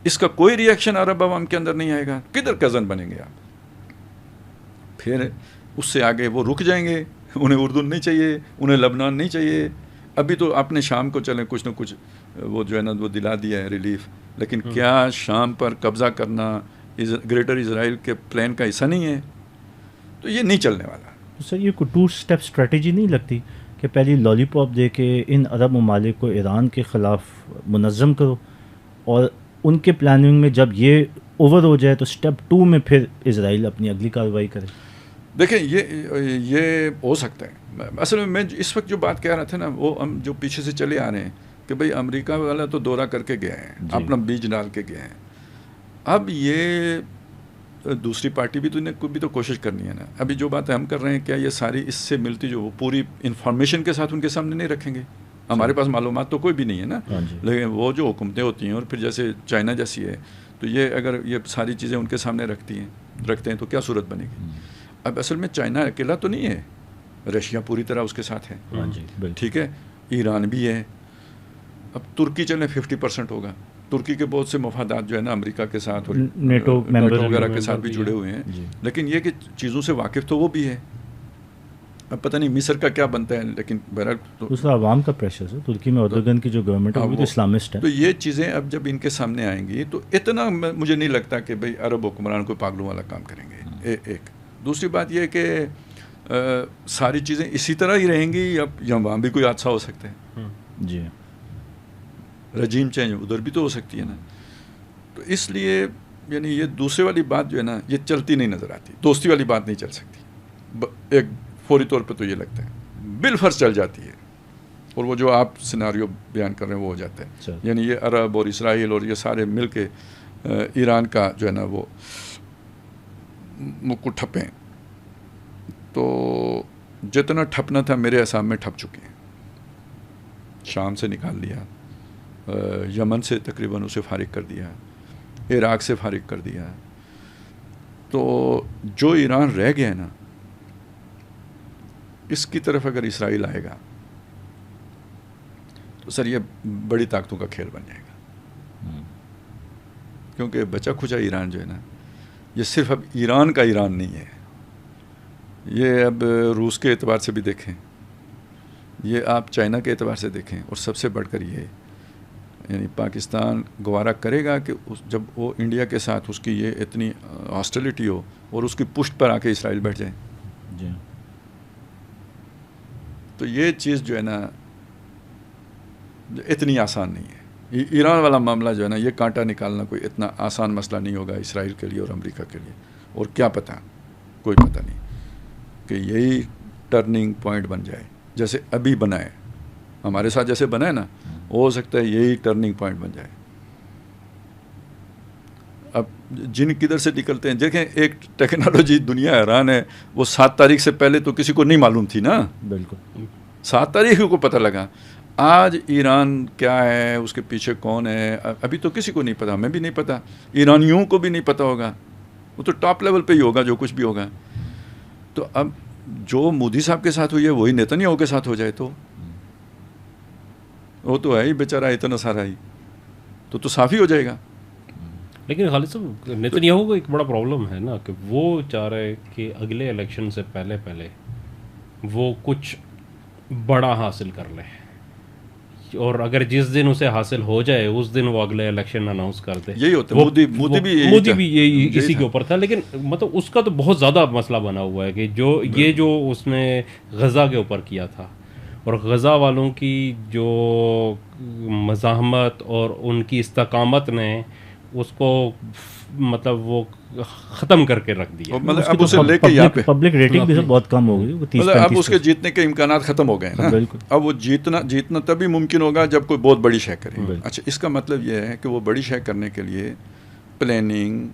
اس کا کوئی ری ایکشن عرب عوام کے اندر نہیں آئے گا. کدھر کزن بنیں گے آپ؟ پھر اس سے آگے وہ رک جائیں گے. انہیں اردن نہیں چاہیے، انہیں لبنان نہیں چاہیے. ابھی تو اپنے شام کو چلیں، کچھ نہ کچھ وہ جو ہے نا وہ دلا دیا ہے ریلیف، لیکن کیا شام پر قبضہ کرنا گریٹر اسرائیل کے پلان کا حصہ نہیں ہے؟ تو یہ نہیں چلنے والا. سر یہ کوئی 2 اسٹیپ اسٹریٹجی نہیں لگتی کہ پہلی لالی پاپ دے کے ان عرب ممالک کو ایران کے خلاف منظم کرو، اور ان کے پلاننگ میں جب یہ اوور ہو جائے تو اسٹیپ 2 میں پھر اسرائیل اپنی اگلی کارروائی کرے؟ دیکھیں یہ ہو سکتا ہے. اصل میں اس وقت جو بات کہہ رہا تھا نا، وہ ہم جو پیچھے سے چلے آ رہے ہیں کہ بھئی امریکہ والا تو دورہ کر کے گیا ہے، اپنا بیج ڈال کے گیا ہے. اب یہ دوسری پارٹی بھی تو کوشش کرنی ہے نا. ابھی جو بات ہم کر رہے ہیں، کیا یہ ساری اس سے ملتی جو وہ پوری انفارمیشن کے ساتھ ان کے سامنے نہیں رکھیں گے؟ ہمارے پاس معلومات تو کوئی بھی نہیں ہے نا. لیکن وہ جو حکومتیں ہوتی ہیں، اور پھر جیسے چائنا جیسی ہے، تو یہ اگر یہ ساری چیزیں ان کے سامنے رکھتے ہیں تو کیا صورت بنے گی؟ اب اصل میں چائنا اکیلا تو نہیں ہے، رشیا پوری طرح اس کے ساتھ ہے. ٹھیک ہے، ایران بھی ہے. اب ترکی چلیں 50% ہوگا. ترکی کے بہت سے مفادات جو ہے نا امریکہ کے ساتھ اور نیٹو وغیرہ کے ساتھ بھی جڑے ہوئے ہیں. لیکن یہ کہ چیزوں سے واقف تو وہ بھی ہے. اب پتہ نہیں مصر کا کیا بنتا ہے، لیکن بہرحال دوسرا عوام کا پریشر ہے. ترکی میں اردوگن کی جو گورنمنٹ ہے وہ تو اسلامسٹ ہے. تو یہ چیزیں اب جب ان کے سامنے آئیں گی تو اتنا مجھے نہیں لگتا کہ بھئی عرب حکمران کوئی پاگلوں والا کام کریں گے. ایک دوسری بات یہ کہ ساری چیزیں اسی طرح ہی رہیں گی یا وہاں بھی کوئی حادثہ ہو سکتا ہے. جی رجیم چینج ادھر بھی تو ہو سکتی ہے نا. تو اس لیے یعنی یہ دوسرے والی بات جو ہے نا یہ چلتی نہیں نظر آتی. دوستی والی بات نہیں چل سکتی. ایک فوری طور پہ تو یہ لگتا ہے بالفرض چل جاتی ہے، اور وہ جو آپ سیناریو بیان کر رہے ہیں وہ ہو جاتا ہے. یعنی یہ عرب اور اسرائیل اور یہ سارے مل کے ایران کا جو ہے نا وہ کو ٹھپیں، تو جتنا ٹھپنا تھا میرے حساب میں ٹھپ چکے ہیں. شام سے نکال لیا، یمن سے تقریباً اسے فارغ کر دیا، عراق سے فارغ کر دیا. تو جو ایران رہ گیا ہے نا، اس کی طرف اگر اسرائیل آئے گا تو سر یہ بڑی طاقتوں کا کھیل بن جائے گا. کیونکہ بچا کھچا ایران جو ہے نا، یہ صرف اب ایران کا ایران نہیں ہے. یہ اب روس کے اعتبار سے بھی دیکھیں، یہ آپ چائنا کے اعتبار سے دیکھیں، اور سب سے بڑھ کر یہ یعنی پاکستان گوارا کرے گا کہ جب وہ انڈیا کے ساتھ اس کی یہ اتنی ہاسٹیلٹی ہو اور اس کی پشت پر آ کے اسرائیل بیٹھ جائے. جی تو یہ چیز جو ہے نا اتنی آسان نہیں ہے. ایران والا معاملہ جو ہے نا، یہ کانٹا نکالنا کوئی اتنا آسان مسئلہ نہیں ہوگا اسرائیل کے لیے اور امریکہ کے لیے. اور کیا پتہ، کوئی پتہ نہیں کہ یہی ٹرننگ پوائنٹ بن جائے، جیسے ابھی بنا ہے ہمارے ساتھ، جیسے بنا ہے نا، ہو سکتا ہے یہی ٹرننگ پوائنٹ بن جائے. اب جن کدھر سے نکلتے ہیں، دیکھیں ایک ٹیکنالوجی، دنیا حیران ہے، وہ 7 تاریخ سے پہلے تو کسی کو نہیں معلوم تھی نا. بالکل 7 تاریخ کو پتہ لگا. آج ایران کیا ہے، اس کے پیچھے کون ہے، ابھی تو کسی کو نہیں پتا، ہمیں بھی نہیں پتا، ایرانیوں کو بھی نہیں پتا ہوگا. وہ تو ٹاپ لیول پہ ہی ہوگا جو کچھ بھی ہوگا. تو اب جو مودی صاحب کے ساتھ ہوئی ہے وہی نیتنیاہو کے ساتھ ہو جائے تو وہ تو ہے ہی بیچارہ اتنا سارا ہی، تو صاف ہی ہو جائے گا. لیکن خالد صاحب نیتنیاہو کو ایک بڑا پرابلم ہے نا کہ وہ چاہ رہے کہ اگلے الیکشن سے پہلے وہ کچھ بڑا حاصل کر لے، اور اگر جس دن اسے حاصل ہو جائے اس دن وہ اگلے الیکشن اناؤنس کر دے. یہی ہوتا ہے. مودی بھی یہی اسی کے اوپر تھا. لیکن مطلب اس کا تو بہت زیادہ مسئلہ بنا ہوا ہے کہ جو اس نے غزہ کے اوپر کیا تھا، اور غزہ والوں کی جو مزاحمت اور ان کی استقامت نے اس کو مطلب وہ ختم کر کے رکھ دیا. مطلب اب اسے لے کے یہاں پہ پبلک ریٹنگ بھی بہت کم ہو گئی. مطلب اب اس کے جیتنے کے امکانات ختم ہو گئے نا. اب وہ جیتنا تبھی ممکن ہوگا جب کوئی بہت بڑی شے کرے. اچھا، اس کا مطلب یہ ہے کہ وہ بڑی شے کرنے کے لیے پلاننگ،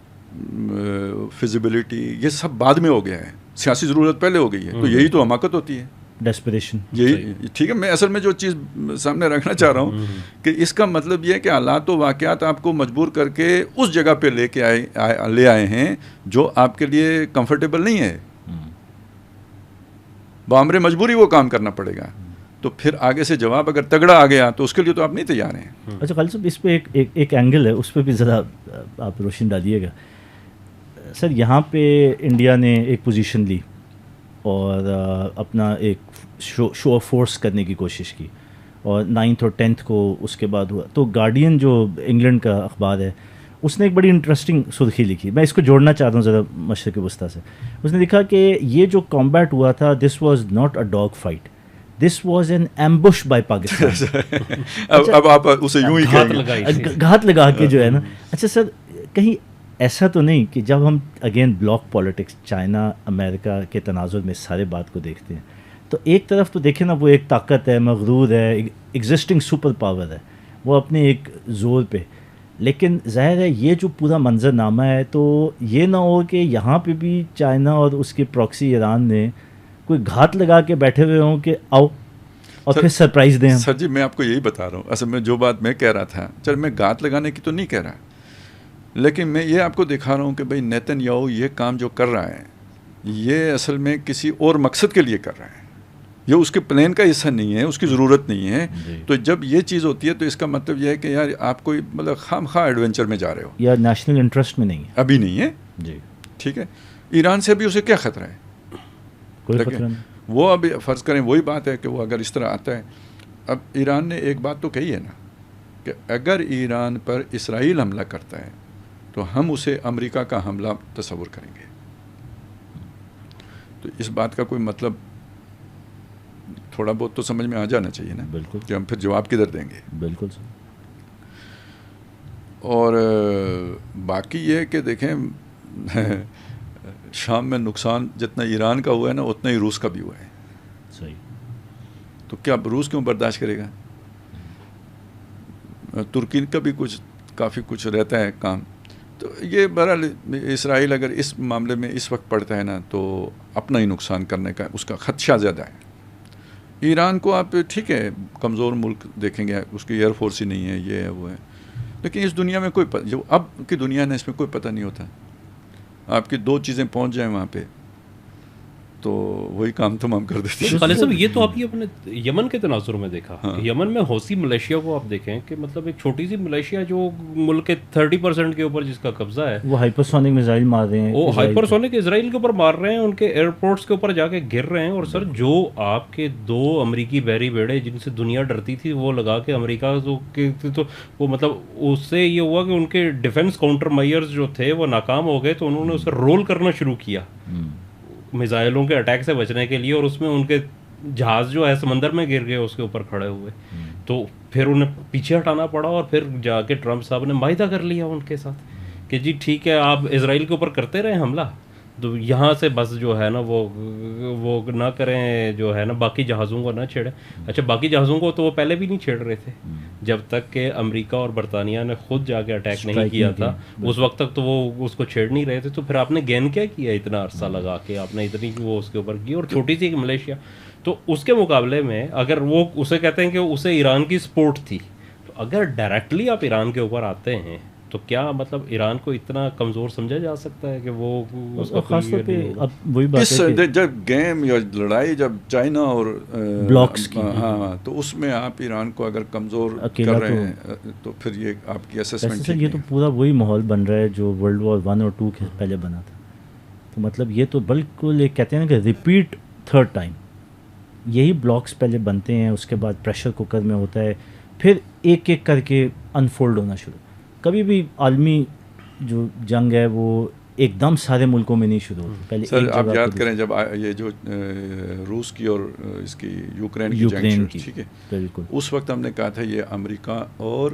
فیزیبلٹی، یہ سب بعد میں ہو گیا ہے. سیاسی ضرورت پہلے ہو گئی ہے. تو یہی تو حماقت ہوتی ہے، ڈیسپریشن. یہی ٹھیک ہے. میں اصل میں جو چیز سامنے رکھنا چاہ رہا ہوں کہ اس کا مطلب یہ ہے کہ حالات و واقعات آپ کو مجبور کر کے اس جگہ پہ لے آئے ہیں جو آپ کے لیے کمفرٹیبل نہیں ہے. بامر مجبوری وہ کام کرنا پڑے گا. تو پھر آگے سے جواب اگر تگڑا آ گیا تو اس کے لیے تو آپ نہیں تیار ہیں. اچھا خالد صاحب، اس پہ ایک اینگل ہے، اس پہ بھی ذرا آپ روشن ڈالیے گا. سر یہاں پہ انڈیا نے ایک پوزیشن لی اور اپنا ایک شو آف فورس کرنے کی کوشش کی، اور 9th اور 10th کو اس کے بعد ہوا. تو گارڈین جو انگلینڈ کا اخبار ہے، اس نے ایک بڑی انٹرسٹنگ سرخی لکھی. میں اس کو جوڑنا چاہتا ہوں ذرا مشرق وسطیٰ سے. اس نے لکھا کہ یہ جو کمبیٹ ہوا تھا، this was not a dog fight, this was an ambush by Pakistan. اب آپ اسے یوں ہی گھات لگا کے جو ہے نا. اچھا سر، کہیں ایسا تو نہیں کہ جب ہم اگین بلاک پالیٹکس، چائنا امریکہ کے تناظر میں سارے بات کو دیکھتے ہیں، تو ایک طرف تو دیکھیں نا وہ ایک طاقت ہے، مغرور ہے، ایگزسٹنگ سپر پاور ہے، وہ اپنے ایک زور پہ. لیکن ظاہر ہے یہ جو پورا منظر نامہ ہے، تو یہ نہ ہو کہ یہاں پہ بھی چائنا اور اس کے پراکسی ایران نے کوئی گھات لگا کے بیٹھے ہوئے ہوں کہ آؤ اور پھر سرپرائز دیں. سر جی، میں آپ کو یہی بتا رہا ہوں. اصل میں جو بات میں کہہ رہا تھا، چل میں گھات لگانے کی تو نہیں کہہ رہا، لیکن میں یہ آپ کو دکھا رہا ہوں کہ بھائی نیتنیاہو یہ کام جو کر رہا ہے، یہ اصل میں کسی اور مقصد کے لیے کر رہا ہے. یہ اس کے پلان کا حصہ نہیں ہے، اس کی ضرورت نہیں ہے. تو جب یہ چیز ہوتی ہے تو اس کا مطلب یہ ہے کہ یار آپ کوئی مطلب خام خواہ ایڈونچر میں جا رہے ہو، یا نیشنل انٹرسٹ میں نہیں ہے. ابھی نہیں ہے جی ٹھیک ہے. ایران سے بھی اسے کیا خطرہ ہے؟ کوئی خطرہ نہیں. وہ ابھی فرض کریں وہی بات ہے کہ وہ اگر اس طرح آتا ہے. اب ایران نے ایک بات تو کہی ہے نا کہ اگر ایران پر اسرائیل حملہ کرتا ہے تو ہم اسے امریکہ کا حملہ تصور کریں گے. تو اس بات کا کوئی مطلب تھوڑا بہت تو سمجھ میں آ جانا چاہیے نا. بالکل کہ ہم پھر جواب کدھر دیں گے. بالکل سر. اور باقی یہ کہ دیکھیں شام میں نقصان جتنا ایران کا ہوا ہے نا، اتنا ہی روس کا بھی ہوا ہے. صحیح. تو کیا روس کیوں برداشت کرے گا؟ ترکی کا بھی کافی کچھ رہتا ہے کام. تو یہ بہرحال اسرائیل اگر اس معاملے میں اس وقت پڑتا ہے نا تو اپنا ہی نقصان کرنے کا اس کا خدشہ زیادہ ہے. ایران کو آپ ٹھیک ہے کمزور ملک دیکھیں گے، اس کی ایئر فورس ہی نہیں ہے، یہ ہے وہ ہے، لیکن اس دنیا میں جو اب کی دنیا ہے اس میں کوئی پتہ نہیں ہوتا. آپ کی 2 چیزیں پہنچ جائیں وہاں پہ تو وہی کام تمام کر دیتی ہے. خالد صاحب، یہ تو آپ اپنے یمن کے تناظر میں دیکھا. یمن میں حوثی ملیشیا کو آپ دیکھیں کہ مطلب ایک چھوٹی سی ملیشیا جو ملک کے 30% کے اوپر جس کا قبضہ ہے، وہ ہائپرسونک میزائل مار رہے ہیں، وہ ہائپرسونک اسرائیل کے اوپر مار رہے ہیں، ان کے ایئرپورٹس کے اوپر جا کے گر رہے ہیں. اور سر جو آپ کے 2 امریکی بحری بیڑے جن سے دنیا ڈرتی تھی وہ لگا کے امریکہ تو وہ مطلب اس سے یہ ہوا کہ ان کے ڈیفنس کاؤنٹر میئرز جو تھے وہ ناکام ہو گئے، تو انہوں نے اسے رول کرنا شروع کیا میزائلوں کے اٹیک سے بچنے کے لیے، اور اس میں ان کے جہاز جو ہے سمندر میں گر گئے اس کے اوپر کھڑے ہوئے. تو پھر انہیں پیچھے ہٹانا پڑا اور پھر جا کے ٹرمپ صاحب نے معاہدہ کر لیا ان کے ساتھ کہ جی ٹھیک ہے آپ اسرائیل کے اوپر کرتے رہیں حملہ، تو یہاں سے بس جو ہے نا وہ نہ کریں، جو ہے نا باقی جہازوں کو نہ چھیڑیں. اچھا باقی جہازوں کو تو وہ پہلے بھی نہیں چھیڑ رہے تھے جب تک کہ امریکہ اور برطانیہ نے خود جا کے اٹیک نہیں کیا تھا، اس وقت تک تو وہ اس کو چھیڑ نہیں رہے تھے. تو پھر آپ نے گین کیا کیا اتنا عرصہ لگا کے، آپ نے اتنی وہ اس کے اوپر کی، اور چھوٹی سی ملیشیا. تو اس کے مقابلے میں اگر وہ اسے کہتے ہیں کہ اسے ایران کی سپورٹ تھی، تو اگر ڈائریکٹلی آپ ایران کے اوپر آتے ہیں تو کیا مطلب ایران کو اتنا کمزور سمجھا جا سکتا ہے کہ وہ اس کا خاص طور پہ اب وہی بات ہے کہ جب گیم یا لڑائی جب چائنا اور بلاکس کی، ہاں تو اس میں آپ ایران کو اگر کمزور کر رہے ہیں تو پھر یہ آپ کی اسسمنٹ یہ تو پورا وہی ماحول بن رہا ہے جو ورلڈ وار 1 اور 2 کے پہلے بنا تھا. تو مطلب یہ تو بالکل ایک کہتے ہیں نا کہ ریپیٹ تھرڈ ٹائم یہی بلاکس پہلے بنتے ہیں، اس کے بعد پریشر کوکر میں ہوتا ہے، پھر ایک ایک کر کے انفولڈ ہونا شروع. کبھی بھی عالمی جو جنگ ہے وہ ایک دم سارے ملکوں میں نہیں شروع ہوتی. پہلے سر آپ یاد کریں جب یہ جو روس کی اور اس کی یوکرین کی جنگ ٹھیک ہے، بالکل اس وقت ہم نے کہا تھا یہ امریکہ اور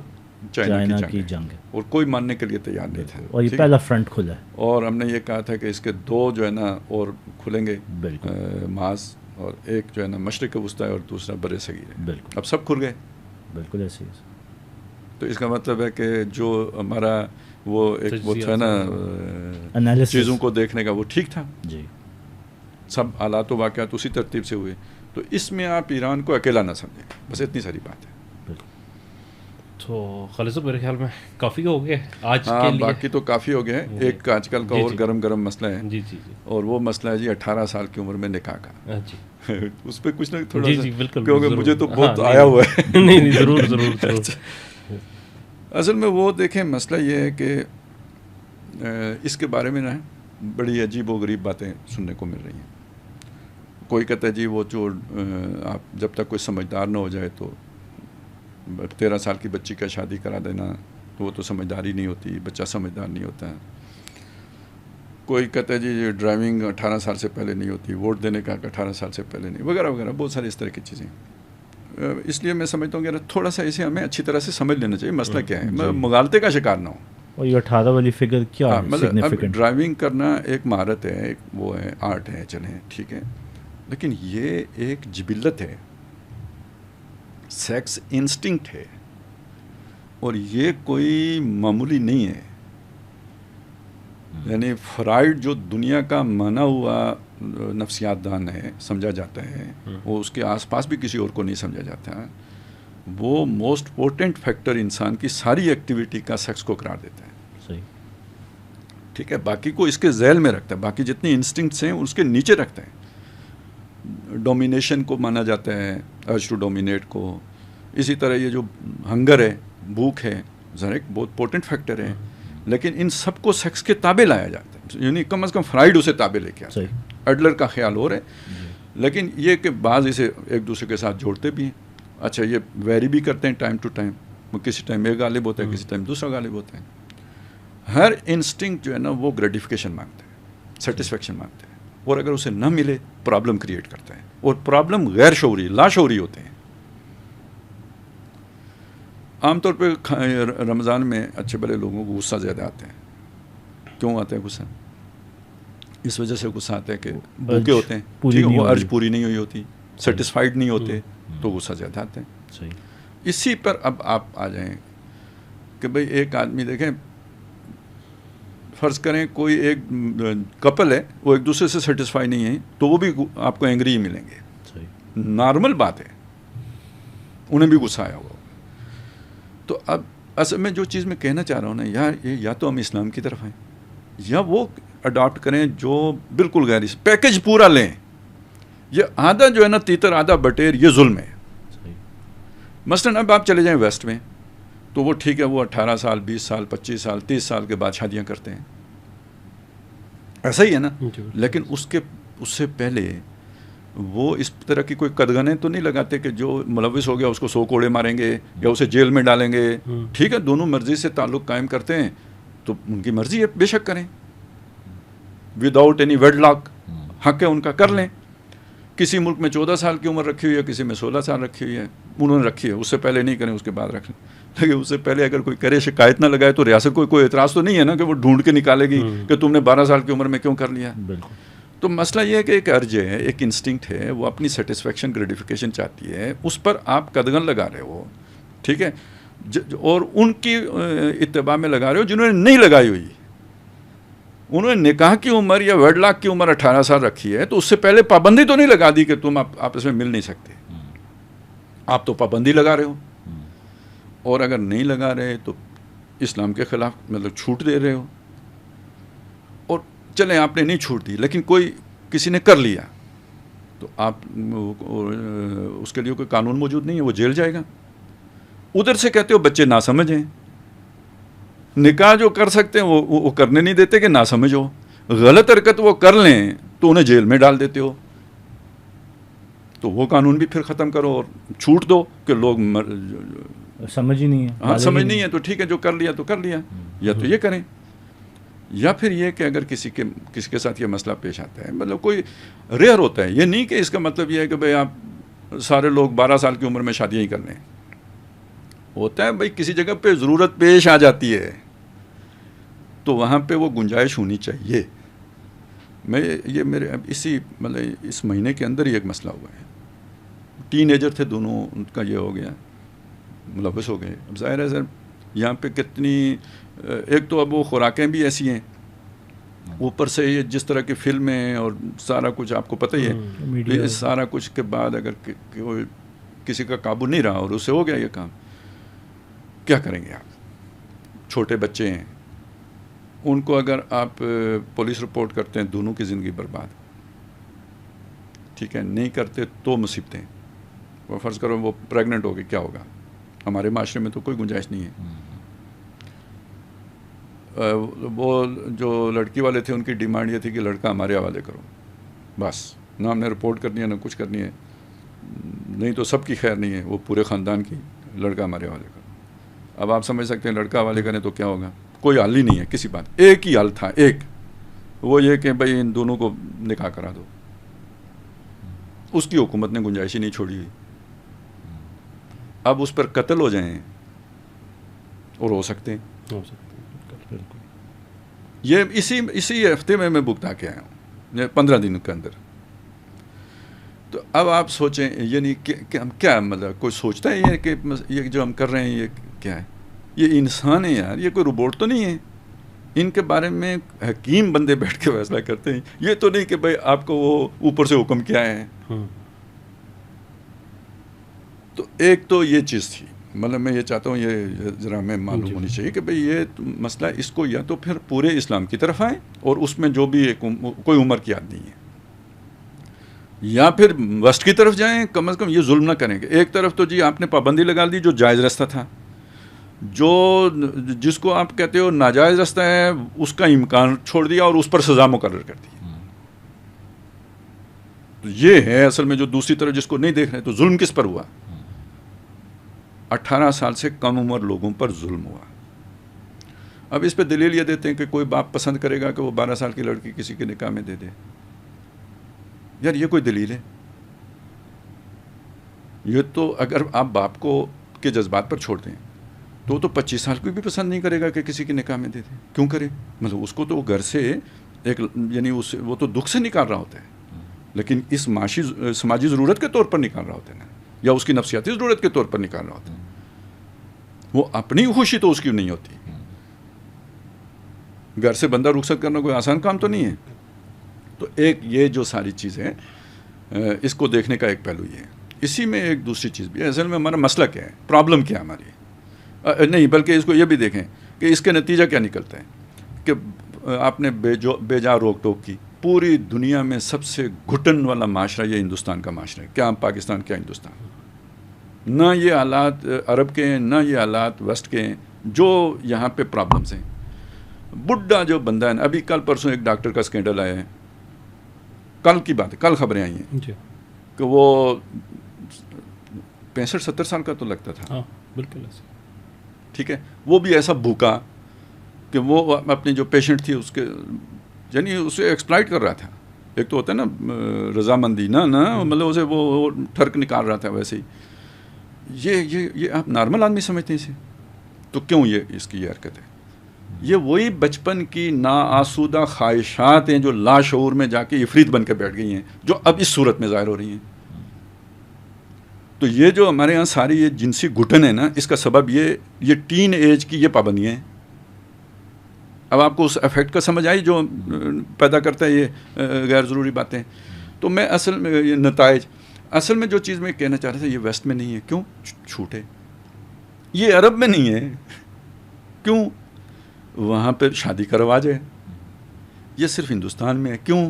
چائنا کی جنگ ہے، اور کوئی ماننے کے لیے تیار نہیں تھا، اور یہ پہلا فرنٹ کھلا ہے. اور ہم نے یہ کہا تھا کہ اس کے 2 جو ہے نا اور کھلیں گے محاذ، اور ایک جو ہے نا مشرق وسطی اور دوسرا بر صغیر ہے. بالکل اب سب کھل گئے، بالکل ایسے ہی. تو اس کا مطلب ہے کہ جو ہمارا وہ ایک وہ تھا نا چیزوں کو دیکھنے کا وہ ٹھیک تھا جی، سب حالات و واقعات اسی ترتیب سے ہوئے. تو اس میں آپ ایران کو اکیلا نہ سمجھیں، بس اتنی ساری بات ہے. تو خالد صاحب میرے خیال میں کافی ہو گئے آج کے لیے. باقی تو کافی ہو گیا ہے. ایک آج کل کا اور گرم مسئلہ ہے جی جی، اور وہ مسئلہ ہے جی 18 سال کی عمر میں نکاح کا. اس پہ کچھ نہ تھوڑا جی بالکل، کیونکہ مجھے تو بہت آیا ہوا ہے. نہیں ضرور ضرور. اصل میں وہ دیکھیں مسئلہ یہ ہے کہ اس کے بارے میں نا بڑی عجیب و غریب باتیں سننے کو مل رہی ہیں. کوئی کہتا ہے جی وہ جو آپ جب تک کوئی سمجھدار نہ ہو جائے تو 13 سال کی بچی کا شادی کرا دینا تو وہ تو سمجھداری نہیں ہوتی، بچہ سمجھدار نہیں ہوتا ہے. کوئی کہتا ہے جی ڈرائیونگ 18 سال سے پہلے نہیں ہوتی، ووٹ دینے کا 18 سال سے پہلے نہیں، وغیرہ وغیرہ بہت ساری اس طرح کی چیزیں. اس لیے میں سمجھتا ہوں کہ تھوڑا سا اسے ہمیں اچھی طرح سے سمجھ لینا چاہیے مسئلہ کیا ہے، مغالطے کا شکار نہ ہو. اور یہ 18 والی فگر کیا ہے؟ مطلب اب ڈرائیونگ کرنا ایک مہارت ہے، ایک وہ ہے، آرٹ ہے، چلیں ٹھیک ہے، لیکن یہ ایک جبلت ہے، سیکس انسٹنکٹ ہے، اور یہ کوئی معمولی نہیں ہے. یعنی فرائڈ جو دنیا کا مانا ہوا نفسیات دان ہے سمجھا جاتا ہے، وہ اس کے آس پاس بھی کسی اور کو نہیں سمجھا جاتا. وہ موسٹ امپورٹنٹ فیکٹر انسان کی ساری ایکٹیویٹی کا سیکس کو قرار دیتا ہے. صحیح ٹھیک ہے، باقی کو اس کے ذیل میں رکھتا ہے، باقی جتنی انسٹنکٹس ہیں اس کے نیچے رکھتا ہے. ڈومینیشن کو مانا جاتا ہے، ارج ٹو ڈومینیٹ کو. اسی طرح یہ جو ہنگر ہے، بھوک ہے، ذرا ایک بہت امپورٹنٹ فیکٹر ہے، لیکن ان سب کو سیکس کے تابع لایا جاتا ہے. یعنی کم از کم فرائڈ اسے تابع لے کے آتا ہے. ایڈلر کا خیال اور ہے، لیکن یہ کہ بعض اسے ایک دوسرے کے ساتھ جوڑتے بھی ہیں. اچھا یہ ویری بھی کرتے ہیں ٹائم ٹو ٹائم، کسی ٹائم ایک غالب ہوتا ہے، کسی ٹائم دوسرا غالب ہوتا ہے. ہر انسٹنکٹ جو ہے نا وہ گریٹیفیکیشن مانگتا ہے، سیٹسفیکشن مانگتا ہے، اور اگر اسے نہ ملے پرابلم کریٹ کرتا ہے. اور پرابلم غیر شعوری، لا شعوری ہوتے ہیں. عام طور پہ رمضان میں اچھے بڑے لوگوں کو غصہ زیادہ آتے ہیں. کیوں آتا ہے غصہ؟ اس وجہ سے غصہ آتا ہے کہ بھوکے ہوتے ہیں، وہ ارج پوری نہیں ہوئی ہوتی، سیٹسفائیڈ نہیں ہوتے، تو غصہ زیادہ آتا ہے. اسی پر اب آپ آ جائیں کہ بھئی ایک آدمی دیکھیں، فرض کریں کوئی ایک کپل ہے، وہ ایک دوسرے سے سیٹسفائی نہیں ہے، تو وہ بھی آپ کو اینگری ہی ملیں گے. نارمل بات ہے، انہیں بھی غصہ آیا ہوا. تو اب اصل میں جو چیز میں کہنا چاہ رہا ہوں نا، یا تو ہم اسلام کی طرف ہیں، یا وہ اڈاپٹ کریں جو بالکل غیر پیکج پورا لیں. یہ آدھا جو ہے نا تیتر آدھا بٹیر، یہ ظلم ہے. مثلاً اب آپ چلے جائیں ویسٹ میں، تو وہ ٹھیک ہے، وہ 18 سال 20 سال 25 سال 30 سال کے بعد شادیاں کرتے ہیں، ایسا ہی ہے نا. لیکن اس سے پہلے وہ اس طرح کی کوئی قدغنیں تو نہیں لگاتے کہ جو ملوث ہو گیا اس کو 100 کوڑے ماریں گے یا اسے جیل میں ڈالیں گے. ٹھیک ہے، دونوں مرضی سے تعلق قائم کرتے ہیں تو ان کی مرضی ہے، بے شک کریں، وداؤٹ اینی ویڈ لاک، حق ہے ان کا، کر لیں. کسی ملک میں 14 سال کی عمر رکھی ہوئی ہے, کسی میں 16 سال رکھی ہوئی ہے, انہوں نے رکھی ہے, اس سے پہلے نہیں کریں, اس کے بعد رکھ لیں. لیکن اس سے پہلے اگر کوئی کرے, شکایت نہ لگائے, تو ریاست کو کوئی اعتراض تو نہیں ہے نا کہ وہ ڈھونڈ کے نکالے گی کہ تم نے 12 سال کی عمر میں کیوں کر لیا. تو مسئلہ یہ ہے کہ ایک ارج ہے, ایک انسٹنکٹ ہے, وہ اپنی سیٹسفیکشن, گریٹیفیکیشن چاہتی ہے, اس پر آپ قدغن لگا رہے ہو, ٹھیک ہے, اور ان کی اتباع میں لگا رہے ہو جنہوں نے نہیں لگائی ہوئی. انہوں نے نکاح کی عمر یا ویڈ لاک کی عمر 18 سال رکھی ہے, تو اس سے پہلے پابندی تو نہیں لگا دی کہ تم آپس میں مل نہیں سکتے. آپ تو پابندی لگا رہے ہو, اور اگر نہیں لگا رہے تو اسلام کے خلاف مطلب چھوٹ دے رہے ہو. اور چلیں آپ نے نہیں چھوٹ دی, لیکن کوئی کسی نے کر لیا تو آپ اس کے لیے کوئی قانون موجود نہیں ہے, وہ جیل جائے گا. ادھر سے کہتے ہو بچے ناسمجھ ہیں, نکاح جو کر سکتے ہیں وہ کرنے نہیں دیتے کہ ناسمجھ ہو. غلط حرکت وہ کر لیں تو انہیں جیل میں ڈال دیتے ہو. تو وہ قانون بھی پھر ختم کرو اور چھوٹ دو کہ لوگ سمجھ ہی نہیں ہے. ہاں سمجھ نہیں ہے تو ٹھیک ہے, جو کر لیا تو کر لیا. یا تو یہ کریں, یا پھر یہ کہ اگر کسی کے ساتھ یہ مسئلہ پیش آتا ہے, مطلب کوئی ریئر ہوتا ہے, یہ نہیں کہ اس کا مطلب یہ ہے کہ بھئی آپ سارے لوگ 12 سال کی عمر میں شادیاں ہی کر لیں. ہوتا ہے بھئی کسی جگہ پہ ضرورت پیش آ جاتی ہے تو وہاں پہ وہ گنجائش ہونی چاہیے. یہ میرے اب مطلب اس مہینے کے اندر ہی ایک مسئلہ ہوا ہے. ٹین ایجر تھے دونوں, ان کا یہ ہو گیا, ملوث ہو گئے. اب ظاہر ہے سر یہاں پہ کتنی, ایک تو اب وہ خوراکیں بھی ایسی ہیں, اوپر سے یہ جس طرح کی فلمیں اور سارا کچھ آپ کو پتہ ہی ہے. اس سارا کچھ کے بعد اگر کسی کا قابو نہیں رہا اور اسے ہو گیا یہ کام, کیا کریں گے آپ؟ چھوٹے بچے ہیں, ان کو اگر آپ پولیس رپورٹ کرتے ہیں دونوں کی زندگی برباد, ٹھیک ہے, نہیں کرتے تو مصیبتیں. وہ فرض کرو وہ پریگننٹ ہو گئی, کیا ہوگا؟ ہمارے معاشرے میں تو کوئی گنجائش نہیں ہے. وہ جو لڑکی والے تھے ان کی ڈیمانڈ یہ تھی کہ لڑکا ہمارے حوالے کرو, بس نہ ہم نے رپورٹ کرنی ہے نہ کچھ کرنی ہے, نہیں تو سب کی خیر نہیں ہے, وہ پورے خاندان کی, لڑکا ہمارے حوالے کرو. اب آپ سمجھ سکتے ہیں لڑکا حوالے کریں تو کیا ہوگا. کوئی حل ہی نہیں ہے کسی بات, ایک ہی حل تھا, ایک وہ یہ کہ بھائی ان دونوں کو نکاح کرا دو. اس کی حکومت نے گنجائش ہی نہیں چھوڑی. اب اس پر قتل ہو جائیں اور ہو سکتے ہیں. یہ اسی ہفتے میں بگتا کے آیا ہوں, 15 دن کے اندر. تو اب آپ سوچیں, یعنی کہ ہم کیا, مطلب کوئی سوچتا ہے یہ کہ یہ جو ہم کر رہے ہیں یہ کیا ہے؟ یہ انسان ہے یار, یہ کوئی روبوٹ تو نہیں ہے. ان کے بارے میں حکیم بندے بیٹھ کے فیصلہ کرتے ہیں. یہ تو نہیں کہ بھائی آپ کو وہ اوپر سے حکم کیا ہے. تو ایک تو یہ چیز تھی, مطلب میں یہ چاہتا ہوں یہ ذرا ہمیں معلوم ہونی چاہیے کہ بھئی یہ مسئلہ, اس کو یا تو پھر پورے اسلام کی طرف آئیں اور اس میں جو بھی کوئی عمر کی یاد نہیں ہے, یا پھر وسط کی طرف جائیں. کم از کم یہ ظلم نہ کریں کہ ایک طرف تو جی آپ نے پابندی لگا دی جو جائز رستہ تھا, جو جس کو آپ کہتے ہو ناجائز رستہ ہے اس کا امکان چھوڑ دیا اور اس پر سزا مقرر کر دی. تو یہ ہے اصل میں جو دوسری طرف جس کو نہیں دیکھ رہے. تو ظلم کس پر ہوا؟ 18 سال سے کم عمر لوگوں پر ظلم ہوا. اب اس پہ دلیل یہ دیتے ہیں کہ کوئی باپ پسند کرے گا کہ وہ 12 سال کی لڑکی کسی کے نکاح میں دے دے. یار یہ کوئی دلیل ہے؟ یہ تو اگر آپ باپ کو کے جذبات پر چھوڑ دیں تو وہ تو 25 سال کو بھی پسند نہیں کرے گا کہ کسی کے نکاح میں دے دے. کیوں کرے؟ مطلب اس کو تو گھر سے ایک, یعنی وہ تو دکھ سے نکال رہا ہوتا ہے, لیکن اس سماجی ضرورت کے طور پر نکال رہا ہوتا ہے نا, یا اس کی نفسیاتی ضرورت کے طور پر نکال رہا ہوتا ہے. وہ اپنی خوشی تو اس کی نہیں ہوتی. گھر سے بندہ رخصت کرنا کوئی آسان کام تو نہیں ہے. تو ایک یہ جو ساری چیز ہے اس کو دیکھنے کا ایک پہلو یہ ہے. اسی میں ایک دوسری چیز بھی ہے, اصل میں ہمارا مسئلہ کیا ہے, پرابلم کیا ہے ہماری, نہیں بلکہ اس کو یہ بھی دیکھیں کہ اس کا نتیجہ کیا نکلتا ہے. کہ آپ نے بے جا روک ٹوک کی. پوری دنیا میں سب سے گھٹن والا معاشرہ یہ ہندوستان کا معاشرہ ہے. کیا پاکستان, کیا ہندوستان. نہ یہ حالات عرب کے ہیں, نہ یہ حالات ویسٹ کے ہیں. جو یہاں پہ پرابلمس ہیں, بڈھا جو بندہ ہے, ابھی کل پرسوں ایک ڈاکٹر کا اسکینڈل آیا ہے, کل کی بات ہے, کل خبریں آئی ہیں کہ وہ 65-70 سال کا تو لگتا تھا. بالکل ایسا. ٹھیک ہے, وہ بھی ایسا بھوکا کہ وہ اپنی جو پیشنٹ تھی اس کے, یعنی اسے ایکسپلائٹ کر رہا تھا. ایک تو ہوتا ہے نا رضامندی نا مطلب اسے وہ ٹھرک نکال رہا تھا ویسے ہی. یہ آپ نارمل آدمی سمجھتے ہیں اسے؟ تو کیوں یہ اس کی یہ حرکت ہے؟ یہ وہی بچپن کی ناآسودہ خواہشات ہیں جو لاشعور میں جا کے عفریت بن کے بیٹھ گئی ہیں، جو اب اس صورت میں ظاہر ہو رہی ہیں. تو یہ جو ہمارے یہاں ساری یہ جنسی گھٹن ہے نا، اس کا سبب یہ ٹین ایج کی یہ پابندیاں ہیں. اب آپ کو اس افیکٹ کا سمجھ آئی جو پیدا کرتا ہے یہ غیر ضروری باتیں. تو میں اصل میں یہ نتائج، اصل میں جو چیز میں کہنا چاہ رہا تھا، یہ ویسٹ میں نہیں ہے. کیوں چھوٹے؟ یہ عرب میں نہیں ہے. کیوں؟ وہاں پہ شادی کا رواج ہے. یہ صرف ہندوستان میں ہے. کیوں؟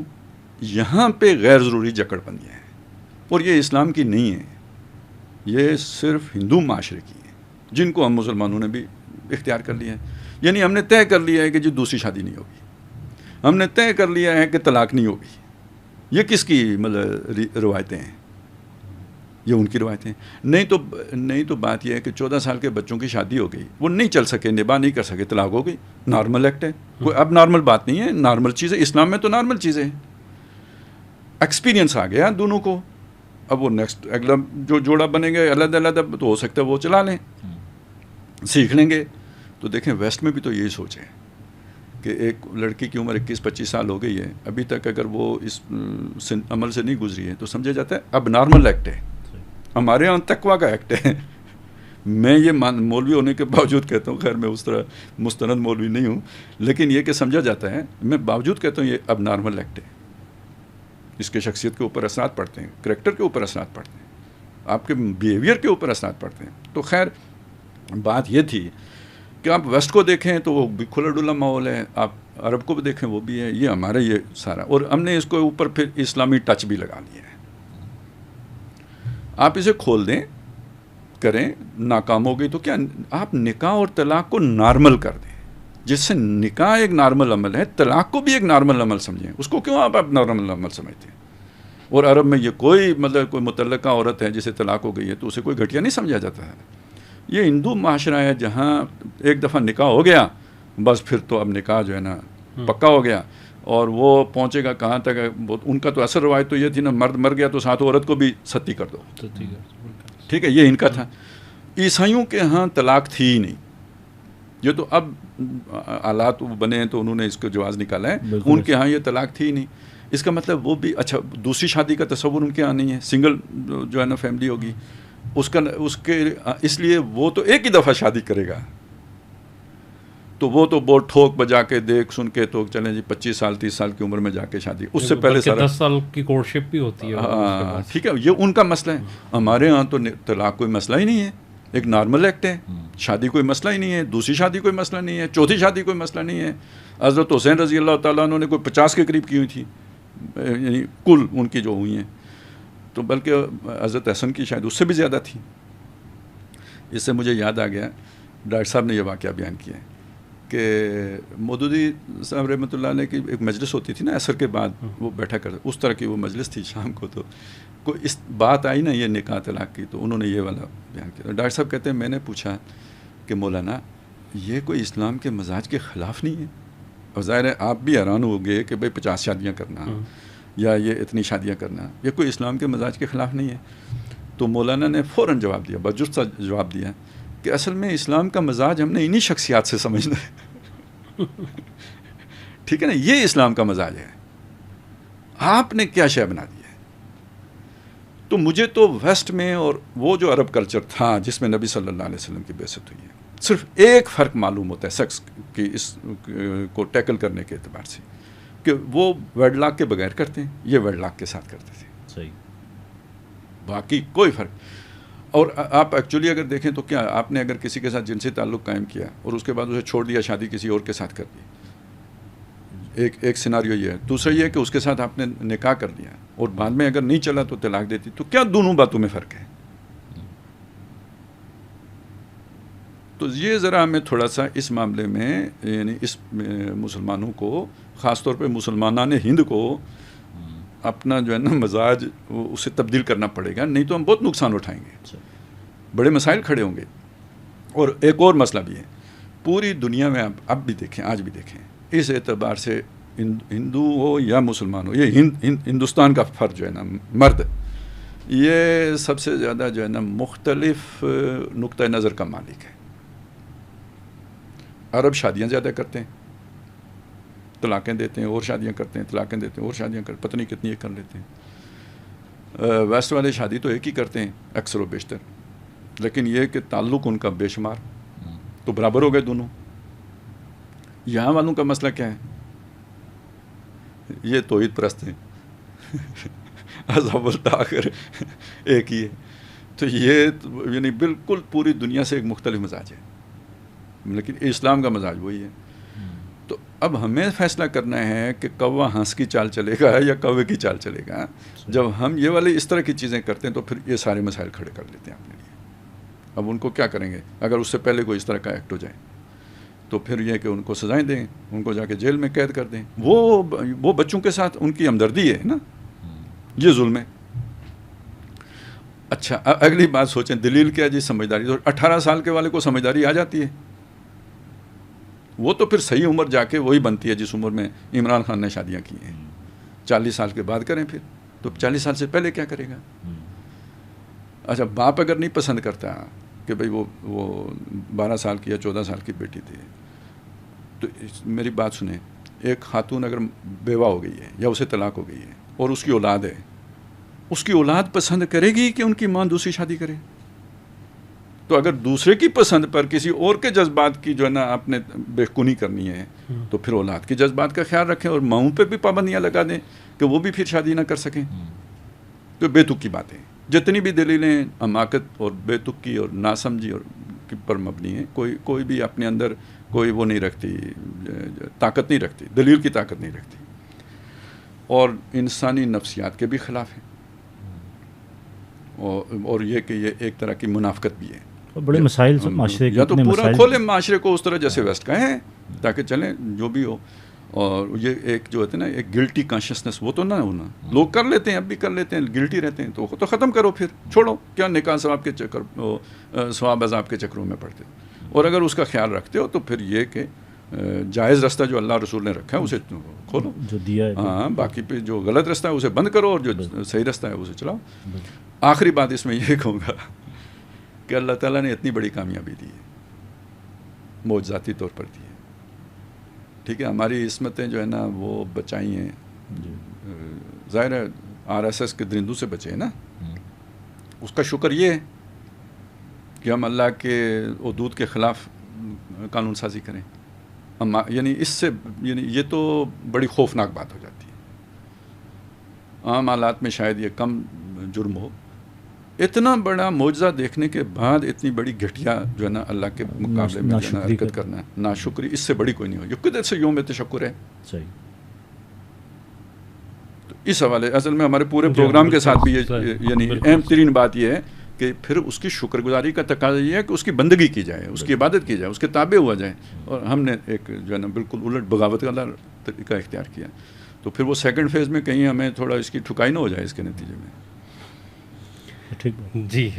یہاں پہ غیر ضروری جکڑ بندیاں ہیں، اور یہ اسلام کی نہیں ہے، یہ صرف ہندو معاشرے کی ہیں، جن کو ہم مسلمانوں نے بھی اختیار کر لیا ہے. یعنی ہم نے طے کر لیا ہے کہ جی دوسری شادی نہیں ہوگی، ہم نے طے کر لیا ہے کہ طلاق نہیں ہوگی. یہ کس کی مطلب روایتیں ہیں؟ یہ ان کی روایتیں ہیں. نہیں تو بات یہ ہے کہ 14 سال کے بچوں کی شادی ہو گئی، وہ نہیں چل سکے، نباہ نہیں کر سکے، طلاق ہو گئی. نارمل ایکٹ ہے، کوئی اب نارمل بات نہیں ہے، نارمل چیز ہے. اسلام میں تو نارمل چیزیں ہیں. ایکسپیرینس آ گیا دونوں کو، اب وہ نیکسٹ اگلا جو جوڑا بنے گا علیحدہ علیحدہ تو ہو سکتا ہے وہ چلا لیں، سیکھ لیں گے. تو دیکھیں ویسٹ میں بھی تو یہی سوچ ہے کہ ایک لڑکی کی عمر 21-25 سال ہو گئی ہے، ابھی تک اگر وہ اس عمل سے نہیں گزری ہے تو سمجھا جاتا ہے اب نارمل ایکٹ ہے. ہمارے یہاں تقویٰ کا ایکٹ ہے. میں یہ مولوی ہونے کے باوجود کہتا ہوں، خیر میں اس طرح مستند مولوی نہیں ہوں، لیکن یہ کہ سمجھا جاتا ہے، میں باوجود کہتا ہوں یہ اب نارمل ایکٹ ہے. اس کے شخصیت کے اوپر اثرات پڑتے ہیں، کریکٹر کے اوپر اثرات پڑتے ہیں، آپ کے بیہیویئر کے اوپر اثرات پڑتے ہیں. تو خیر بات یہ تھی کہ آپ ویسٹ کو دیکھیں تو وہ بھی کھلا ڈلا ماحول ہے، آپ عرب کو بھی دیکھیں وہ بھی ہے، یہ ہمارا یہ سارا، اور ہم نے اس کو اوپر پھر اسلامی ٹچ بھی لگا لیا ہے. آپ اسے کھول دیں، کریں، ناکام ہو گئی تو کیا آپ نکاح اور طلاق کو نارمل کر دیں. جس سے نکاح ایک نارمل عمل ہے، طلاق کو بھی ایک نارمل عمل سمجھیں. اس کو کیوں آپ نارمل عمل سمجھتے ہیں؟ اور عرب میں یہ کوئی متعلقہ عورت ہے جسے طلاق ہو گئی ہے تو اسے کوئی گھٹیا نہیں سمجھا جاتا ہے. یہ ہندو معاشرہ ہے جہاں ایک دفعہ نکاح ہو گیا بس پھر تو اب نکاح جو ہے نا پکا ہو گیا، اور وہ پہنچے گا کہاں تک. ان کا تو اصل روایت تو یہ تھی نا، مرد مر گیا تو ساتھ عورت کو بھی ستی کر دو. ٹھیک ہے، یہ ان کا تھا. عیسائیوں کے ہاں طلاق تھی ہی نہیں. یہ تو اب آلات بنے ہیں تو انہوں نے اس کو جواز نکالا ہے. ان کے ہاں یہ طلاق تھی ہی نہیں. اس کا مطلب وہ بھی اچھا دوسری شادی کا تصور ان کے ہاں نہیں ہے. سنگل جو ہے نا فیملی ہوگی اس لیے وہ تو ایک ہی دفعہ شادی کرے گا، تو وہ تو بہت ٹھوک بجا کے دیکھ سن کے تو چلیں جی 25 سال 30 سال کی عمر میں جا کے شادی. اس سے پہلے 10 سال کی کورٹشپ بھی ہوتی ہے. ٹھیک ہے، یہ ان کا مسئلہ ہے. ہمارے ہاں تو طلاق کوئی مسئلہ ہی نہیں ہے، ایک نارمل ایکٹ ہے. شادی کوئی مسئلہ ہی نہیں ہے، دوسری شادی کوئی مسئلہ نہیں ہے، چوتھی شادی کوئی مسئلہ نہیں ہے. حضرت حسین رضی اللہ تعالیٰ عنہ نے کوئی 50 کے قریب کی ہوئی تھی، یعنی کل ان کی جو ہوئی ہیں، تو بلکہ حضرت حسن کی شاید اس سے بھی زیادہ تھی. اس سے مجھے یاد آ گیا، ڈاکٹر صاحب نے یہ واقعہ بیان کیا ہے کہ مودودی صاحب رحمۃ اللہ علیہ کی ایک مجلس ہوتی تھی نا عصر کے بعد، وہ بیٹھا کرتے، اس طرح کی وہ مجلس تھی شام کو. تو کوئی اس بات آئی نا یہ نکاح طلاق کی، تو انہوں نے یہ والا بیان کیا. ڈاکٹر صاحب کہتے ہیں میں نے پوچھا کہ مولانا یہ کوئی اسلام کے مزاج کے خلاف نہیں ہے؟ اور ظاہر ہے آپ بھی حیران ہو گئے کہ بھائی 50 شادیاں کرنا یا یہ اتنی شادیاں کرنا یہ کوئی اسلام کے مزاج کے خلاف نہیں ہے. تو مولانا نے فوراً جواب دیا، بجست سا جواب دیا کہ اصل میں اسلام کا مزاج ہم نے انہی شخصیات سے سمجھنا ہے. ٹھیک ہے نا، یہ اسلام کا مزاج ہے. آپ نے کیا شے بنا دیا ہے؟ تو مجھے تو ویسٹ میں اور وہ جو عرب کلچر تھا جس میں نبی صلی اللہ علیہ وسلم کی بعثت ہوئی ہے، صرف ایک فرق معلوم ہوتا ہے شخص کی اس کو ٹیکل کرنے کے اعتبار سے، کہ وہ ویڈ لاک کے بغیر کرتے ہیں، یہ ویڈ لاک کے ساتھ کرتے تھے. صحیح، باقی کوئی فرق. اور آپ ایکچولی اگر دیکھیں تو کیا آپ نے اگر کسی کے ساتھ جنسی تعلق قائم کیا اور اس کے بعد اسے چھوڑ دیا، شادی کسی اور کے ساتھ کر دی، ایک سیناریو یہ ہے. دوسرا یہ ہے کہ اس کے ساتھ آپ نے نکاح کر دیا اور بعد میں اگر نہیں چلا تو طلاق دیتی، تو کیا دونوں باتوں میں فرق ہے؟ تو یہ ذرا ہمیں تھوڑا سا اس معاملے میں، یعنی اس مسلمانوں کو، خاص طور پہ مسلمانان ہند کو اپنا جو ہے نا مزاج اسے تبدیل کرنا پڑے گا، نہیں تو ہم بہت نقصان اٹھائیں گے، بڑے مسائل کھڑے ہوں گے. اور ایک اور مسئلہ بھی ہے، پوری دنیا میں اب بھی دیکھیں، آج بھی دیکھیں، اس اعتبار سے ہندو ہو یا مسلمان ہو، یہ ہندوستان کا فرد جو ہے نا مرد، یہ سب سے زیادہ جو ہے نا مختلف نقطہ نظر کا مالک ہے. عرب شادیاں زیادہ کرتے ہیں، طلاقیں دیتے ہیں اور شادیاں کرتے ہیں، طلاقیں دیتے ہیں اور شادیاں کرتے ہیں، پتہ نہیں کتنی کر لیتے ہیں. ویسٹ والے شادی تو ایک ہی کرتے ہیں اکثر و بیشتر، لیکن یہ کہ تعلق ان کا بے شمار، تو برابر ہو گئے دونوں. یہاں والوں کا مسئلہ کیا ہے؟ یہ توحید پرست ہیں، اول تاخر ایک ہی ہے. تو یہ یعنی بالکل پوری دنیا سے ایک مختلف مزاج ہے، لیکن اسلام کا مزاج وہی ہے. تو اب ہمیں فیصلہ کرنا ہے کہ کوا ہنس کی چال چلے گا یا کوے کی چال چلے گا. جب ہم یہ والے اس طرح کی چیزیں کرتے ہیں تو پھر یہ سارے مسائل کھڑے کر لیتے ہیں اپنے لیے. اب ان کو کیا کریں گے؟ اگر اس سے پہلے کوئی اس طرح کا ایکٹ ہو جائے تو پھر یہ کہ ان کو سزائیں دیں، ان کو جا کے جیل میں قید کر دیں. وہ بچوں کے ساتھ ان کی ہمدردی ہے نا، یہ ظلم ہے. اچھا اگلی بات سوچیں، دلیل کیا جی؟ سمجھداری. تو 18 سال کے والے کو سمجھداری آ جاتی ہے، وہ تو پھر صحیح عمر جا کے وہی بنتی ہے جس عمر میں عمران خان نے شادیاں کی ہیں. 40 سال کے بعد کریں پھر، تو 40 سال سے پہلے کیا کرے گا؟ اچھا باپ اگر نہیں پسند کرتا کہ بھئی وہ 12 سال کی یا 14 سال کی بیٹی تھی، تو میری بات سنیں، ایک خاتون اگر بیوہ ہو گئی ہے یا اسے طلاق ہو گئی ہے اور اس کی اولاد ہے، اس کی اولاد پسند کرے گی کہ ان کی ماں دوسری شادی کرے؟ تو اگر دوسرے کی پسند پر کسی اور کے جذبات کی جو ہے نا آپ نے بےخونی کرنی ہے تو پھر اولاد کے جذبات کا خیال رکھیں اور ماؤں پہ بھی پابندیاں لگا دیں کہ وہ بھی پھر شادی نہ کر سکیں. تو بے تک کی باتیں، جتنی بھی دلیلیں حماقت اور بے تکی اور ناسمجھی اور پر مبنی ہیں. کوئی بھی اپنے اندر کوئی وہ نہیں رکھتی، طاقت نہیں رکھتی، دلیل کی طاقت نہیں رکھتی، اور انسانی نفسیات کے بھی خلاف ہیں. اور یہ کہ یہ ایک طرح کی منافقت بھی ہے. بڑے مسائل معاشرے کے، یا تو پورا کھولے معاشرے کو اس طرح جیسے ویسٹ کا ہے تاکہ چلیں جو بھی ہو. اور یہ ایک جو ہوتا ہے نا ایک گلٹی کانشیسنس، وہ تو نہ ہونا. لوگ کر لیتے ہیں، اب بھی کر لیتے ہیں، گلٹی رہتے ہیں، تو ختم کرو، پھر چھوڑو. کیا نکاح ثواب کے چکر، ثواب عذاب کے چکروں میں پڑتے. اور اگر اس کا خیال رکھتے ہو تو پھر یہ کہ جائز رستہ جو اللہ رسول نے رکھا ہے اسے کھولو، جو دیا ہے. ہاں باقی پہ جو غلط رستہ ہے اسے بند کرو اور جو صحیح رستہ ہے اسے چلاؤ. آخری بات اس میں یہ کہوں گا کہ اللہ تعالیٰ نے اتنی بڑی کامیابی دی ہے، معجزاتی طور پر دی ہے. ٹھیک ہے، ہماری عصمتیں جو ہے نا وہ بچائی ہیں. ظاہر ہے RSS کے درندوں سے بچے ہیں نا، اس کا شکر یہ ہے کہ ہم اللہ کے حدود کے خلاف قانون سازی کریں. یعنی اس سے یہ تو بڑی خوفناک بات ہو جاتی ہے. عام حالات میں شاید یہ کم جرم ہو. اتنا بڑا معجزہ دیکھنے کے بعد اتنی بڑی گھٹیا جو ہے نا اللہ کے مقابلے میں جو ہے نا حرکت کرنا ہے، ناشکری، اس سے بڑی کوئی نہیں ہو. یہ قدرت سے یوم تشکر ہے. صحیح. تو اس حوالے اصل میں ہمارے پورے پروگرام کے ساتھ بھی یہ یعنی اہم ترین بات یہ ہے کہ پھر اس کی شکر گزاری کا تقاضا یہ ہے کہ اس کی بندگی کی جائے، اس کی عبادت کی جائے، اس کے تابع ہوا جائے. اور ہم نے ایک جو ہے نا بالکل الٹ بغاوت کا طریقہ اختیار کیا. تو پھر وہ سیکنڈ فیز میں کہیں ہمیں تھوڑا اس کی ٹھکائی نہ ہو جائے اس کے نتیجے میں. جی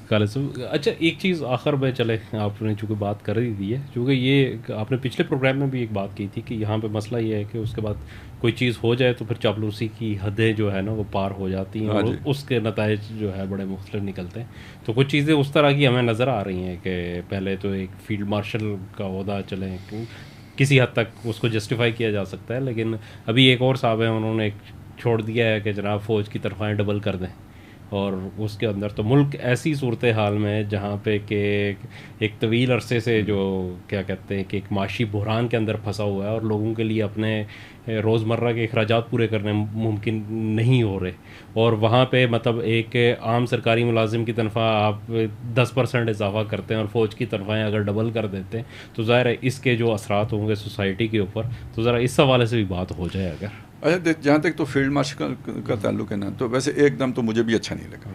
خالد صاحب، اچھا ایک چیز آخر میں چلے، آپ نے چونکہ بات کر ہی دی ہے، چونکہ یہ آپ نے پچھلے پروگرام میں بھی ایک بات کی تھی کہ یہاں پہ مسئلہ یہ ہے کہ اس کے بعد کوئی چیز ہو جائے تو پھر چاپلوسی کی حدیں جو ہے نا وہ پار ہو جاتی ہیں اور اس کے نتائج جو ہے بڑے مختلف نکلتے ہیں. تو کچھ چیزیں اس طرح کی ہمیں نظر آ رہی ہیں کہ پہلے تو ایک فیلڈ مارشل کا عہدہ چلیں، کسی حد تک اس کو جسٹیفائی کیا جا سکتا ہے، لیکن ابھی ایک اور صاحب ہیں انہوں نے چھوڑ دیا ہے کہ جناب فوج کی تنخواہیں ڈبل کر دیں. اور اس کے اندر تو ملک ایسی صورتحال میں جہاں پہ کہ ایک طویل عرصے سے جو کیا کہتے ہیں کہ ایک معاشی بحران کے اندر پھنسا ہوا ہے اور لوگوں کے لیے اپنے روزمرہ کے اخراجات پورے کرنے ممکن نہیں ہو رہے، اور وہاں پہ مطلب ایک عام سرکاری ملازم کی تنخواہ آپ 10% اضافہ کرتے ہیں اور فوج کی تنخواہیں اگر ڈبل کر دیتے ہیں تو ظاہر ہے اس کے جو اثرات ہوں گے سوسائٹی کے اوپر. تو ذرا اس حوالے سے بھی بات ہو جائے اگر. اچھا جہاں تک تو فیلڈ مارشل کا تعلق ہے نا، تو ویسے ایک دم تو مجھے بھی اچھا نہیں لگا،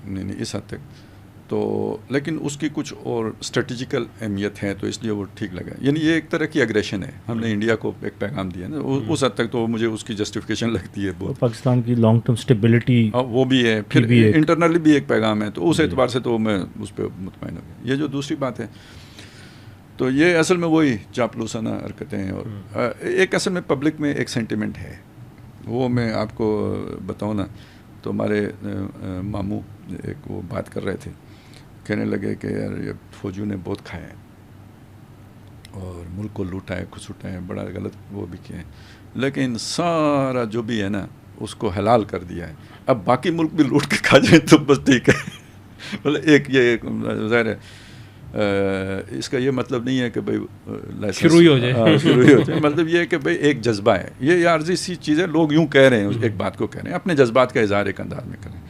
نہیں اس حد تک تو، لیکن اس کی کچھ اور اسٹریٹجیکل اہمیت ہے تو اس لیے وہ ٹھیک لگا. یعنی یہ ایک طرح کی اگریشن ہے، ہم نے انڈیا کو ایک پیغام دیا نا، اس حد تک تو مجھے اس کی جسٹیفیکیشن لگتی ہے بہت. پاکستان کی لانگ ٹرم اسٹیبلٹی وہ بھی ہے، پھر انٹرنلی بھی ایک پیغام ہے، تو اس اعتبار سے تو میں اس پہ مطمئن ہو گیا. یہ جو دوسری بات ہے تو یہ اصل میں وہی چاپلوسانہ حرکتیں ہیں. اور ایک اصل میں پبلک میں ایک سینٹیمنٹ ہے, وہ میں آپ کو بتاؤں نا, تو ہمارے ماموں ایک وہ بات کر رہے تھے, کہنے لگے کہ یار یہ فوجیوں نے بہت کھایا ہے اور ملک کو لوٹا ہے, کھسوٹا ہے, بڑا غلط وہ بھی کیا ہے, لیکن سارا جو بھی ہے نا اس کو حلال کر دیا ہے, اب باقی ملک بھی لوٹ کے کھا جائیں تو بس ٹھیک ہے. مطلب ایک یہ ظاہر ہے اس کا یہ مطلب نہیں ہے کہ بھائی شروع ہی ہو جائے, مطلب یہ ہے کہ بھائی ایک جذبہ ہے, یہ عارضی سی چیز ہے, لوگ یوں کہہ رہے ہیں, ایک بات کو کہہ رہے ہیں, اپنے جذبات کا اظہار ایک انداز میں کریں.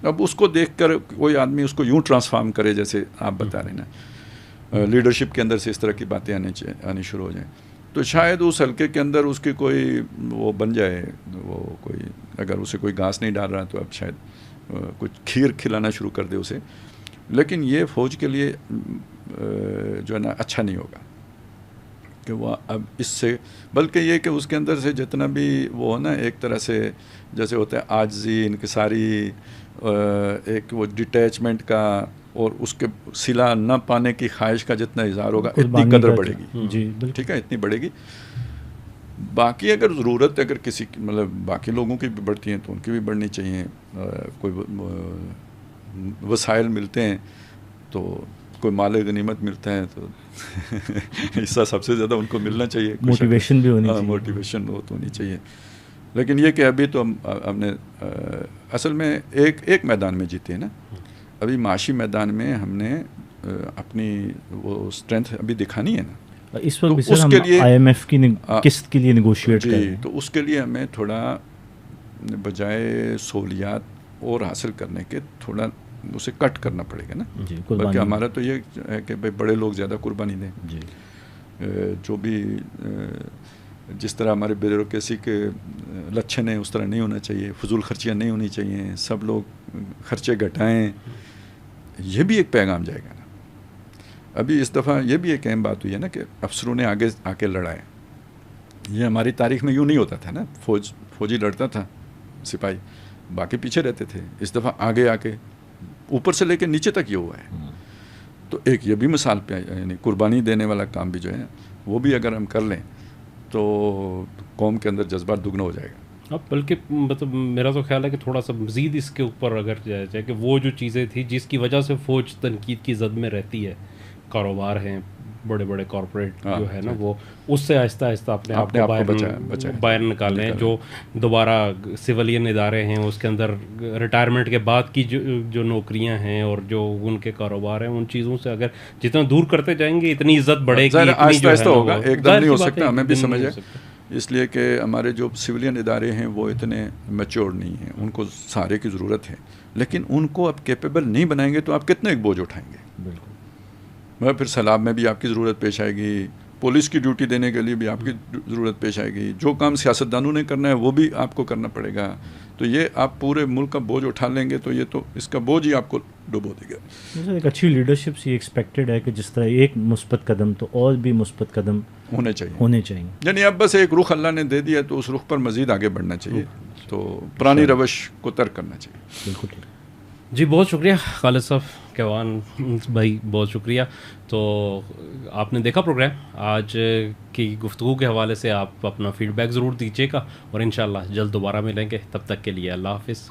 اب اس کو دیکھ کر کوئی آدمی اس کو یوں ٹرانسفارم کرے جیسے آپ بتا رہے ہیں نا, لیڈرشپ کے اندر سے اس طرح کی باتیں آنی شروع ہو جائیں, تو شاید اس حلقے کے اندر اس کی کوئی وہ بن جائے, وہ کوئی اگر اسے کوئی گھاس نہیں ڈال رہا تو اب شاید کچھ کھیر کھلانا شروع کر دے اسے, لیکن یہ فوج کے لیے جو ہے نا اچھا نہیں ہوگا کہ وہ اب اس سے, بلکہ یہ کہ اس کے اندر سے جتنا بھی وہ ہو نا ایک طرح سے جیسے ہوتا ہے عاجزی, انکساری, ایک وہ ڈیٹیچمنٹ کا اور اس کے صلہ نہ پانے کی خواہش کا جتنا اظہار ہوگا اتنی قدر بڑھے گی. جی ٹھیک ہے, اتنی بڑھے گی. باقی اگر ضرورت اگر کسی کی مطلب باقی لوگوں کی بھی بڑھتی ہیں تو ان کی بھی بڑھنی چاہیے, کوئی وسائل ملتے ہیں تو کوئی مال غنیمت ملتا ہے تو حصہ سب سے زیادہ ان کو ملنا چاہیے, موٹیویشن بھی ہونی چاہیے, موٹیویشن وہ تو ہونی چاہیے. لیکن یہ کہ ابھی تو ہم نے اصل میں ایک میدان میں جیتے ہیں نا, ابھی معاشی میدان میں ہم نے اپنی وہ اسٹرینتھ ابھی دکھانی ہے نا. اس وقت بھی ہم IMF کی قسط کے لیے نیگوشیٹ کر رہے ہیں, تو اس کے لیے ہمیں تھوڑا بجائے سہولیات اور حاصل کرنے کے تھوڑا اسے کٹ کرنا پڑے گا نا. بلکہ ہمارا تو یہ ہے کہ بھائی بڑے لوگ زیادہ قربانی دیں. جو بھی جس طرح ہمارے بیوروکریسی کے لچھن ہیں اس طرح نہیں ہونا چاہیے, فضول خرچیاں نہیں ہونی چاہیے, سب لوگ خرچے گھٹائیں, یہ بھی ایک پیغام جائے گا نا. ابھی اس دفعہ یہ بھی ایک اہم بات ہوئی ہے نا کہ افسروں نے آگے آ کے لڑائے. یہ ہماری تاریخ میں یوں نہیں ہوتا تھا نا, فوجی لڑتا تھا, سپاہی باقی پیچھے رہتے تھے. اس دفعہ آگے آ کے اوپر سے لے کے نیچے تک یہ ہوا ہے. تو ایک یہ بھی مثال پہ یعنی قربانی دینے والا کام بھی جو ہے وہ بھی اگر ہم کر لیں تو قوم کے اندر جذبات دگنا ہو جائے گا. اب بلکہ مطلب میرا تو خیال ہے کہ تھوڑا سا مزید اس کے اوپر اگر جایا جائے کہ وہ جو چیزیں تھیں جس کی وجہ سے فوج تنقید کی زد میں رہتی ہے, کاروبار ہیں, بڑے بڑے کارپوریٹ جو ہے نا, وہ اس سے آہستہ آہستہ اپنے آپ کو باہر نکالیں. جو دوبارہ سولین ادارے ہیں اس کے اندر ریٹائرمنٹ کے بعد کی جو نوکریاں ہیں اور جو ان کے کاروبار ہیں, ان چیزوں سے اگر جتنا دور کرتے جائیں گے اتنی عزت بڑھے گی. آہستہ آہستہ ہوگا, ایک دم نہیں ہو سکتا, ہمیں بھی سمجھ ہے. اس لیے کہ ہمارے جو سولین ادارے ہیں وہ اتنے میچور نہیں ہیں, ان کو سہارے کی ضرورت ہے, لیکن ان کو اب کیپیبل نہیں بنائیں گے تو آپ کتنے ایک بوجھ اٹھائیں گے. بالکل. پھر سیلاب میں بھی آپ کی ضرورت پیش آئے گی, پولیس کی ڈیوٹی دینے کے لیے بھی آپ کی ضرورت پیش آئے گی, جو کام سیاستدانوں نے کرنا ہے وہ بھی آپ کو کرنا پڑے گا. تو یہ آپ پورے ملک کا بوجھ اٹھا لیں گے تو یہ تو اس کا بوجھ ہی آپ کو ڈبو دے گا. ایک اچھی لیڈرشپ سے ایکسپیکٹڈ ہے کہ جس طرح ایک مثبت قدم تو اور بھی مثبت قدم ہونے چاہیے. یعنی اب بس ایک رخ اللہ نے دے دیا تو اس رخ پر مزید آگے بڑھنا چاہیے, تو پرانی روش کو ترک کرنا چاہیے. بالکل ٹھیک. جی بہت شکریہ خالد صاحب, کیوان بھائی بہت شکریہ. تو آپ نے دیکھا پروگرام, آج کی گفتگو کے حوالے سے آپ اپنا فیڈ بیک ضرور دیجیے گا, اور انشاءاللہ جلد دوبارہ ملیں گے. تب تک کے لیے اللہ حافظ.